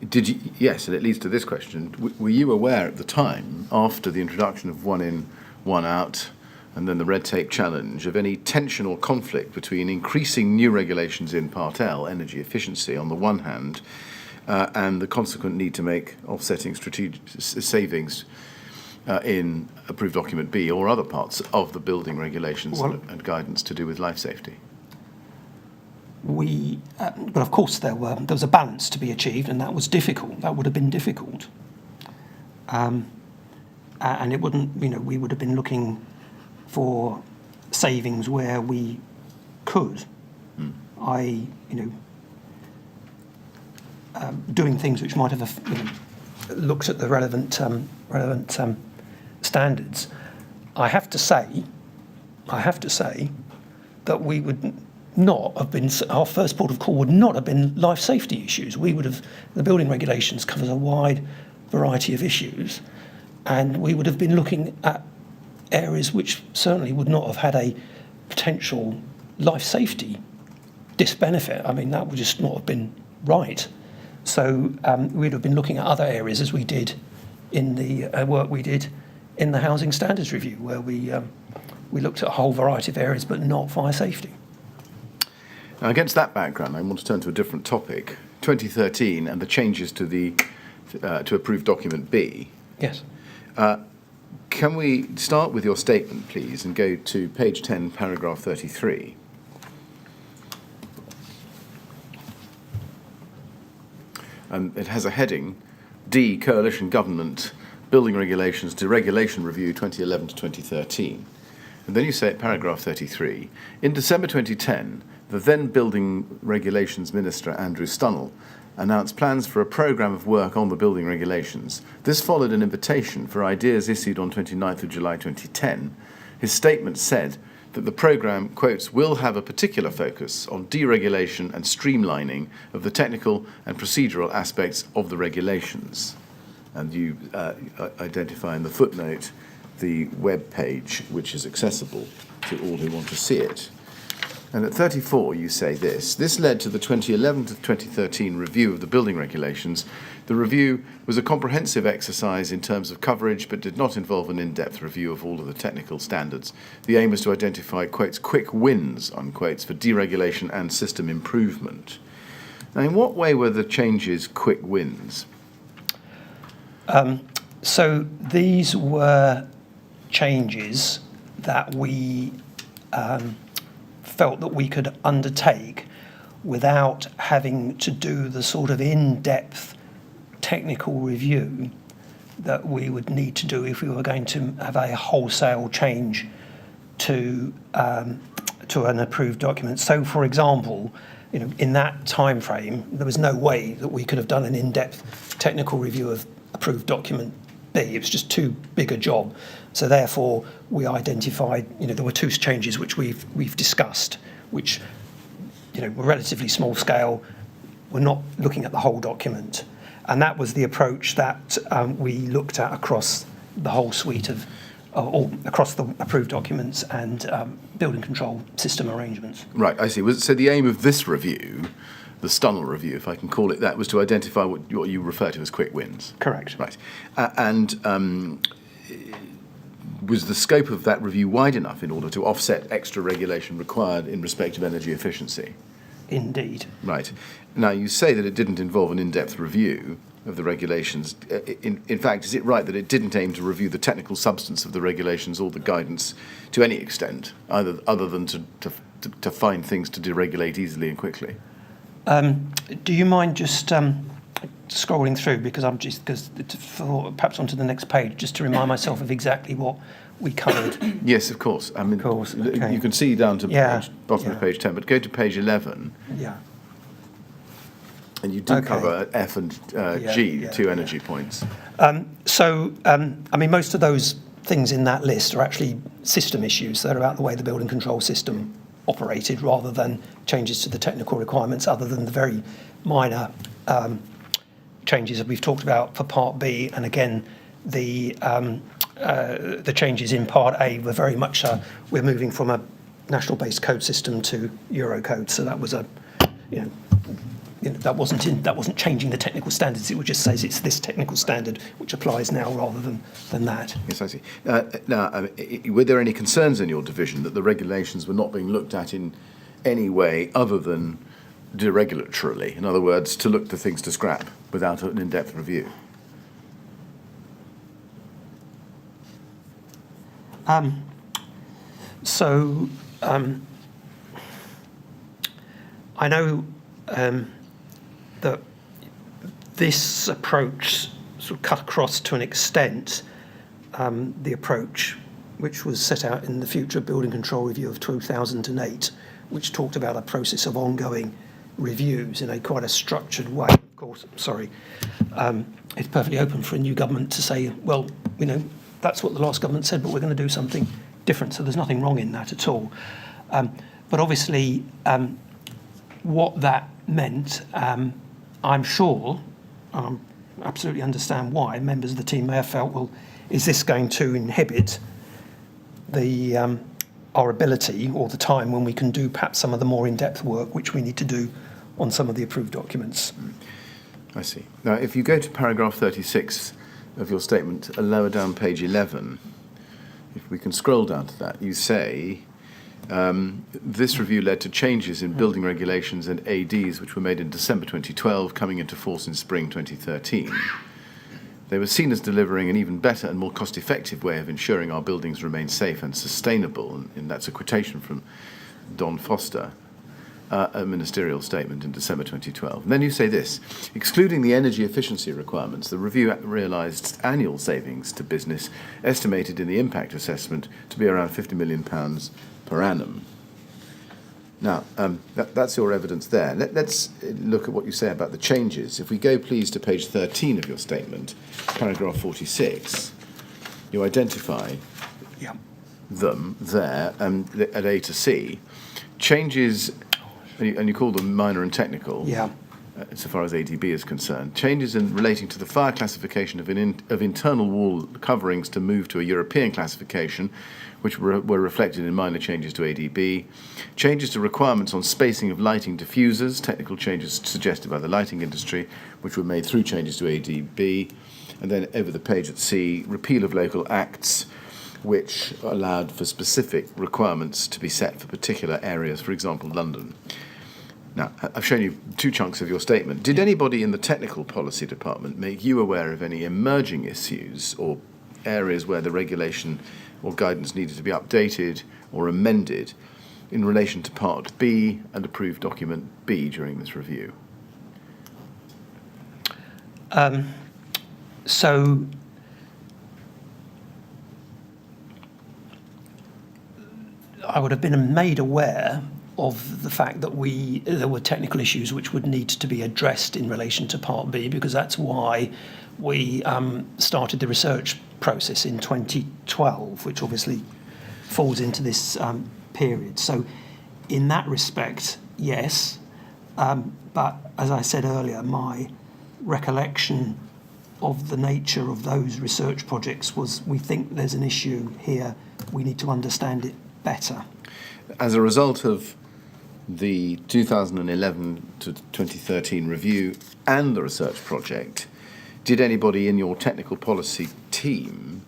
did you? Yes, and it leads to this question. Were you aware at the time, after the introduction of one in, one out, and then the red tape challenge, of any tension or conflict between increasing new regulations in Part L, energy efficiency, on the one hand, and the consequent need to make offsetting strategic savings in approved document B or other parts of the building regulations and guidance to do with life safety? Well, of course, there was a balance to be achieved, and that was difficult. That would have been difficult. And it wouldn't, we would have been looking for savings where we could. Doing things which might have looked at the relevant standards. I have to say that we would not have been, our first port of call would not have been life safety issues. We would have, the building regulations covers a wide variety of issues, and we would have been looking at areas which certainly would not have had a potential life safety disbenefit. I mean, that would just not have been right. So we'd have been looking at other areas, as we did in the work we did in the Housing Standards Review, where we looked at a whole variety of areas, but not fire safety. Now, against that background, I want to turn to a different topic. 2013 and the changes to the to approved document B. Yes. Can we start with your statement, please, and go to page 10, paragraph 33? And it has a heading, D, Coalition Government, Building Regulations, Deregulation Review 2011 to 2013. And then you say at paragraph 33, in December 2010, the then Building Regulations Minister, Andrew Stunnell, announced plans for a programme of work on the building regulations. This followed an invitation for ideas issued on 29th of July 2010. His statement said that the programme, quotes, will have a particular focus on deregulation and streamlining of the technical and procedural aspects of the regulations. And you identify in the footnote the web page which is accessible to all who want to see it. And at 34, you say this. This led to the 2011 to 2013 review of the building regulations. The review was a comprehensive exercise in terms of coverage, but did not involve an in-depth review of all of the technical standards. The aim was to identify, quotes, quick wins, unquotes, for deregulation and system improvement. Now, in what way were the changes quick wins? So these were changes that we felt that we could undertake without having to do the sort of in-depth technical review that we would need to do if we were going to have a wholesale change to an approved document. So, for example, in that time frame, there was no way that we could have done an in-depth technical review of approved document B. It was just too big a job. So therefore, we identified, there were two changes which we've discussed, which, were relatively small scale. We're not looking at the whole document, and that was the approach that we looked at across the whole suite of, across the approved documents and building control system arrangements. Right, I see. So the aim of this review, the Stunnell review, if I can call it that, was to identify what you refer to as quick wins. Correct. Right. Was the scope of that review wide enough in order to offset extra regulation required in respect of energy efficiency? Indeed. Right. Now, you say that it didn't involve an in-depth review of the regulations. In fact, is it right that it didn't aim to review the technical substance of the regulations or the guidance to any extent, other than to find things to deregulate easily and quickly? Do you mind just scrolling through, because perhaps onto the next page, just to remind myself of exactly what we covered? Yes, of course. I mean, okay. You can see down to bottom of page 10, but go to page 11. Yeah. And you do cover F and G, two energy points. Most of those things in that list are actually system issues. They're about the way the building control system operated, rather than changes to the technical requirements, other than the very minor changes that we've talked about for Part B. And again, the changes in Part A were very much we're moving from a national-based code system to Eurocode. So that was that wasn't changing the technical standards. It would just says it's this technical standard which applies now, rather than that. Yes, I see. Now, were there any concerns in your division that the regulations were not being looked at in any way other than deregulatorily? In other words, to look the things to scrap without an in-depth review? So I know that this approach sort of cut across to an extent the approach which was set out in the Future Building Control Review of 2008, which talked about a process of ongoing reviews in quite a structured way. Of course, it's perfectly open for a new government to say, well, that's what the last government said, but we're going to do something different. So there's nothing wrong in that at all. But obviously, what that meant, I'm sure, absolutely understand why members of the team may have felt, well, is this going to inhibit our ability or the time when we can do perhaps some of the more in-depth work which we need to do on some of the approved documents? I see. Now, if you go to paragraph 36 of your statement, lower down page 11, if we can scroll down to that, you say, this review led to changes in building regulations and ADs which were made in December 2012, coming into force in spring 2013. They were seen as delivering an even better and more cost-effective way of ensuring our buildings remain safe and sustainable, and that's a quotation from Don Foster, a ministerial statement in December 2012. And then you say this: excluding the energy efficiency requirements, the review realised annual savings to business estimated in the impact assessment to be around £50 million per annum. Now, that's your evidence there. Let's look at what you say about the changes. If we go, please, to page 13 of your statement, paragraph 46, you identify them there at A to C. Changes, and you call them minor and technical, so far as ADB is concerned. Changes in relating to the fire classification of internal wall coverings to move to a European classification, which were reflected in minor changes to ADB. Changes to requirements on spacing of lighting diffusers, technical changes suggested by the lighting industry, which were made through changes to ADB. And then over the page at C, repeal of local acts, which allowed for specific requirements to be set for particular areas, for example, London. Now, I've shown you two chunks of your statement. Did anybody in the technical policy department make you aware of any emerging issues or areas where the regulation or guidance needed to be updated or amended in relation to Part B and approved document B during this review? So I would have been made aware of the fact that there were technical issues which would need to be addressed in relation to Part B, because that's why we started the research process in 2012, which obviously falls into this period. So in that respect, yes, but as I said earlier, my recollection of the nature of those research projects was, we think there's an issue here, we need to understand it better. As a result of the 2011 to 2013 review and the research project, did anybody in your technical policy team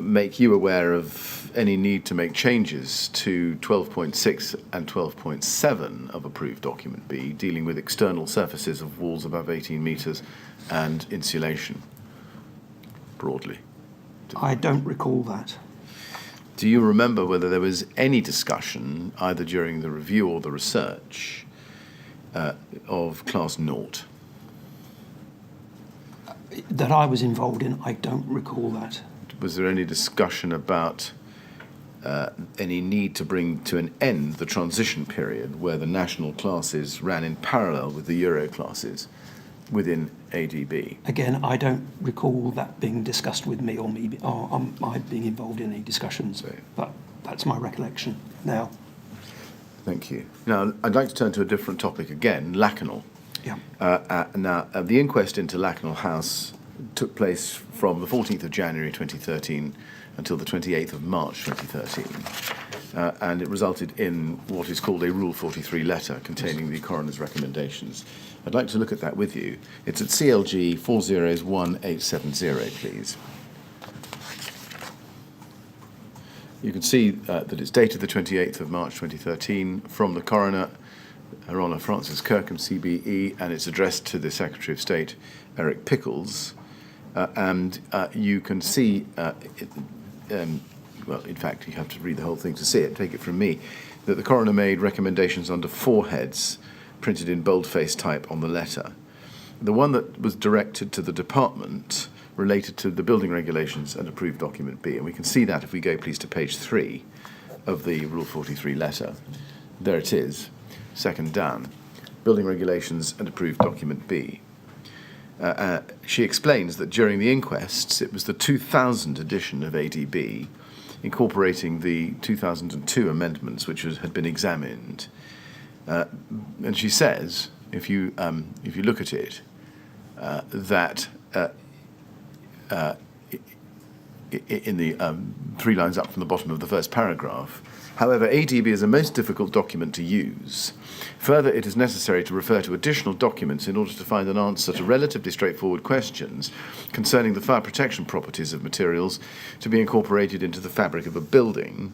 make you aware of any need to make changes to 12.6 and 12.7 of approved document B, dealing with external surfaces of walls above 18 metres and insulation, broadly? I don't recall that. Do you remember whether there was any discussion, either during the review or the research, of Class 0? That I was involved in, I don't recall that. Was there any discussion about any need to bring to an end the transition period where the national classes ran in parallel with the Euro classes within ADB? Again, I don't recall that being discussed with me or I being involved in any discussions, but that's my recollection now. Thank you. Now, I'd like to turn to a different topic again, Lakanal. Yeah. Now, the inquest into Lakanal House took place from the 14th of January 2013 until the 28th of March 2013, and it resulted in what is called a Rule 43 letter containing the coroner's recommendations. I'd like to look at that with you. It's at CLG 401870, please. You can see that it's dated the 28th of March 2013 from the coroner, Her Honour Francis Kirkham, CBE, and it's addressed to the Secretary of State, Eric Pickles. And you can see well, in fact, you have to read the whole thing to see it, take it from me, that the coroner made recommendations under 4 heads, printed in boldface type on the letter. The one that was directed to the department related to the building regulations and approved document B. And we can see that if we go, please, to page 3 of the Rule 43 letter. There it is, second down, building regulations and approved document B. She explains that during the inquests, it was the 2000 edition of ADB, incorporating the 2002 amendments, which had been examined. And she says, if you look at it, that in the 3 lines up from the bottom of the first paragraph, however, ADB is a most difficult document to use. Further, it is necessary to refer to additional documents in order to find an answer to relatively straightforward questions concerning the fire protection properties of materials to be incorporated into the fabric of a building.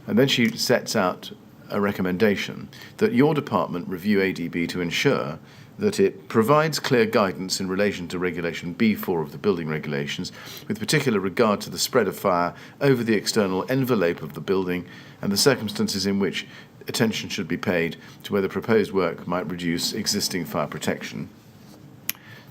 And then she sets out a recommendation that your department review ADB to ensure that it provides clear guidance in relation to Regulation B4 of the building regulations, with particular regard to the spread of fire over the external envelope of the building and the circumstances in which attention should be paid to whether proposed work might reduce existing fire protection.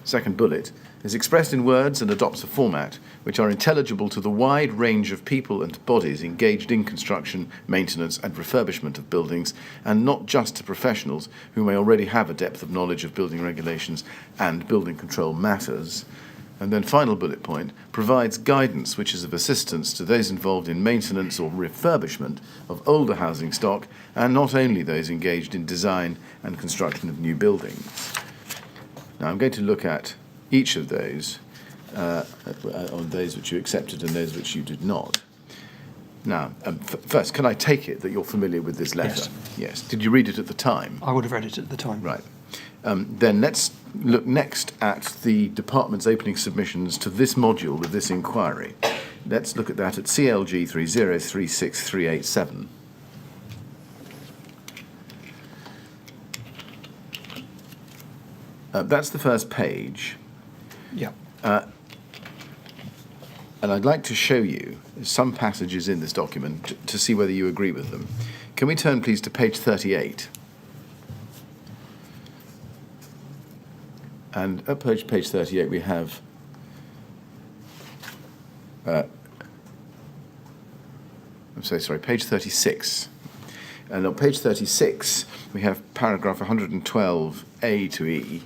Second bullet is expressed in words and adopts a format which are intelligible to the wide range of people and bodies engaged in construction, maintenance and refurbishment of buildings, and not just to professionals who may already have a depth of knowledge of building regulations and building control matters. And then final bullet point, provides guidance which is of assistance to those involved in maintenance or refurbishment of older housing stock, and not only those engaged in design and construction of new buildings. Now I'm going to look at each of those, on those which you accepted and those which you did not. Now, first, can I take it that you're familiar with this letter? Yes. Yes. Did you read it at the time? I would have read it at the time. Right. Then let's look next at the department's opening submissions to this module of this inquiry. Let's look at that at CLG 3036387. That's the first page. Yeah. And I'd like to show you some passages in this document to see whether you agree with them. Can we turn, please, to page 38? And at page 38 we have page 36. And on page 36 we have paragraph 112A to E,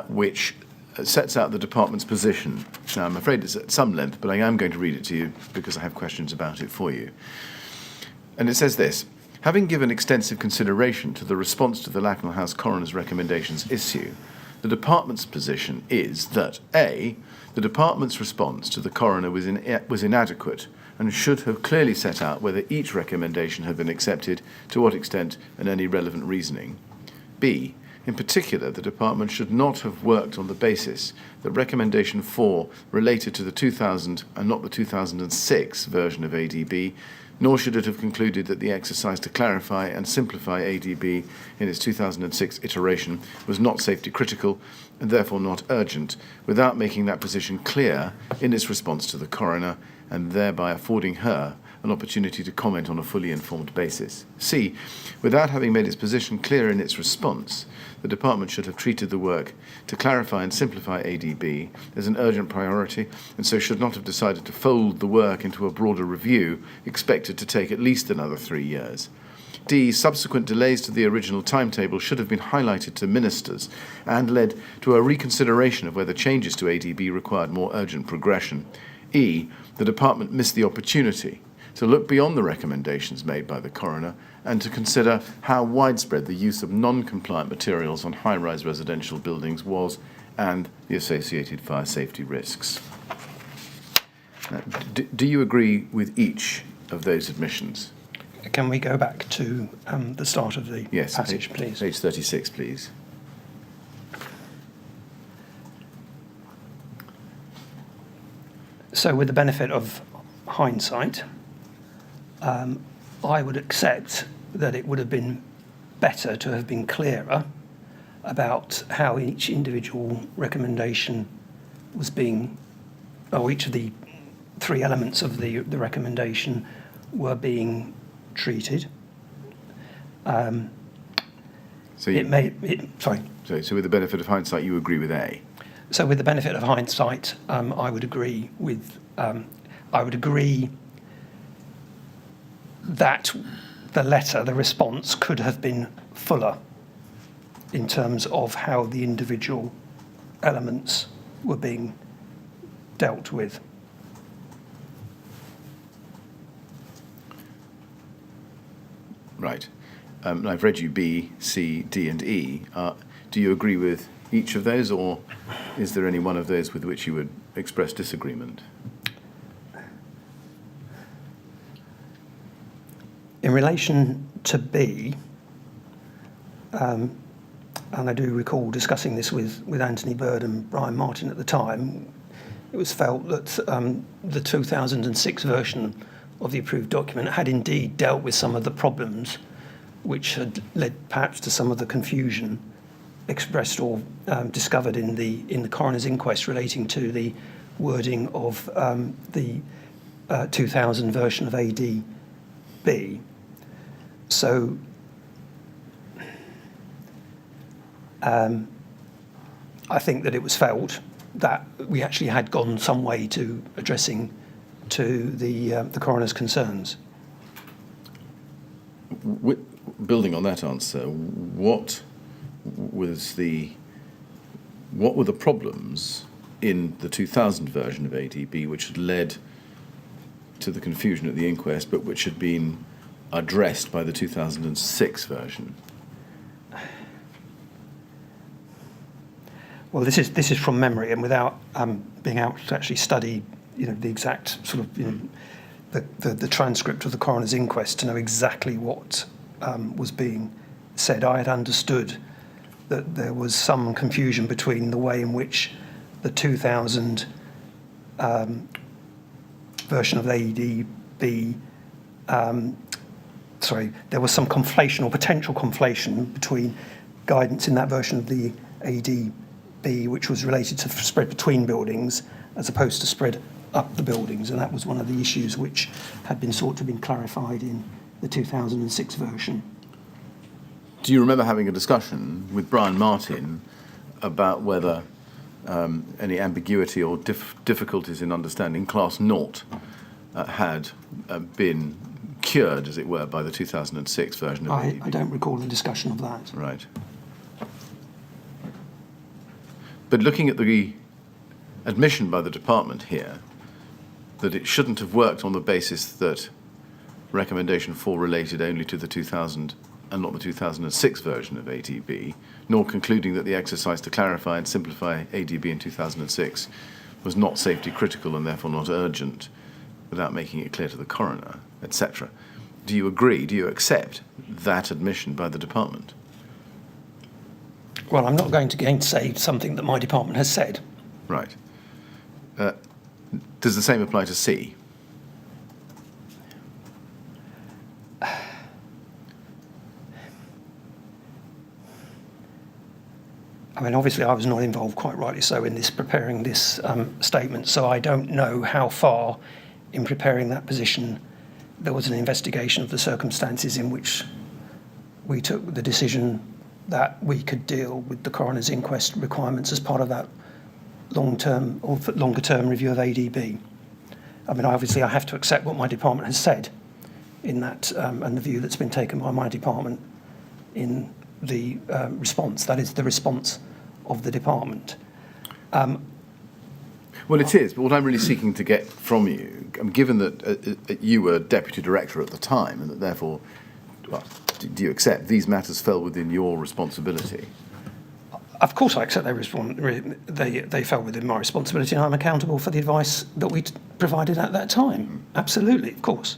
which sets out the department's position. Now, I'm afraid it's at some length, but I am going to read it to you because I have questions about it for you. And it says this: having given extensive consideration to the response to the Lacknell House coroner's recommendations issue, the department's position is that A, the department's response to the coroner was inadequate and should have clearly set out whether each recommendation had been accepted, to what extent, and any relevant reasoning. B, in particular, the department should not have worked on the basis that recommendation 4 related to the 2000 and not the 2006 version of ADB, nor should it have concluded that the exercise to clarify and simplify ADB in its 2006 iteration was not safety critical and therefore not urgent, without making that position clear in its response to the coroner and thereby affording her an opportunity to comment on a fully informed basis. C, without having made its position clear in its response, the department should have treated the work to clarify and simplify ADB as an urgent priority, and so should not have decided to fold the work into a broader review expected to take at least another 3 years. D, subsequent delays to the original timetable should have been highlighted to ministers and led to a reconsideration of whether changes to ADB required more urgent progression. E, the department missed the opportunity to look beyond the recommendations made by the coroner and to consider how widespread the use of non-compliant materials on high-rise residential buildings was and the associated fire safety risks. Now, do you agree with each of those admissions? Can we go back to the start of the passage, please? Page 36, please. So with the benefit of hindsight, I would accept that it would have been better to have been clearer about how each individual recommendation was being, or each of the three elements of the recommendation were being treated. So with the benefit of hindsight, you agree with A? So with the benefit of hindsight, I would agree with. I would agree that the response could have been fuller in terms of how the individual elements were being dealt with. Right. I've read you B, C, D, and E. Do you agree with each of those, or is there any one of those with which you would express disagreement? In relation to B, and I do recall discussing this with Anthony Bird and Brian Martin at the time, it was felt that the 2006 version of the approved document had indeed dealt with some of the problems which had led perhaps to some of the confusion expressed or discovered in the coroner's inquest relating to the wording of the 2000 version of ADB. So I think that it was felt that we actually had gone some way to addressing to the coroner's concerns. Building on that answer, what were the problems in the 2000 version of ADB which had led to the confusion at the inquest, but which had been addressed by the 2006 version? Well, this is from memory, and without being able to actually study, the exact sort of, the transcript of the coroner's inquest to know exactly what was being said. I had understood that there was some confusion between the way in which the 2000 version of ADB, there was some conflation or potential conflation between guidance in that version of the ADB, which was related to spread between buildings as opposed to spread up the buildings, and that was one of the issues which had been sought to have been clarified in the 2006 version. Do you remember having a discussion with Brian Martin about whether any ambiguity or difficulties in understanding Class 0 had been cured, as it were, by the 2006 version of ADB? I don't recall the discussion of that. Right. But looking at the admission by the department here that it shouldn't have worked on the basis that recommendation 4 related only to the 2000 and not the 2006 version of ADB, nor concluding that the exercise to clarify and simplify ADB in 2006 was not safety critical and therefore not urgent, without making it clear to the coroner, etc. Do you agree? Do you accept that admission by the department? Well, I'm not going to say something that my department has said. Right. Does the same apply to C? I mean, obviously, I was not involved, quite rightly so, in preparing this statement, so I don't know how far, in preparing that position, there was an investigation of the circumstances in which we took the decision that we could deal with the coroner's inquest requirements as part of that long-term or longer-term review of ADB. I mean, obviously, I have to accept what my department has said in that, and the view that's been taken by my department in the response. That is the response of the department. Well, it is, but what I'm really seeking to get from you, given that you were deputy director at the time, and that therefore, well, do you accept these matters fell within your responsibility? Of course, I accept they fell within my responsibility, and I'm accountable for the advice that we provided at that time. Absolutely, of course.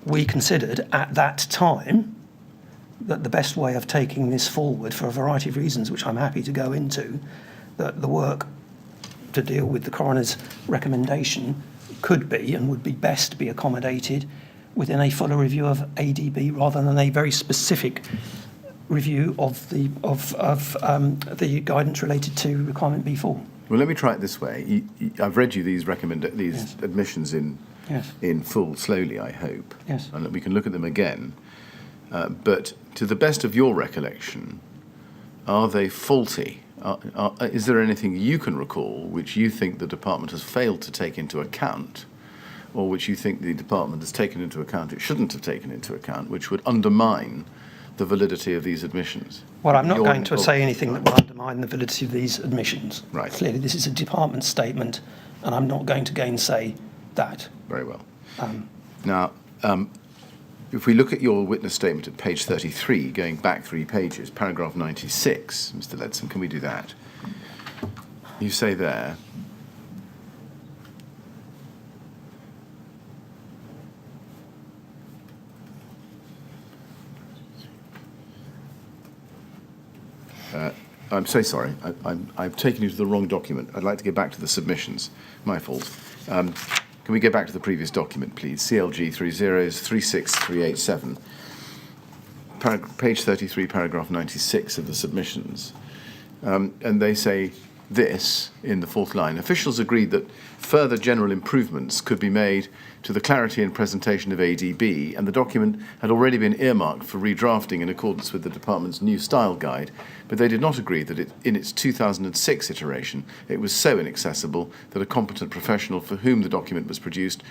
We considered at that time that the best way of taking this forward, for a variety of reasons, which I'm happy to go into, that the work to deal with the coroner's recommendation could be and would be best to be accommodated within a fuller review of ADB rather than a very specific review of the guidance related to requirement B4. Well, let me try it this way. I've read you these Yes. admissions Yes. in full, slowly, I hope. Yes. And we can look at them again. But to the best of your recollection, are they faulty? Is there anything you can recall which you think the department has failed to take into account, or which you think the department has taken into account it shouldn't have taken into account, which would undermine the validity of these admissions? Well, I'm not Your- going to say anything that will undermine the validity of these admissions. Right. Clearly, this is a department statement, and I'm not going to gainsay that. Very well. Now, if we look at your witness statement at page 33, going back 3 pages, paragraph 96, Mr. Ledsome, can we do that? You say there, I'm so sorry, I've taken you to the wrong document. I'd like to go back to the submissions. My fault. Can we go back to the previous document, please? CLG 3036387. Page 33, paragraph 96 of the submissions. And they say this in the 4th line. Officials agreed that further general improvements could be made to the clarity and presentation of ADB, and the document had already been earmarked for redrafting in accordance with the department's new style guide, but they did not agree that in its 2006 iteration it was so inaccessible that a competent professional for whom the document was produced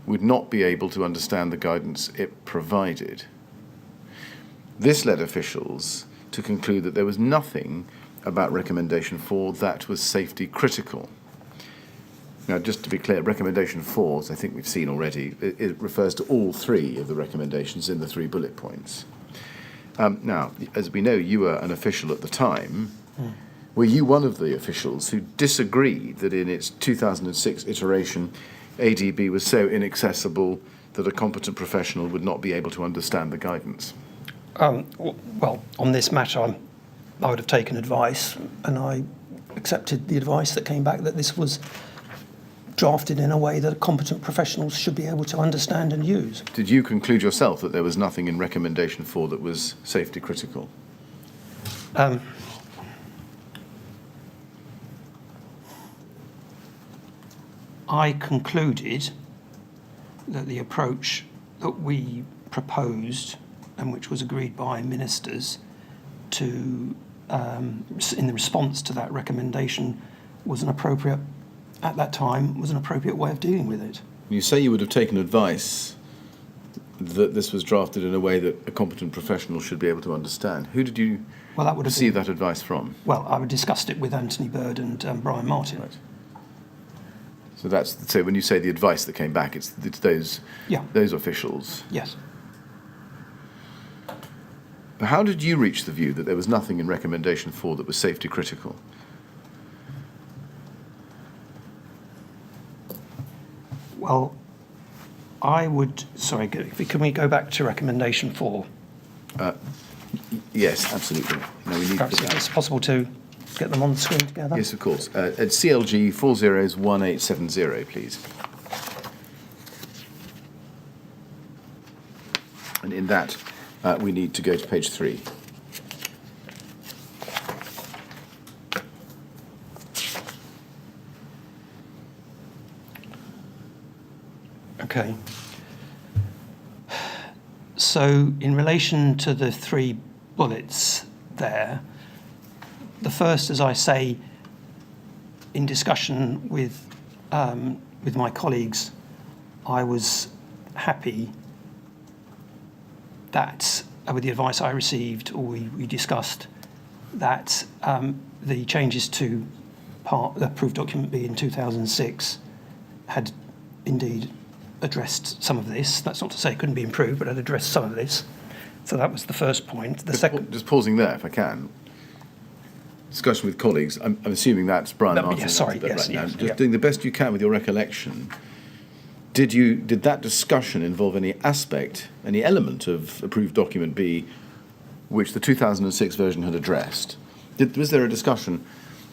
would not be able to understand the guidance it provided. This led officials to conclude that there was nothing about recommendation 4 that was safety critical. Now, just to be clear, recommendation 4, as I think we've seen already, it refers to all 3 of the recommendations in the 3 bullet points. Now, as we know, you were an official at the time. Were you one of the officials who disagreed that in its 2006 iteration, ADB was so inaccessible that a competent professional would not be able to understand the guidance? Well, on this matter, I would have taken advice, and I accepted the advice that came back that this was drafted in a way that competent professionals should be able to understand and use. Did you conclude yourself that there was nothing in recommendation 4 that was safety critical? I concluded that the approach that we proposed, and which was agreed by ministers to in the response to that recommendation, was an appropriate, at that time, was an appropriate way of dealing with it. You say you would have taken advice that this was drafted in a way that a competent professional should be able to understand. Who did you receive that advice from? Well, I discussed it with Anthony Bird and Brian Martin. Right. So when you say the advice that came back, it's those officials. Yes. How did you reach the view that there was nothing in recommendation 4 that was safety critical? Well, I would... Sorry, can we go back to recommendation 4? Yes, absolutely. No, we need Perhaps if it's possible to get them on the screen together. Yes, of course. At CLG 401870, please. And in that, we need to go to page 3. Okay. So in relation to the 3 bullets there, the first, as I say, in discussion with my colleagues, I was happy that, with the advice I received, or we discussed, that the changes to the approved document B in 2006 had indeed addressed some of this. That's not to say it couldn't be improved, but had addressed some of this. So that was the first point. The second... Just pausing there, if I can. Discussion with colleagues. I'm assuming that's Brian Martin. Yes, sorry. Yes, right now. yes, Just doing the best you can with your recollection. Did that discussion involve any aspect, any element of approved document B, which the 2006 version had addressed? Was there a discussion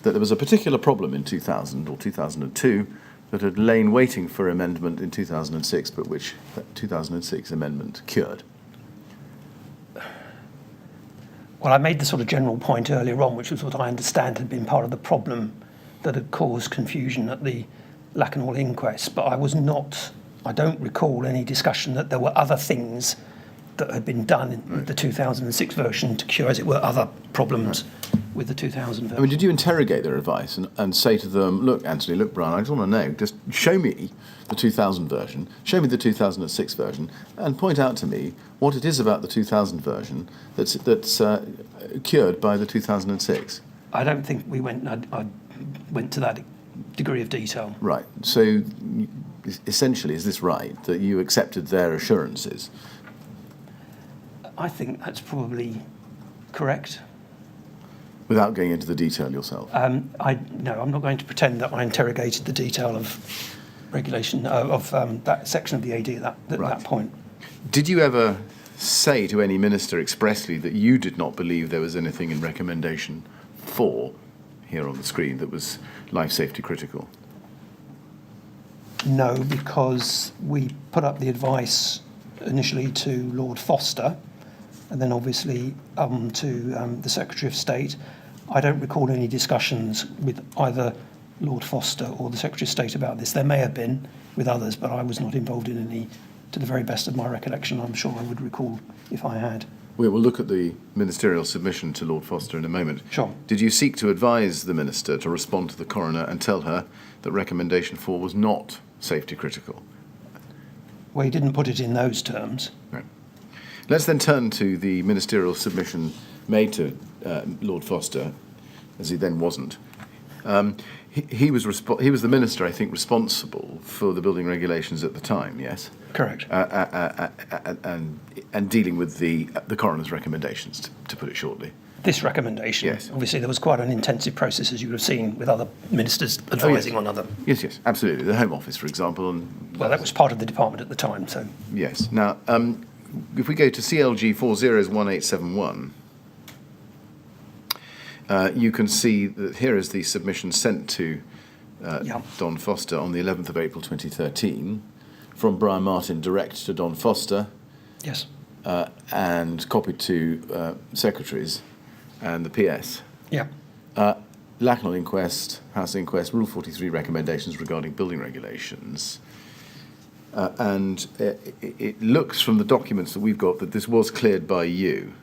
that there was a particular problem in 2000 or 2002 that had lain waiting for amendment in 2006, but which that 2006 amendment cured? Well, I made the sort of general point earlier on, which was what I understand had been part of the problem that had caused confusion at the Lakanal inquest, but I don't recall any discussion that there were other things that had been done in the 2006 version to cure, as it were, other problems with the 2000 version. I mean, did you interrogate their advice and say to them, look, Anthony, look, Brian, I just want to know, just show me the 2000 version, show me the 2006 version, and point out to me what it is about the 2000 version that's cured by the 2006? I don't think we went. I went to that degree of detail. Right. So, essentially, is this right, that you accepted their assurances? I think that's probably correct. Without going into the detail yourself? No, I'm not going to pretend that I interrogated the detail of regulation of that section of the AD at that point. Did you ever say to any minister expressly that you did not believe there was anything in recommendation 4 here on the screen that was life safety critical? No, because we put up the advice initially to Lord Foster, and then obviously to the Secretary of State. I don't recall any discussions with either Lord Foster or the Secretary of State about this. There may have been with others, but I was not involved in any, to the very best of my recollection. I'm sure I would recall if I had. We will look at the ministerial submission to Lord Foster in a moment. Sure. Did you seek to advise the minister to respond to the coroner and tell her that recommendation 4 was not safety critical? Well, he didn't put it in those terms. Right. Let's then turn to the ministerial submission made to Lord Foster, as he then wasn't. He was the minister, I think, responsible for the building regulations at the time, yes? Correct. And dealing with the coroner's recommendations, to put it shortly. This recommendation, Yes. Obviously, there was quite an intensive process, as you would have seen, with other ministers advising on other. Yes, absolutely. The Home Office, for example. And Well, that was part of the department at the time, so. yes. Now, if we go to CLG 401871, you can see that here is the submission sent to Don Foster on the 11th of April 2013 from Brian Martin direct to Don Foster. Yes. And copied to secretaries and the PS. Yeah. Lakanal inquest, House inquest, Rule 43 recommendations regarding building regulations. And it looks from the documents that we've got that this was cleared by you.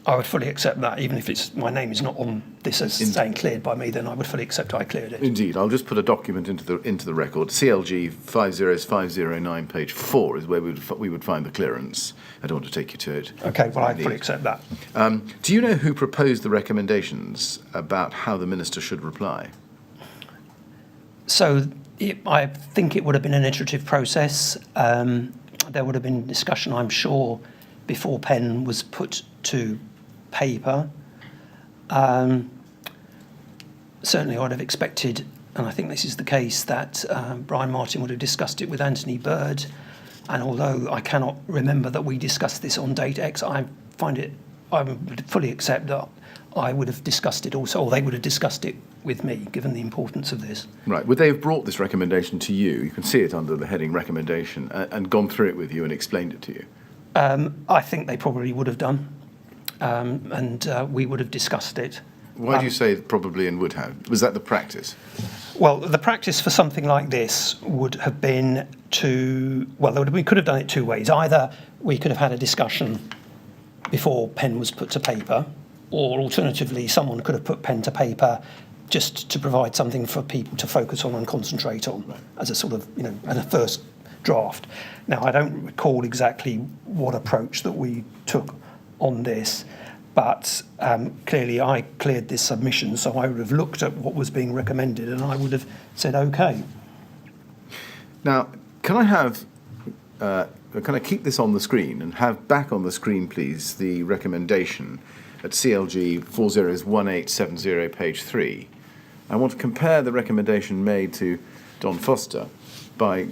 I would fully accept that, even if my name is not on this as saying cleared by me, then I would fully accept I cleared it. Indeed, I'll just put a document into the record. CLG 50509, page 4 is where we would find the clearance. I don't want to take you to it. Okay, well, I fully accept that. Do you know who proposed the recommendations about how the minister should reply? So I think it would have been an iterative process. There would have been discussion, I'm sure, before pen was put to paper. Certainly I would have expected, and I think this is the case, that Brian Martin would have discussed it with Anthony Bird. And although I cannot remember that we discussed this on date X, I would fully accept that I would have discussed it also, or they would have discussed it with me, given the importance of this. Right. Would they have brought this recommendation to you? You can see it under the heading recommendation, and gone through it with you and explained it to you? I think they probably would have done, and we would have discussed it. Why do you say probably and would have? Was that the practice? Well, the practice for something like this would have been we could have done it two ways. Either we could have had a discussion before pen was put to paper, or alternatively, someone could have put pen to paper just to provide something for people to focus on and concentrate on as a sort of, as a first draft. Now, I don't recall exactly what approach that we took on this, but clearly I cleared this submission, so I would have looked at what was being recommended and I would have said, OK. Now, can I keep this on the screen and have back on the screen, please, the recommendation at CLG 401870, page 3. I want to compare the recommendation made to Don Foster by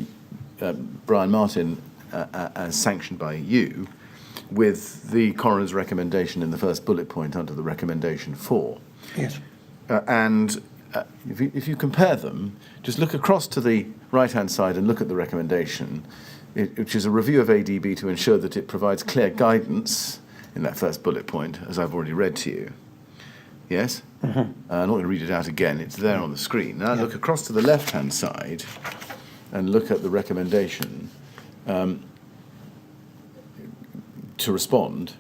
Brian Martin as sanctioned by you with the coroner's recommendation in the first bullet point under the recommendation 4. Yes. If you compare them, just look across to the right-hand side and look at the recommendation, which is a review of ADB to ensure that it provides clear guidance in that first bullet point, as I've already read to you. Yes? I'm not going to read it out again. It's there on the screen. Now look across to the left-hand side and look at the recommendation to respond.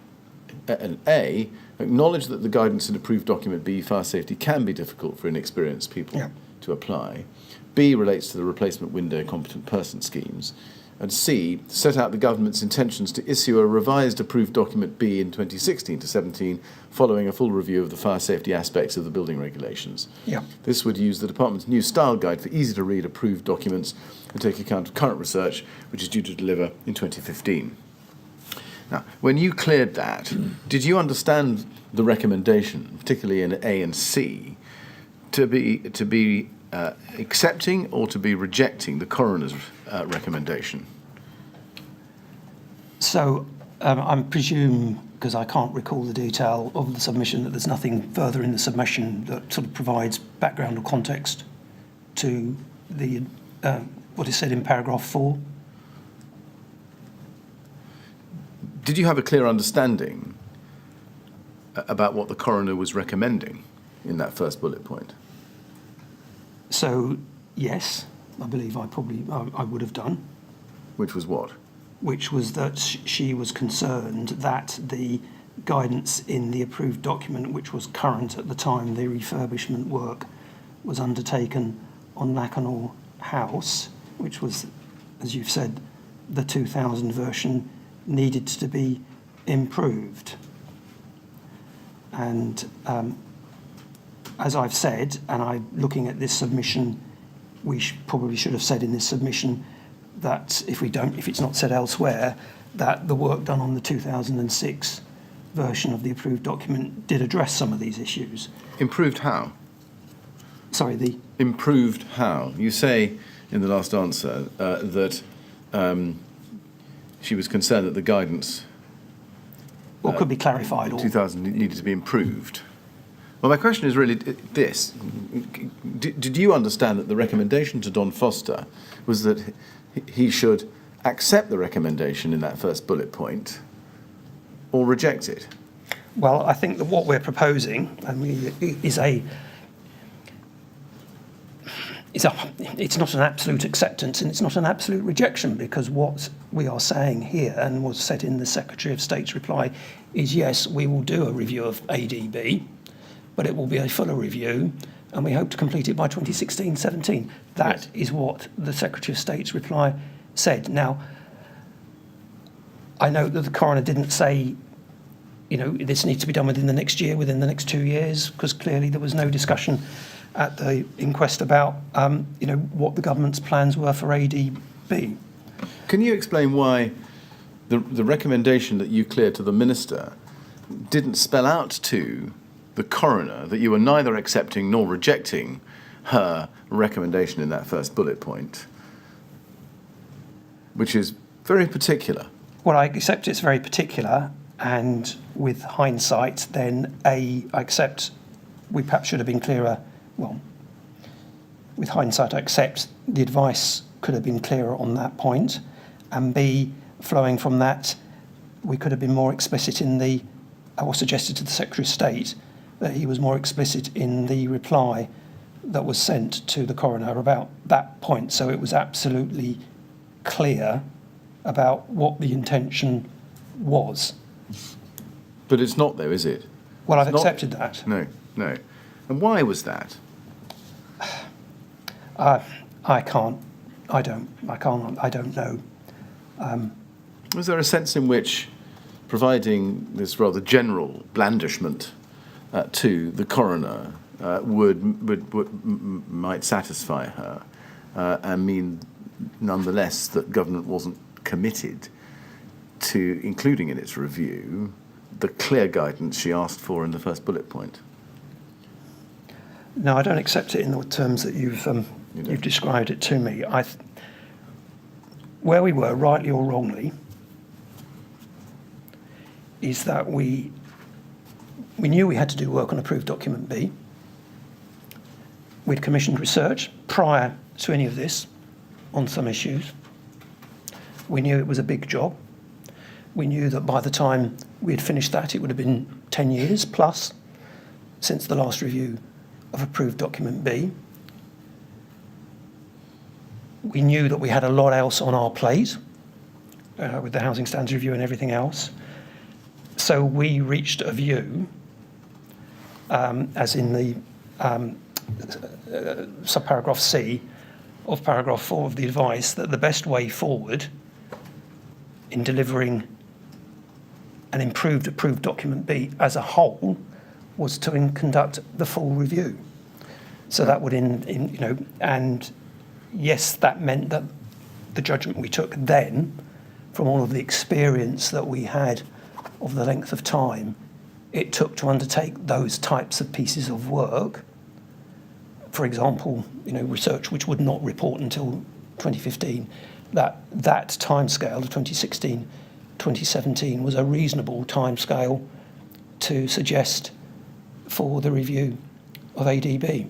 And A, acknowledge that the guidance in approved document B, fire safety, can be difficult for inexperienced people to apply. B, relates to the replacement window competent person schemes. And C, set out the government's intentions to issue a revised approved document B in 2016 to 17, following a full review of the fire safety aspects of the building regulations. This would use the department's new style guide for easy-to-read approved documents and take account of current research, which is due to deliver in 2015. Now, when you cleared that, did you understand the recommendation, particularly in A and C, to be accepting or to be rejecting the coroner's recommendation? So I presume, because I can't recall the detail of the submission, that there's nothing further in the submission that sort of provides background or context to the what is said in paragraph 4. Did you have a clear understanding about what the coroner was recommending in that first bullet point? So, yes, I believe I would have done. Which was what? Which was that she was concerned that the guidance in the approved document, which was current at the time the refurbishment work was undertaken on Lacanau House, which was, as you've said, the 2000 version, needed to be improved. And as I've said, and looking at this submission, we probably should have said in this submission that if it's not said elsewhere, that the work done on the 2006 version of the approved document did address some of these issues. Improved how? Sorry, Improved how? You say in the last answer that she was concerned that the guidance could be clarified. 2000 needed to be improved. Well, my question is really this. Did you understand that the recommendation to Don Foster was that he should accept the recommendation in that first bullet point or reject it? Well, I think that what we're proposing it's not an absolute acceptance and it's not an absolute rejection, because what we are saying here and was said in the Secretary of State's reply is, yes, we will do a review of ADB, but it will be a fuller review and we hope to complete it by 2016-17. That is what the Secretary of State's reply said. Now, I know that the coroner didn't say, this needs to be done within the next year, within the next 2 years, because clearly there was no discussion at the inquest about, what the government's plans were for ADB. Can you explain why the recommendation that you cleared to the Minister didn't spell out to the coroner that you were neither accepting nor rejecting her recommendation in that first bullet point, which is very particular? Well, I accept it's very particular, and with hindsight, then I accept we perhaps should have been clearer. Well, with hindsight, I accept the advice could have been clearer on that point, and B, flowing from that, we could have been more explicit or suggested to the Secretary of State that he was more explicit in the reply that was sent to the coroner about that point, so it was absolutely clear about what the intention was. But it's not, though, is it? Well, I've accepted that. No. And why was that? I don't know. Was there a sense in which providing this rather general blandishment to the coroner might satisfy her and mean nonetheless that government wasn't committed to including in its review the clear guidance she asked for in the first bullet point? No, I don't accept it in the terms that you've described it to me. Where we were, rightly or wrongly, is that we knew we had to do work on approved document B. We'd commissioned research prior to any of this on some issues. We knew it was a big job. We knew that by the time we had finished that, it would have been 10 years plus. since the last review of approved document B. We knew that we had a lot else on our plate with the housing standards review and everything else. So we reached a view, as in the subparagraph C of paragraph 4 of the advice, that the best way forward in delivering an improved approved document B as a whole was to conduct the full review. So that would, and yes, that meant that the judgment we took then, from all of the experience that we had of the length of time it took to undertake those types of pieces of work, for example, research which would not report until 2015, that timescale of 2016, 2017 was a reasonable timescale to suggest for the review of ADB.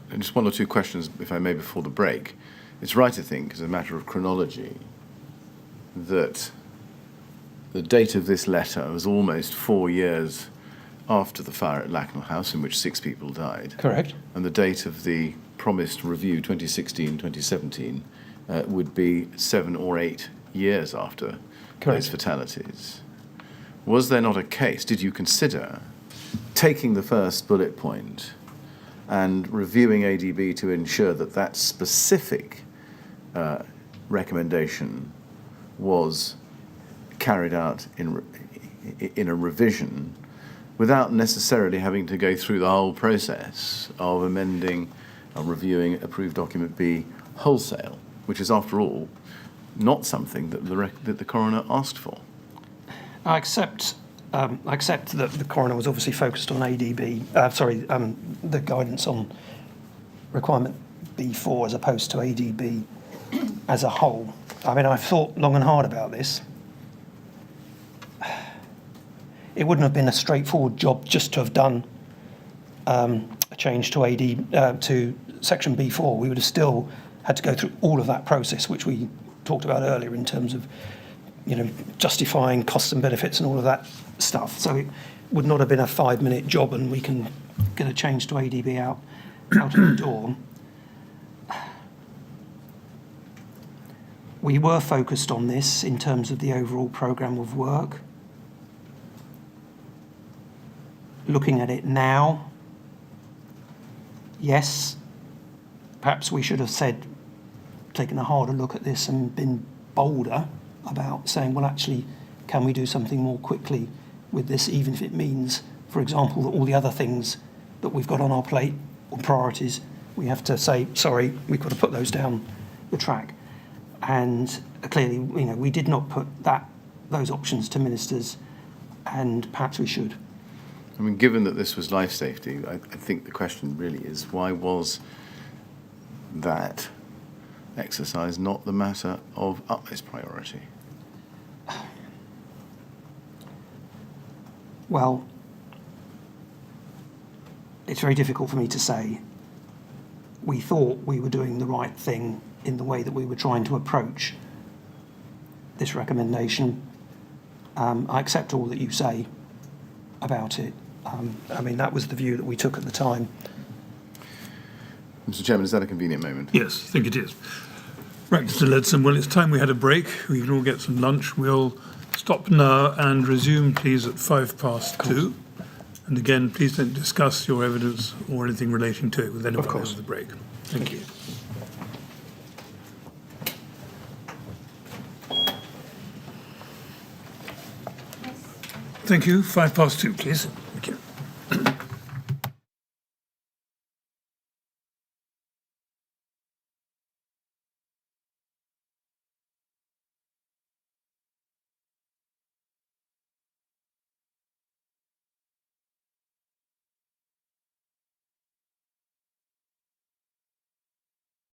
And just one or two questions, if I may, before the break. It's right to think, as a matter of chronology, that the date of this letter was almost 4 years after the fire at Lacknell House, in which 6 people died. Correct. And the date of the promised review, 2016-2017, would be 7 or 8 years after those fatalities. Was there not a case, did you consider taking the first bullet point and reviewing ADB to ensure that that specific recommendation was carried out in a revision without necessarily having to go through the whole process of amending or reviewing approved document B wholesale, which is, after all, not something that the coroner asked for? I accept that the coroner was obviously focused on ADB, the guidance on requirement B4 as opposed to ADB as a whole. I mean, I've thought long and hard about this. It wouldn't have been a straightforward job just to have done a change to section B4. We would have still had to go through all of that process, which we talked about earlier in terms of, justifying costs and benefits and all of that stuff. So it would not have been a 5-minute job and we can get a change to ADB out of the door. We were focused on this in terms of the overall programme of work. Looking at it now, yes, perhaps we should have taken a harder look at this and been bolder about saying, well, actually, can we do something more quickly with this, even if it means, for example, that all the other things that we've got on our plate or priorities, we have to say, sorry, we've got to put those down the track. And clearly, we did not put those options to ministers, and perhaps we should. I mean, given that this was life safety, I think the question really is, why was that exercise not the matter of utmost priority? Well, it's very difficult for me to say. We thought we were doing the right thing in the way that we were trying to approach this recommendation. I accept all that you say about it. That was the view that we took at the time. Mr. Chairman, is that a convenient moment? Yes, I think it is. Right, Mr. Ledsome, well, it's time we had a break. We can all get some lunch. We'll stop now and resume, please, at 2:05. And again, please don't discuss your evidence or anything relating to it with anyone over the break. Thank you. Thank you. 2:05, please.